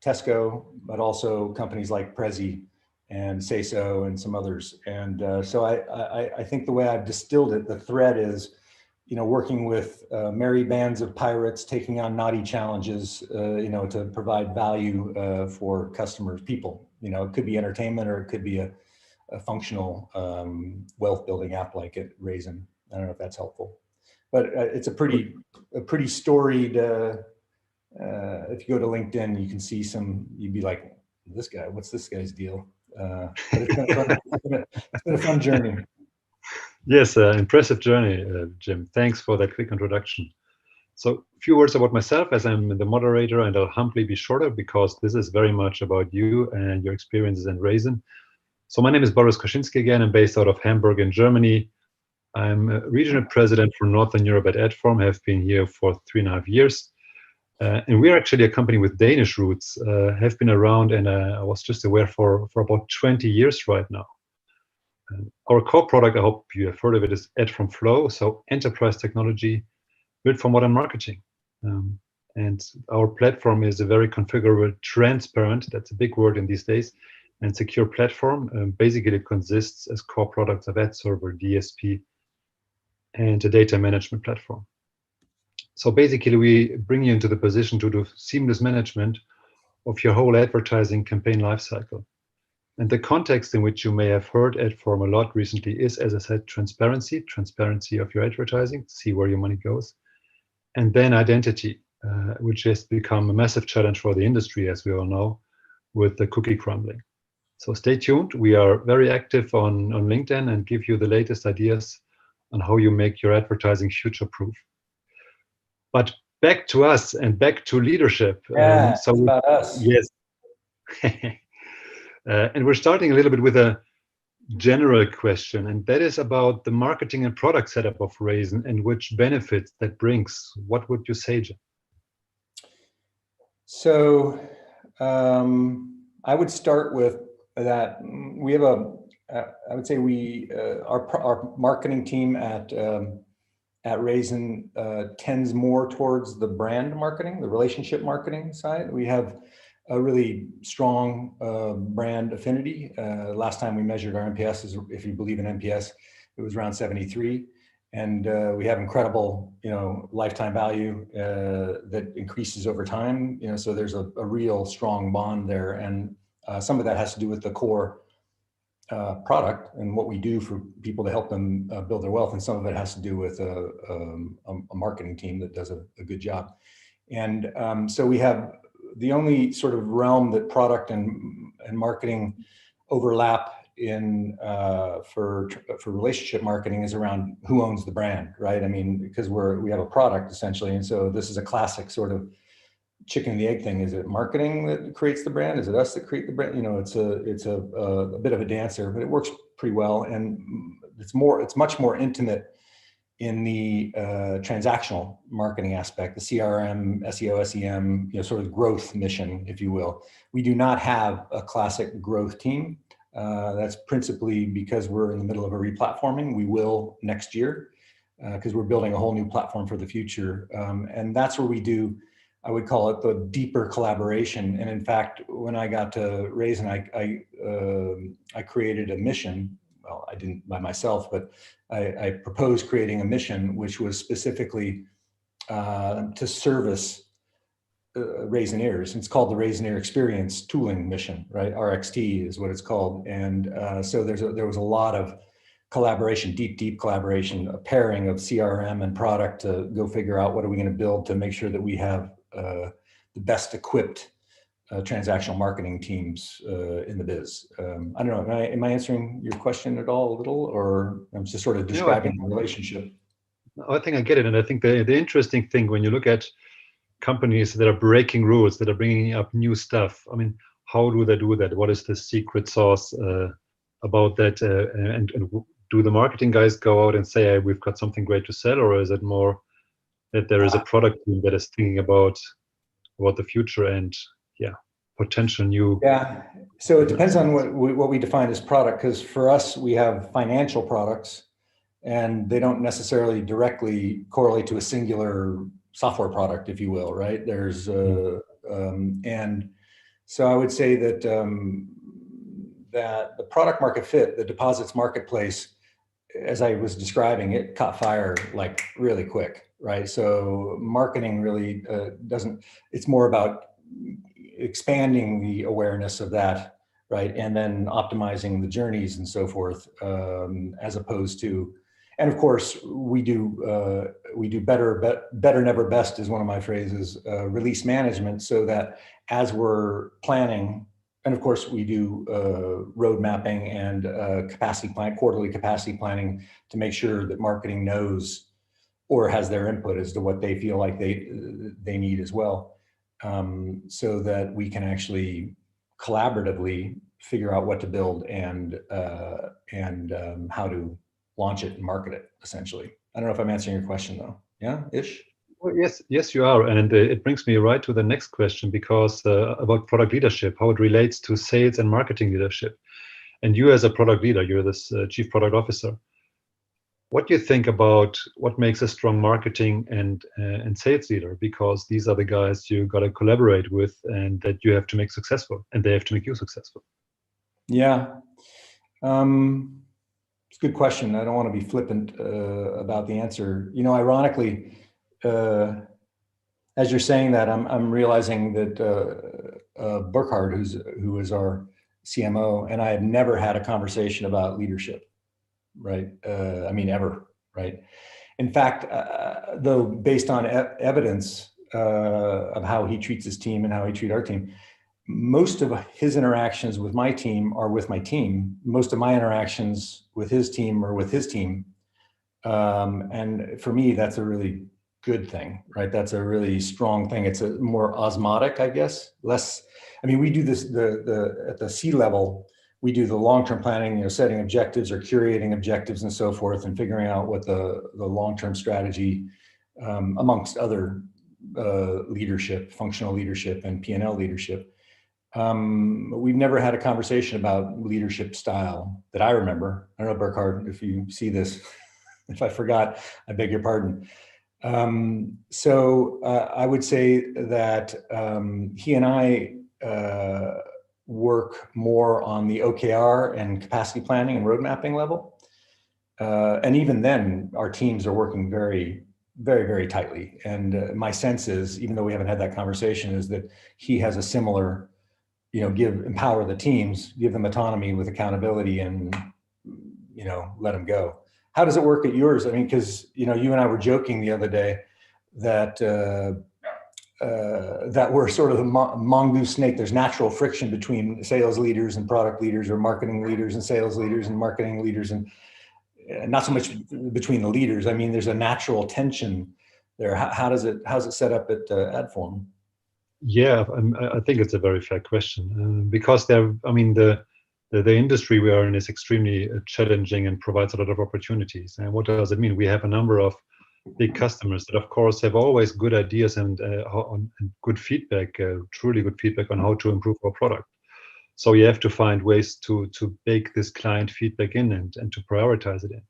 Tesco, but also companies like Prezi and Say So and some others. And so I think the way I've distilled it, the thread is, working with merry bands of pirates, taking on naughty challenges, to provide value for customers, people. It could be entertainment, or it could be a functional wealth building app like at Raisin. I don't know if that's helpful, but it's a pretty storied. If you go to LinkedIn, you can see you'd be like, this guy, what's this guy's deal? But it's been a fun journey. Yes, impressive journey, Jim. Thanks for that quick introduction. So a few words about myself, as I'm the moderator, and I'll humbly be shorter because this is very much about you and your experiences in Raisin. So my name is Boris Koszynski again. I'm based out of Hamburg in Germany. I'm a regional president for Northern Europe at Adform. Have been here for 3.5 years. And we're actually a company with Danish roots, have been around, and I was just aware for about 20 years right now. Our core product, I hope you have heard of it, is Adform Flow, so enterprise technology built for modern marketing. And our platform is a very configurable, transparent, that's a big word in these days, and secure platform. Basically, it consists as core products of ad server, DSP, and a data management platform. So basically, we bring you into the position to do seamless management of your whole advertising campaign lifecycle. And the context in which you may have heard Adform a lot recently is, as I said, transparency of your advertising, see where your money goes. And then identity, which has become a massive challenge for the industry, as we all know, with the cookie crumbling. So stay tuned. We are very active on LinkedIn and give you the latest ideas on how you make your advertising future-proof. But back to us and back to leadership. Yeah, so it's about us. Yes. And we're starting a little bit with a general question, and that is about the marketing and product setup of Raisin and which benefits that brings. What would you say, Jim? So I would start with that. We have I would say our marketing team at Raisin tends more towards the brand marketing, the relationship marketing side. We have a really strong brand affinity. Last time we measured our NPS, if you believe in NPS, it was around 73. And we have incredible, lifetime value that increases over time. So there's a real strong bond there. And some of that has to do with the core product and what we do for people to help them build their wealth. And some of it has to do with a marketing team that does a good job. And so we have the only sort of realm that product and marketing overlap in for relationship marketing is around who owns the brand, right? I mean, because we have a product essentially. And so this is a classic sort of chicken and the egg thing. Is it marketing that creates the brand? Is it us that create the brand? It's a bit of a dancer, but it works pretty well. And it's much more intimate in the transactional marketing aspect, the CRM, SEO, SEM, sort of growth mission, if you will. We do not have a classic growth team. That's principally because we're in the middle of a replatforming. We will next year because we're building a whole new platform for the future. And that's where we do, I would call it the deeper collaboration. And in fact, when I got to Raisin, I created a mission. Well, I didn't by myself, but I proposed creating a mission which was specifically to service Raisineers. It's called the Raisineer Experience Tooling Mission, right? RXT is what it's called. And so there was a lot of collaboration, deep collaboration, a pairing of CRM and product to go figure out what are we going to build to make sure that we have the best equipped transactional marketing teams in the biz. I don't know, am I answering your question at all a little, or I'm just sort of describing the relationship? I think I get it. And I think the interesting thing when you look at companies that are breaking rules, that are bringing up new stuff, I mean, how do they do that? What is the secret sauce about that? And do the marketing guys go out and say, hey, we've got something great to sell? Or is it more that there is a product team that is thinking about the future and potential new? Yeah, so it depends on what we define as product, because for us, we have financial products and they don't necessarily directly correlate to a singular software product, if you will, right? There's, and so I would say that that the product market fit, the deposits marketplace, as I was describing, it caught fire like really quick, right? So marketing really doesn't, it's more about expanding the awareness of that, right? And then optimizing the journeys and so forth, as opposed to, and of course we do better never best is one of my phrases, release management, so that as we're planning, and of course we do road mapping and capacity plan, quarterly capacity planning, to make sure that marketing knows or has their input as to what they feel like they need as well, so that we can actually collaboratively figure out what to build and how to launch it and market it, essentially. I don't know if I'm answering your question though. Yeah, ish? Well, yes, you are. And it brings me right to the next question, because about product leadership, how it relates to sales and marketing leadership. And you as a product leader, you're this chief product officer. What do you think about what makes a strong marketing and sales leader? Because these are the guys you got to collaborate with and that you have to make successful, and they have to make you successful. Yeah. It's a good question. I don't want to be flippant about the answer. You know, ironically, as you're saying that, I'm realizing that Burkhard, who is our CMO, and I have never had a conversation about leadership, right? I mean, ever, right? In fact, though, based on evidence of how he treats his team and how he treats our team, most of his interactions with my team are with my team. Most of my interactions with his team are with his team. And for me, that's a really good thing, right? That's a really strong thing. It's a more osmotic, I guess, less, I mean, we do this, at the C level, we do the long-term planning, you know, setting objectives or curating objectives and so forth, and figuring out what the long-term strategy, amongst other leadership, functional leadership and P&L leadership. We've never had a conversation about leadership style that I remember. I don't know, Burkhard, if you see this, if I forgot, I beg your pardon. So I would say that he and I work more on the OKR and capacity planning and road mapping level. And even then, our teams are working very, very, very tightly. And my sense is, even though we haven't had that conversation, is that he has a similar, you know, empower the teams, give them autonomy with accountability, and, you know, let them go. How does it work at yours? I mean, because, you know, you and I were joking the other day that that we're sort of the mongoose snake. There's natural friction between sales leaders and product leaders, or marketing leaders and sales leaders and marketing leaders, and not so much between the leaders. I mean, there's a natural tension there. How's it set up at Adform? Yeah, I think it's a very fair question, because the industry we are in is extremely challenging and provides a lot of opportunities. And what does it mean? We have a number of big customers that, of course, have always good ideas and good feedback, truly good feedback on how to improve our product. So you have to find ways to bake this client feedback in and to prioritize it in.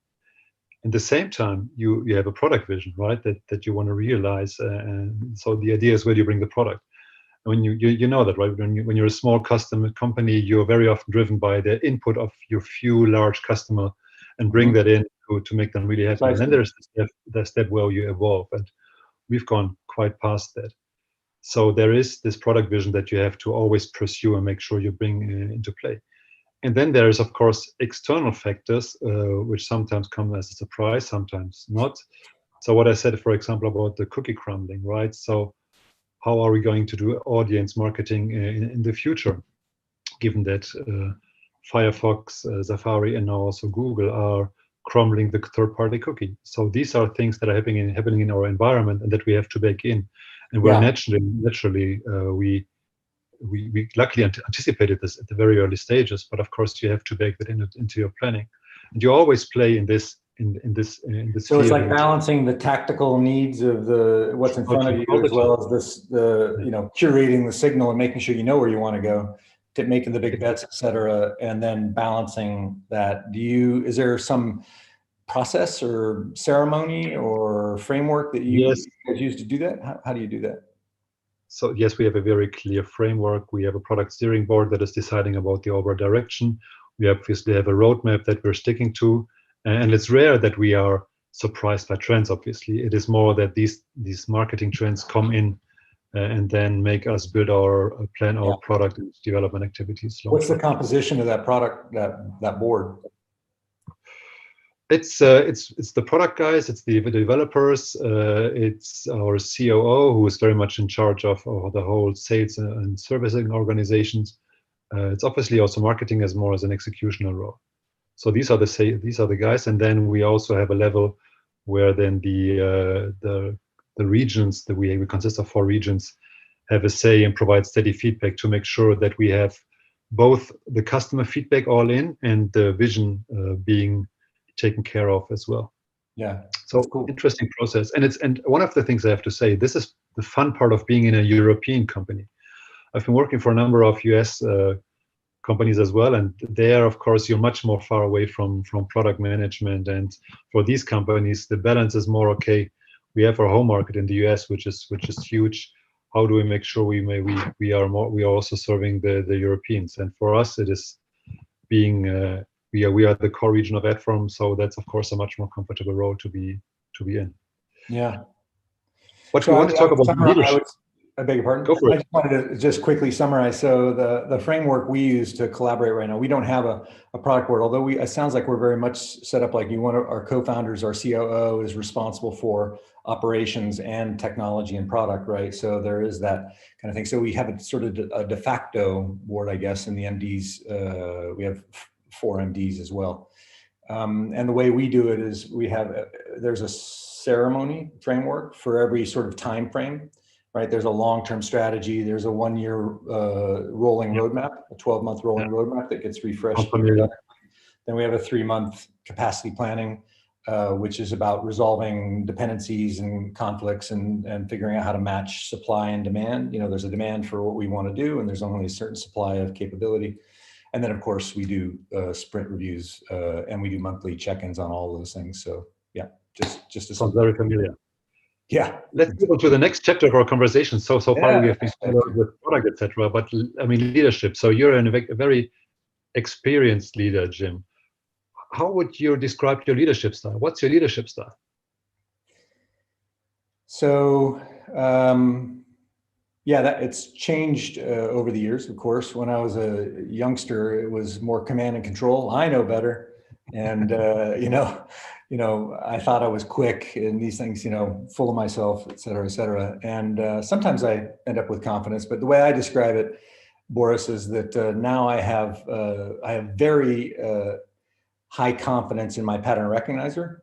At the same time, you have a product vision, right? That you want to realize. And so the idea is, where do you bring the product? When you know that, right? When you're a small customer company, you're very often driven by the input of your few large customer, and bring that in to make them really happy. And then there's the step where you evolve, and we've gone quite past that. So there is this product vision that you have to always pursue and make sure you bring into play. And then there is, of course, external factors, which sometimes come as a surprise, sometimes not. So what I said, for example, about the cookie crumbling, right? So how are we going to do audience marketing in the future, given that Firefox, Safari, and now also Google are crumbling the third-party cookie. So these are things that are happening in our environment and that we have to bake in. And we're naturally we luckily anticipated this at the very early stages, but of course you have to bake that into your planning. And you always play in this So it's like balancing the tactical needs of what's in front of you, as well as curating the signal and making sure you know where you want to go, to making the big bets, et cetera, and then balancing that. Is there some process or ceremony or framework that you guys use to do that? How do you do that? So yes, we have a very clear framework. We have a product steering board that is deciding about the overall direction. We obviously have a roadmap that we're sticking to. And it's rare that we are surprised by trends, obviously. It is more that these marketing trends come in and then make us build our product and development activities. What's the composition of that product, that board? It's the product guys, it's the developers, it's our COO, who is very much in charge of the whole sales and servicing organizations. It's obviously also marketing as more as an executional role. So these are the guys, and then we also have a level where then the regions that we consist of 4 regions have a say and provide steady feedback to make sure that we have both the customer feedback all in and the vision being taken care of as well. Yeah. So cool. Interesting process. And one of the things I have to say, this is the fun part of being in a European company. I've been working for a number of US companies as well, and there, of course, you're much more far away from product management. And for these companies, the balance is more, okay, we have our home market in the US, which is huge. How do we make sure we are also serving the Europeans? And for us, it is being we are the core region of Adform, so that's of course a much more comfortable role to be in. Yeah. What we want to talk about leadership. I beg your pardon? Go for it. I just wanted to just quickly summarize. So the framework we use to collaborate right now, we don't have a product board, although it sounds like we're very much set up like you. One of our co-founders, our COO, is responsible for operations and technology and product, right? So there is that kind of thing. So we have a sort of a de facto board, I guess, in the MDs. We have 4 MDs as well. And the way we do it is there's a ceremony framework for every sort of time frame. Right, there's a long-term strategy. There's a 1-year rolling roadmap, a 12-month rolling roadmap that gets refreshed. Then we have a 3-month capacity planning, which is about resolving dependencies and conflicts and figuring out how to match supply and demand. There's a demand for what we want to do, and there's only a certain supply of capability. And then, of course, we do sprint reviews, and we do monthly check-ins on all those things. So, yeah, just sounds very familiar. Yeah. Let's go to the next chapter of our conversation. So far we have been with product, etc. But I mean, leadership. So you're a very experienced leader, Jim. How would you describe your leadership style? What's your leadership style? So, it's changed over the years, of course. When I was a youngster, it was more command and control. I know better. And, I thought I was quick in these things, full of myself, et cetera, et cetera. And sometimes I end up with confidence, but the way I describe it, Boris, is that now I have very high confidence in my pattern recognizer,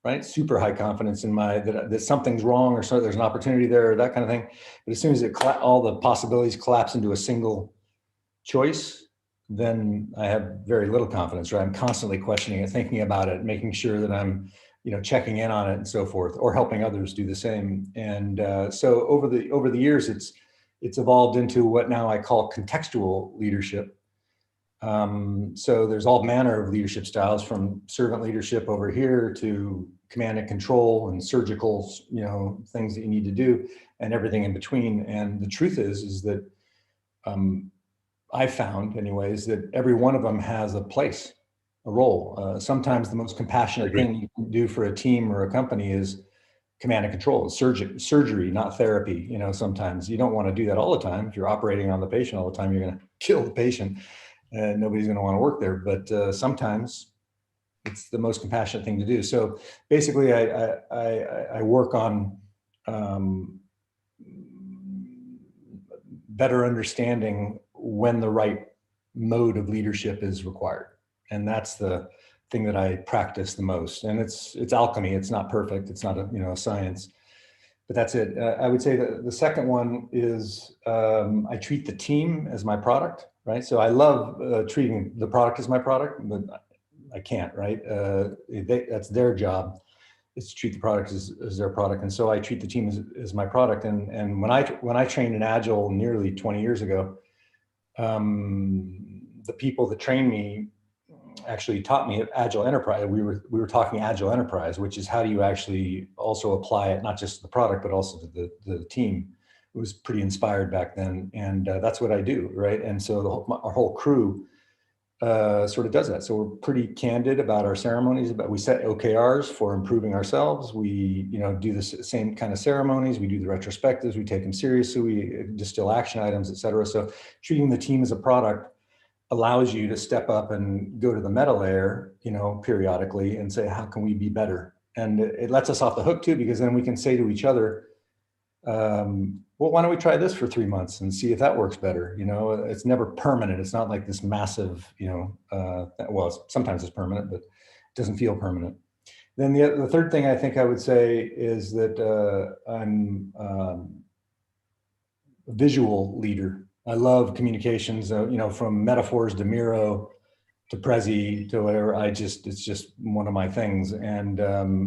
right? Super high confidence in that something's wrong, or so there's an opportunity there, or that kind of thing. But as soon as all the possibilities collapse into a single choice, then I have very little confidence, right? I'm constantly questioning it, thinking about it, making sure that I'm, checking in on it and so forth, or helping others do the same. And so over the years, it's evolved into what now I call contextual leadership. So there's all manner of leadership styles, from servant leadership over here to command and control and surgical, things that you need to do, and everything in between. And the truth is that I found, anyways, that every one of them has a place, a role. Sometimes the most compassionate thing you can do for a team or a company is command and control, surgery, not therapy. Sometimes you don't want to do that all the time. If you're operating on the patient all the time, you're going to kill the patient, and nobody's going to want to work there. But sometimes it's the most compassionate thing to do. So basically, I work on better understanding when the right mode of leadership is required. And that's the thing that I practice the most. And it's alchemy. It's not perfect. It's not a science, but that's it. I would say that the second one is I treat the team as my product, right? So I love treating the product as my product, but I can't, right? That's their job, is to treat the product as their product. And so I treat the team as my product. And when I trained in Agile nearly 20 years ago, the people that trained me actually taught me Agile Enterprise. We were talking Agile Enterprise, which is how do you actually also apply it, not just to the product, but also to the team. It was pretty inspired back then. And that's what I do, right? And so our whole crew sort of does that. So we're pretty candid about our ceremonies. We set OKRs for improving ourselves. We, do the same kind of ceremonies. We do the retrospectives. We take them seriously. We distill action items, et cetera. So treating the team as a product allows you to step up and go to the meta layer, periodically and say, how can we be better? And it lets us off the hook too, because then we can say to each other, well, why don't we try this for 3 months and see if that works better? It's never permanent. It's not like this massive, well, sometimes it's permanent, but it doesn't feel permanent. Then the third thing I think I would say is that I'm a visual leader. I love communications, from metaphors to Miro to Prezi to whatever. It's just one of my things. And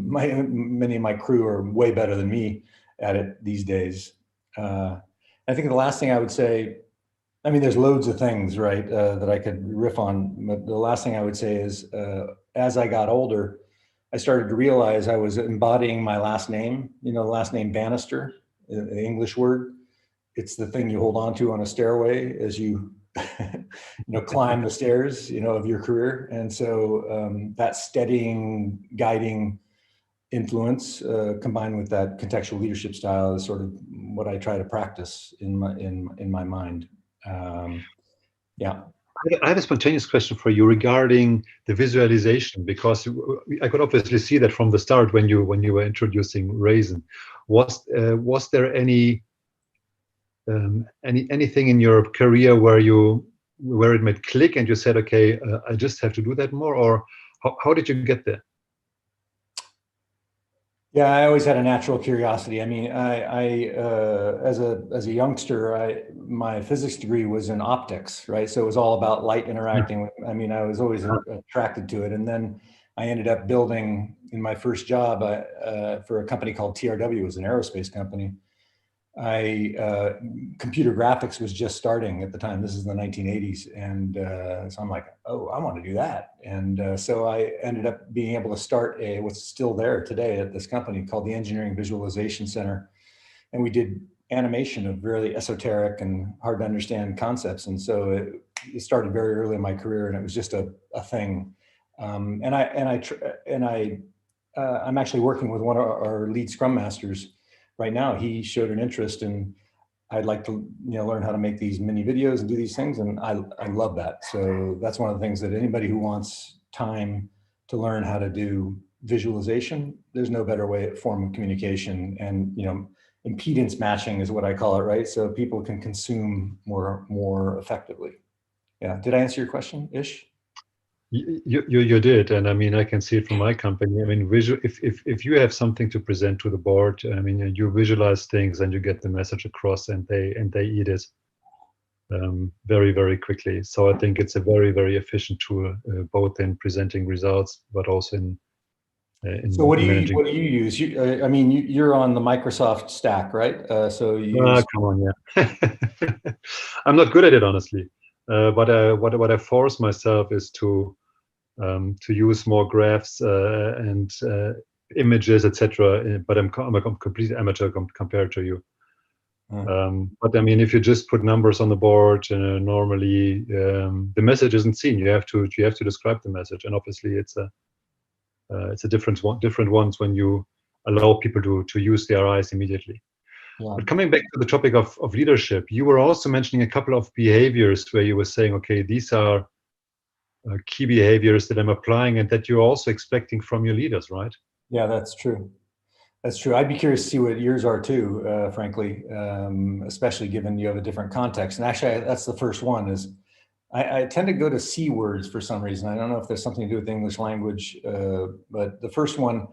many of my crew are way better than me at it these days. I think the last thing I would say, there's loads of things, right, that I could riff on, but the last thing I would say is, as I got older, I started to realize I was embodying my last name, the last name Bannister, the English word. It's the thing you hold on to on a stairway as you, climb the stairs, of your career. And so that steadying, guiding influence combined with that contextual leadership style is sort of what I try to practice in my mind. Yeah. I have a spontaneous question for you regarding the visualization, because I could obviously see that from the start when you were introducing Raisin. Was there anything in your career where it made click and you said, okay, I just have to do that more, or how did you get there? Yeah, I always had a natural curiosity. I as a youngster, my physics degree was in optics, right? So it was all about light interacting. I was always attracted to it. And then I ended up building, in my first job for a company called TRW, it was an aerospace company. Computer graphics was just starting at the time. This is the 1980s. And so I'm like, oh, I want to do that. And so I ended up being able to start what's still there today at this company called the Engineering Visualization Center. And we did animation of really esoteric and hard to understand concepts. And so it started very early in my career, and it was just a thing. I'm actually working with one of our lead Scrum Masters right now. He showed an interest in, I'd like to learn how to make these mini videos and do these things, and I love that. So that's one of the things that anybody who wants time to learn how to do visualization, there's no better form of communication. And impedance matching is what I call it, right? So people can consume more effectively. Yeah. Did I answer your question, Ish? You did, and I can see it from my company. If you have something to present to the board, you visualize things and you get the message across, and they eat it very, very quickly. So I think it's a very, very efficient tool, both in presenting results, but also in so what do managing. What do you use? You're on the Microsoft stack, right? So you come on, yeah. I'm not good at it, honestly. But what I force myself is to use more graphs and images, etc. But I'm a complete amateur compared to you. But if you just put numbers on the board, normally the message isn't seen. You have to describe the message, and obviously it's a different ones when you allow people to use their eyes immediately. Yeah. But coming back to the topic of leadership, you were also mentioning a couple of behaviors where you were saying, okay, these are key behaviors that I'm applying and that you're also expecting from your leaders, right? Yeah, that's true. That's true. I'd be curious to see what yours are too, frankly, especially given you have a different context. And actually, that's the first one is I tend to go to C words for some reason. I don't know if there's something to do with the English language, but the first one,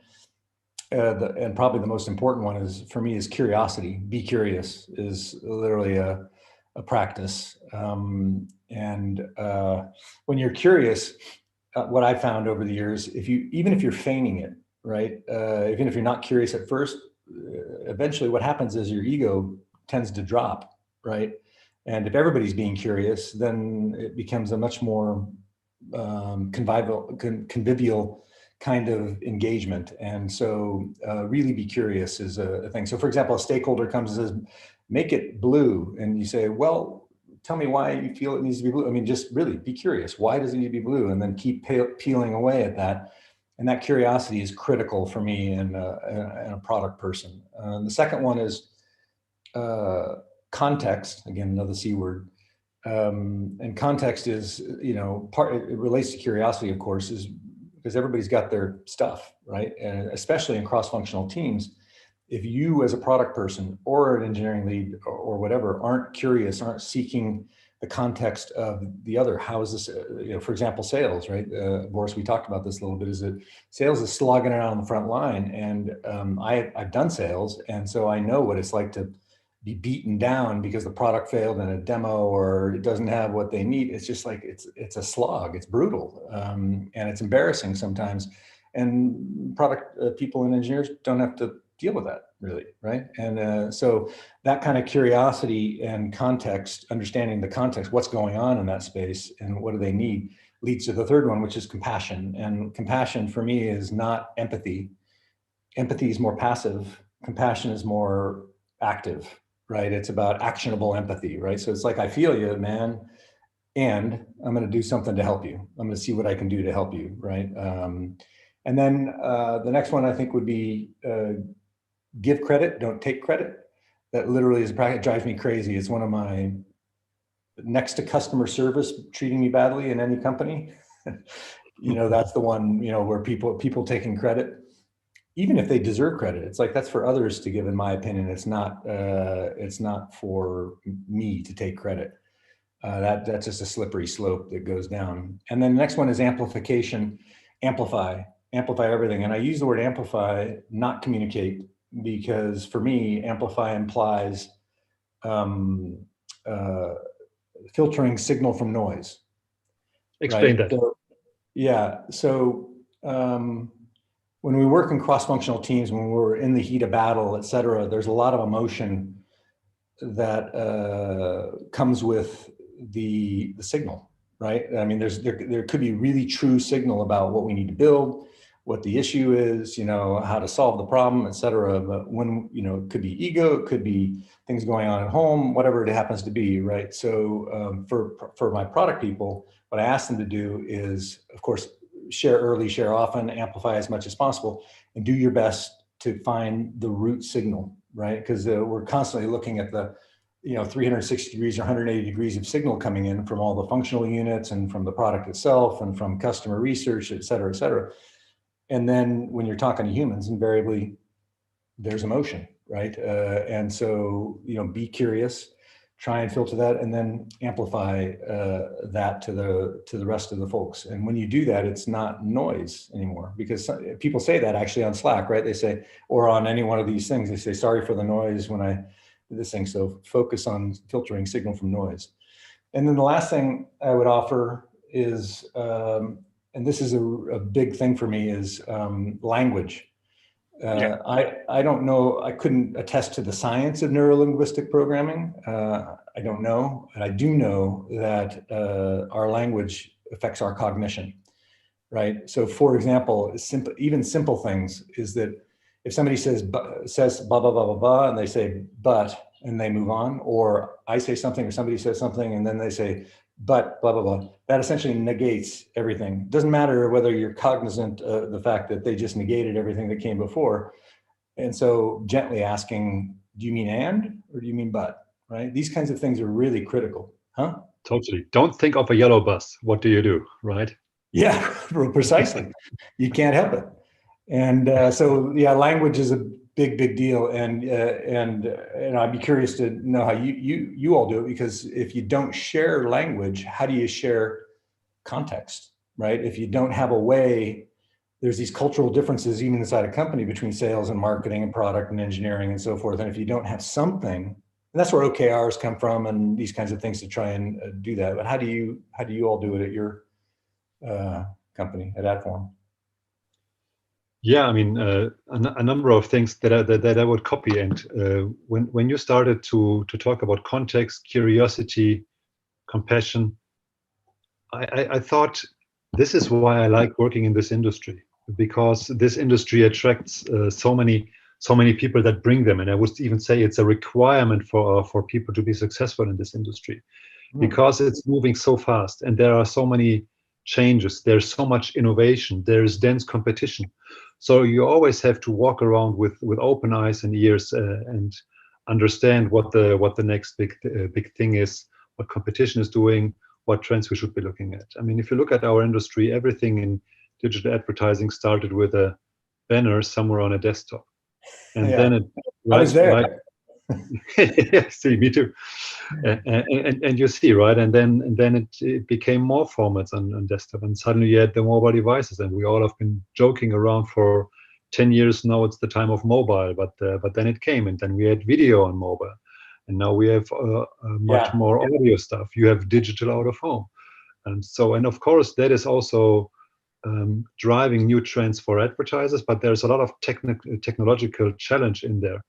and probably the most important one is for me is curiosity. Be curious is literally a practice. And when you're curious, what I found over the years, even if you're feigning it, right? Even if you're not curious at first, eventually what happens is your ego tends to drop, right? And if everybody's being curious, then it becomes a much more convivial kind of engagement. And so really be curious is a thing. So for example, a stakeholder comes and says, make it blue. And you say, well, tell me why you feel it needs to be blue. I mean, just really be curious. Why does it need to be blue? And then keep peeling away at that. And that curiosity is critical for me and a product person. The second one is context. Again, another C word. And context is, it relates to curiosity, of course, is because everybody's got their stuff, right? And especially in cross-functional teams, if you as a product person or an engineering lead or whatever aren't curious, aren't seeking the context of the other, how is this, for example, sales, right? Boris, we talked about this a little bit, is that sales is slogging around on the front line. And I've done sales. And so I know what it's like to be beaten down because the product failed in a demo or it doesn't have what they need. It's just like, it's a slog, it's brutal. And it's embarrassing sometimes. And product people and engineers don't have to deal with that really, right? And so that kind of curiosity and context, understanding the context, what's going on in that space and what do they need, leads to the third one, which is compassion. And compassion for me is not empathy. Empathy is more passive. Compassion is more active, right? It's about actionable empathy, right? So it's like, I feel you, man, and I'm going to do something to help you. I'm going to see what I can do to help you, right? And then the next one I think would be give credit, don't take credit. That literally is a practice. It drives me crazy. It's one of my, next to customer service treating me badly in any company. That's the one, where people taking credit, even if they deserve credit. It's like, that's for others to give, in my opinion. It's not for me to take credit. That's just a slippery slope that goes down. And then the next one is amplification. Amplify everything. And I use the word amplify, not communicate, because for me, amplify implies filtering signal from noise. Explain that. So, yeah. So when we work in cross-functional teams, when we're in the heat of battle, et cetera, there's a lot of emotion that comes with the signal, right? I mean, there could be really true signal about what we need to build, what the issue is, how to solve the problem, et cetera. But when, it could be ego, it could be things going on at home, whatever it happens to be, right? So for my product people, what I ask them to do is, of course, share early, share often, amplify as much as possible, and do your best to find the root signal, right? Because we're constantly looking at the 360 degrees or 180 degrees of signal coming in from all the functional units and from the product itself and from customer research, et cetera, et cetera. And then when you're talking to humans, invariably there's emotion, right? And so, be curious, try and filter that, and then amplify that to the rest of the folks. And when you do that, it's not noise anymore, because people say that actually on Slack, right? They say, or on any one of these things, they say, sorry for the noise when I do this thing. So focus on filtering signal from noise. And then the last thing I would offer is, and this is a big thing for me, is language. I don't know, I couldn't attest to the science of neurolinguistic programming. I don't know, but I do know that our language affects our cognition, right? So for example, even simple things is that if somebody says blah, blah, blah, blah, blah, and they say, but, and they move on, or I say something or somebody says something and then they say, but blah, blah, blah, that essentially negates everything. Doesn't matter whether you're cognizant of the fact that they just negated everything that came before. And so gently asking, do you mean and, or do you mean but, right? These kinds of things are really critical, huh? Totally. Don't think of a yellow bus. What do you do, right? Yeah, precisely. You can't help it. And so, yeah, language is big deal. And I'd be curious to know how you all do it, because if you don't share language, how do you share context, right? If you don't have a way, there's these cultural differences even inside a company between sales and marketing and product and engineering and so forth. And if you don't have something, and that's where OKRs come from and these kinds of things to try and do that. But how do you all do it at your company at Adform? Yeah, I mean, a number of things that I would copy. And when you started to talk about context, curiosity, compassion, I thought this is why I like working in this industry, because this industry attracts so many people that bring them. And I would even say it's a requirement for people to be successful in this industry, because it's moving so fast and there are so many changes. There's so much innovation. There is dense competition. So you always have to walk around with open eyes and ears and understand what the next big thing is, what competition is doing, what trends we should be looking at. I mean, if you look at our industry, everything in digital advertising started with a banner somewhere on a desktop, and then it I was there. Yeah, see, me too. And you see, right? And then it became more formats on desktop, and suddenly you had the mobile devices, and we all have been joking around for 10 years now. It's the time of mobile, but then it came, and then we had video on mobile, and now we have much more audio stuff. You have digital out of home, and of course that is also driving new trends for advertisers. But there's a lot of technological challenge in there.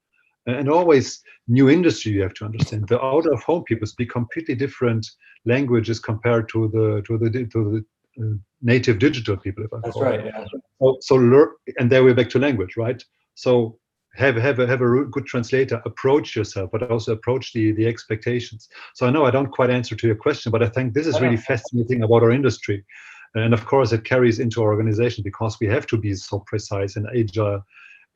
And always new industry, you have to understand. The out of home people speak completely different languages compared to the native digital people. If I That's call right. it. Yeah. So learn, and there we're back to language, right? So have a good translator. Approach yourself, but also approach the expectations. So I know I don't quite answer to your question, but I think this is really fascinating about our industry, and of course it carries into our organization, because we have to be so precise and agile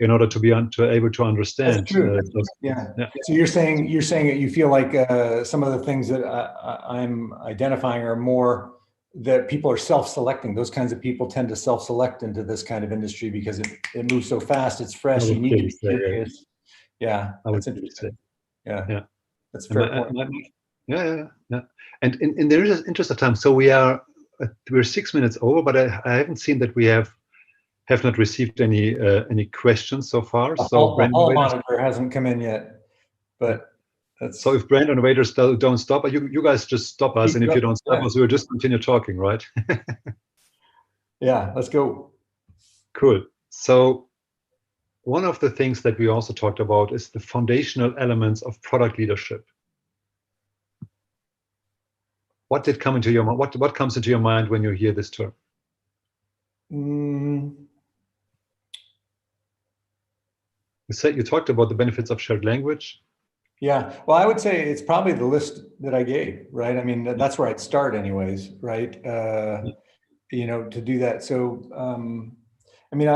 in order to be able to understand. That's true. So you're saying that you feel like some of the things that I'm identifying are more that people are self-selecting. Those kinds of people tend to self-select into this kind of industry because it moves so fast. It's fresh. You need to be curious. Yeah, that's interesting. Yeah, that's a fair point. Yeah. And in the interest of time, so we're 6 minutes over, but I haven't seen that we have not received any questions so far. So Brand Monitor hasn't come in yet, but that's... So if Brand Innovators don't stop, you guys just stop us, and if you don't stop us, we'll just continue talking, right? Yeah, let's go. Cool. So one of the things that we also talked about is the foundational elements of product leadership. What did come into your mind? What comes into your mind when you hear this term? You talked about the benefits of shared language. Yeah, well, I would say it's probably the list that I gave, right? I mean, that's where I'd start anyways, right? To do that. So, I mean,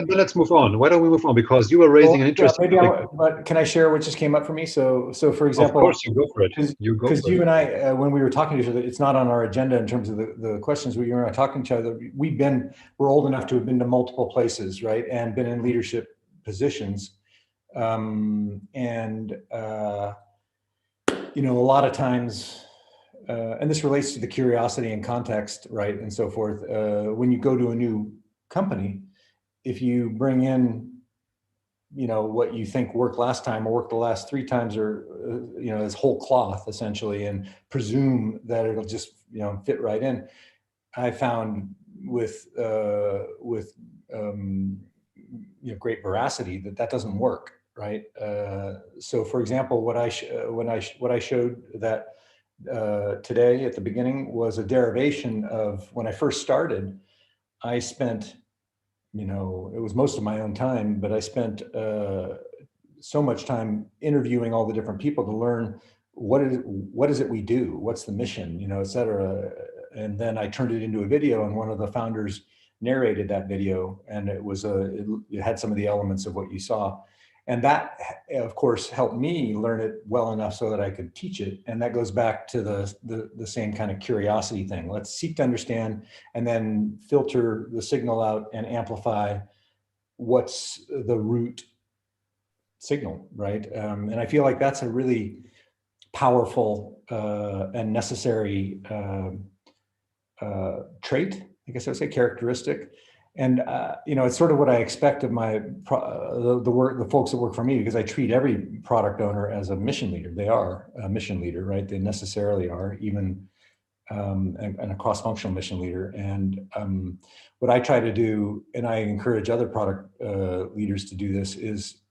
let's move on. Why don't we move on? Because you were raising an interesting topic. But can I share what just came up for me? So for example, of course, you go for it. Because you and I, when we were talking to each other, it's not on our agenda in terms of the questions. You and I talking to each other. We're old enough to have been to multiple places, right, and been in leadership positions. A lot of times, and this relates to the curiosity and context, right, and so forth. When you go to a new company, if you bring in, what you think worked last time or worked the last 3 times, or as whole cloth essentially, and presume that it'll just fit right in, I found with great veracity that doesn't work. Right. So, for example, what I showed that today at the beginning was a derivation of when I first started. I spent, it was most of my own time, but I spent so much time interviewing all the different people to learn what is it we do, what's the mission, et cetera. And then I turned it into a video, and one of the founders narrated that video, and it had some of the elements of what you saw. And that, of course, helped me learn it well enough so that I could teach it. And that goes back to the same kind of curiosity thing. Let's seek to understand, and then filter the signal out and amplify what's the root signal, right? And I feel like that's a really powerful and necessary trait, I guess I would say, characteristic. And it's sort of what I expect of my the folks that work for me, because I treat every product owner as a mission leader. They are a mission leader, right? They necessarily are, even and a cross-functional mission leader. And what I try to do, and I encourage other product leaders to do this, is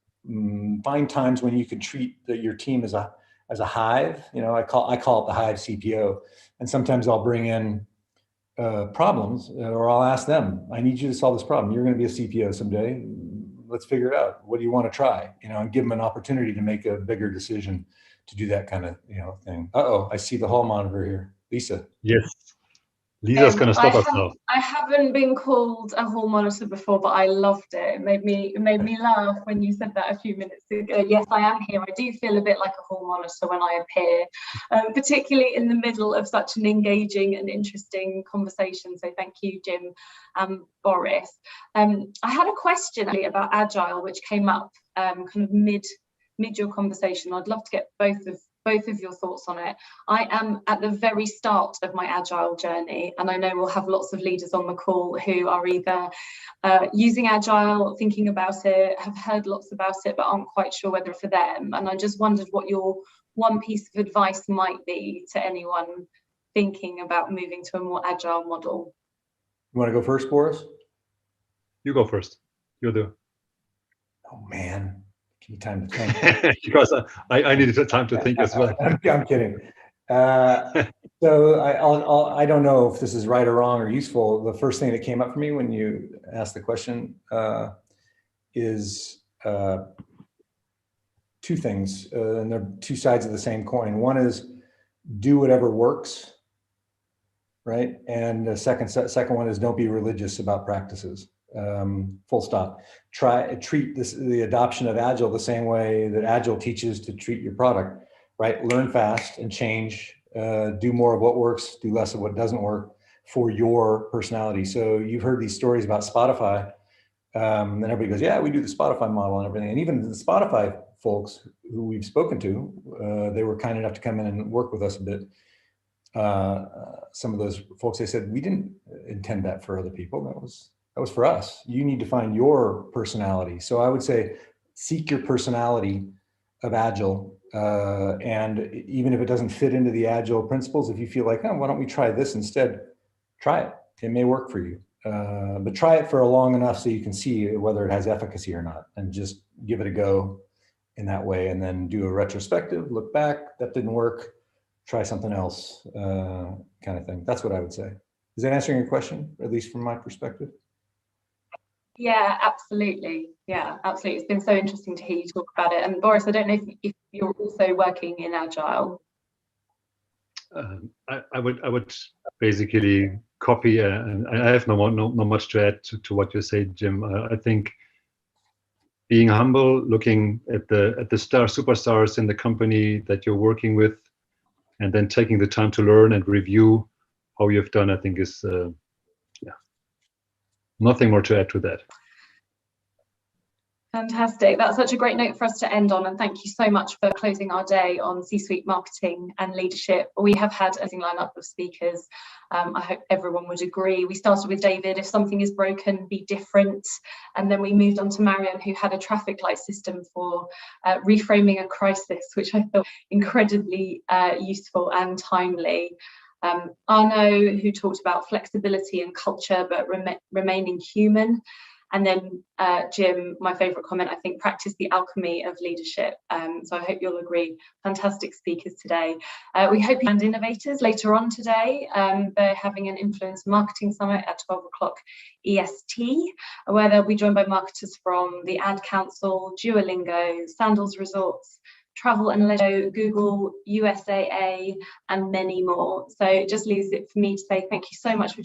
find times when you can treat your team as a hive. I call it the hive CPO. And sometimes I'll bring in problems, or I'll ask them, I need you to solve this problem. You're going to be a CPO someday. Let's figure it out. What do you want to try? And give them an opportunity to make a bigger decision to do that kind of, thing. Uh-oh, I see the hall monitor here. Lisa. Yes. Lisa's going to stop us now. I haven't been called a hall monitor before, but I loved it. It made me laugh when you said that a few minutes ago. Yes, I am here. I do feel a bit like a hall monitor when I appear, particularly in the middle of such an engaging and interesting conversation. So thank you, Jim and Boris. I had a question about Agile, which came up kind of mid your conversation. I'd love to get both of your thoughts on it. I am at the very start of my Agile journey, and I know we'll have lots of leaders on the call who are either using Agile, thinking about it, have heard lots about it, but aren't quite sure whether for them. And I just wondered what your one piece of advice might be to anyone thinking about moving to a more Agile model. You want to go first, Boris? You go first. You'll do. Oh, man. Give me time to think. Because I needed time to think as well. I'm kidding. So I don't know if this is right or wrong or useful. The first thing that came up for me when you asked the question is two things, and they're two sides of the same coin. One is do whatever works, right? And the second one is don't be religious about practices. Full stop. Treat the adoption of Agile the same way that Agile teaches to treat your product, right? Learn fast and change, do more of what works, do less of what doesn't work for your personality. So you've heard these stories about Spotify, and everybody goes, yeah, we do the Spotify model and everything. And even the Spotify folks who we've spoken to, they were kind enough to come in and work with us a bit. Some of those folks, they said, we didn't intend that for other people. That was for us. You need to find your personality. So I would say, seek your personality of Agile. And even if it doesn't fit into the Agile principles, if you feel like, oh, why don't we try this instead? Try it. It may work for you. But try it for long enough so you can see whether it has efficacy or not, and just give it a go in that way. And then do a retrospective, look back, that didn't work, try something else, kind of thing. That's what I would say. Is that answering your question, at least from my perspective? Yeah, absolutely. Yeah, absolutely. It's been so interesting to hear you talk about it. And Boris, I don't know if you're also working in Agile. I would basically copy, and I have not much to add to what you say, Jim. I think being humble, looking at the superstars in the company that you're working with, and then taking the time to learn and review how you've done, I think is nothing more to add to that. Fantastic. That's such a great note for us to end on. And thank you so much for closing our day on C-suite marketing and leadership. We have had a lineup of speakers. I hope everyone would agree. We started with David, if something is broken, be different. And then we moved on to Marion, who had a traffic light system for reframing a crisis, which I thought incredibly useful and timely. Arno, who talked about flexibility and culture, but remaining human. And then Jim, my favourite comment, I think, practice the alchemy of leadership. So I hope you'll agree. Fantastic speakers today. We hope you find innovators later on today. They're having an influence marketing summit at 12 o'clock EST, where they'll be joined by marketers from the Ad Council, Duolingo, Sandals Resorts, Travel and Leisure, Google, USAA, and many more. So it just leaves it for me to say thank you so much for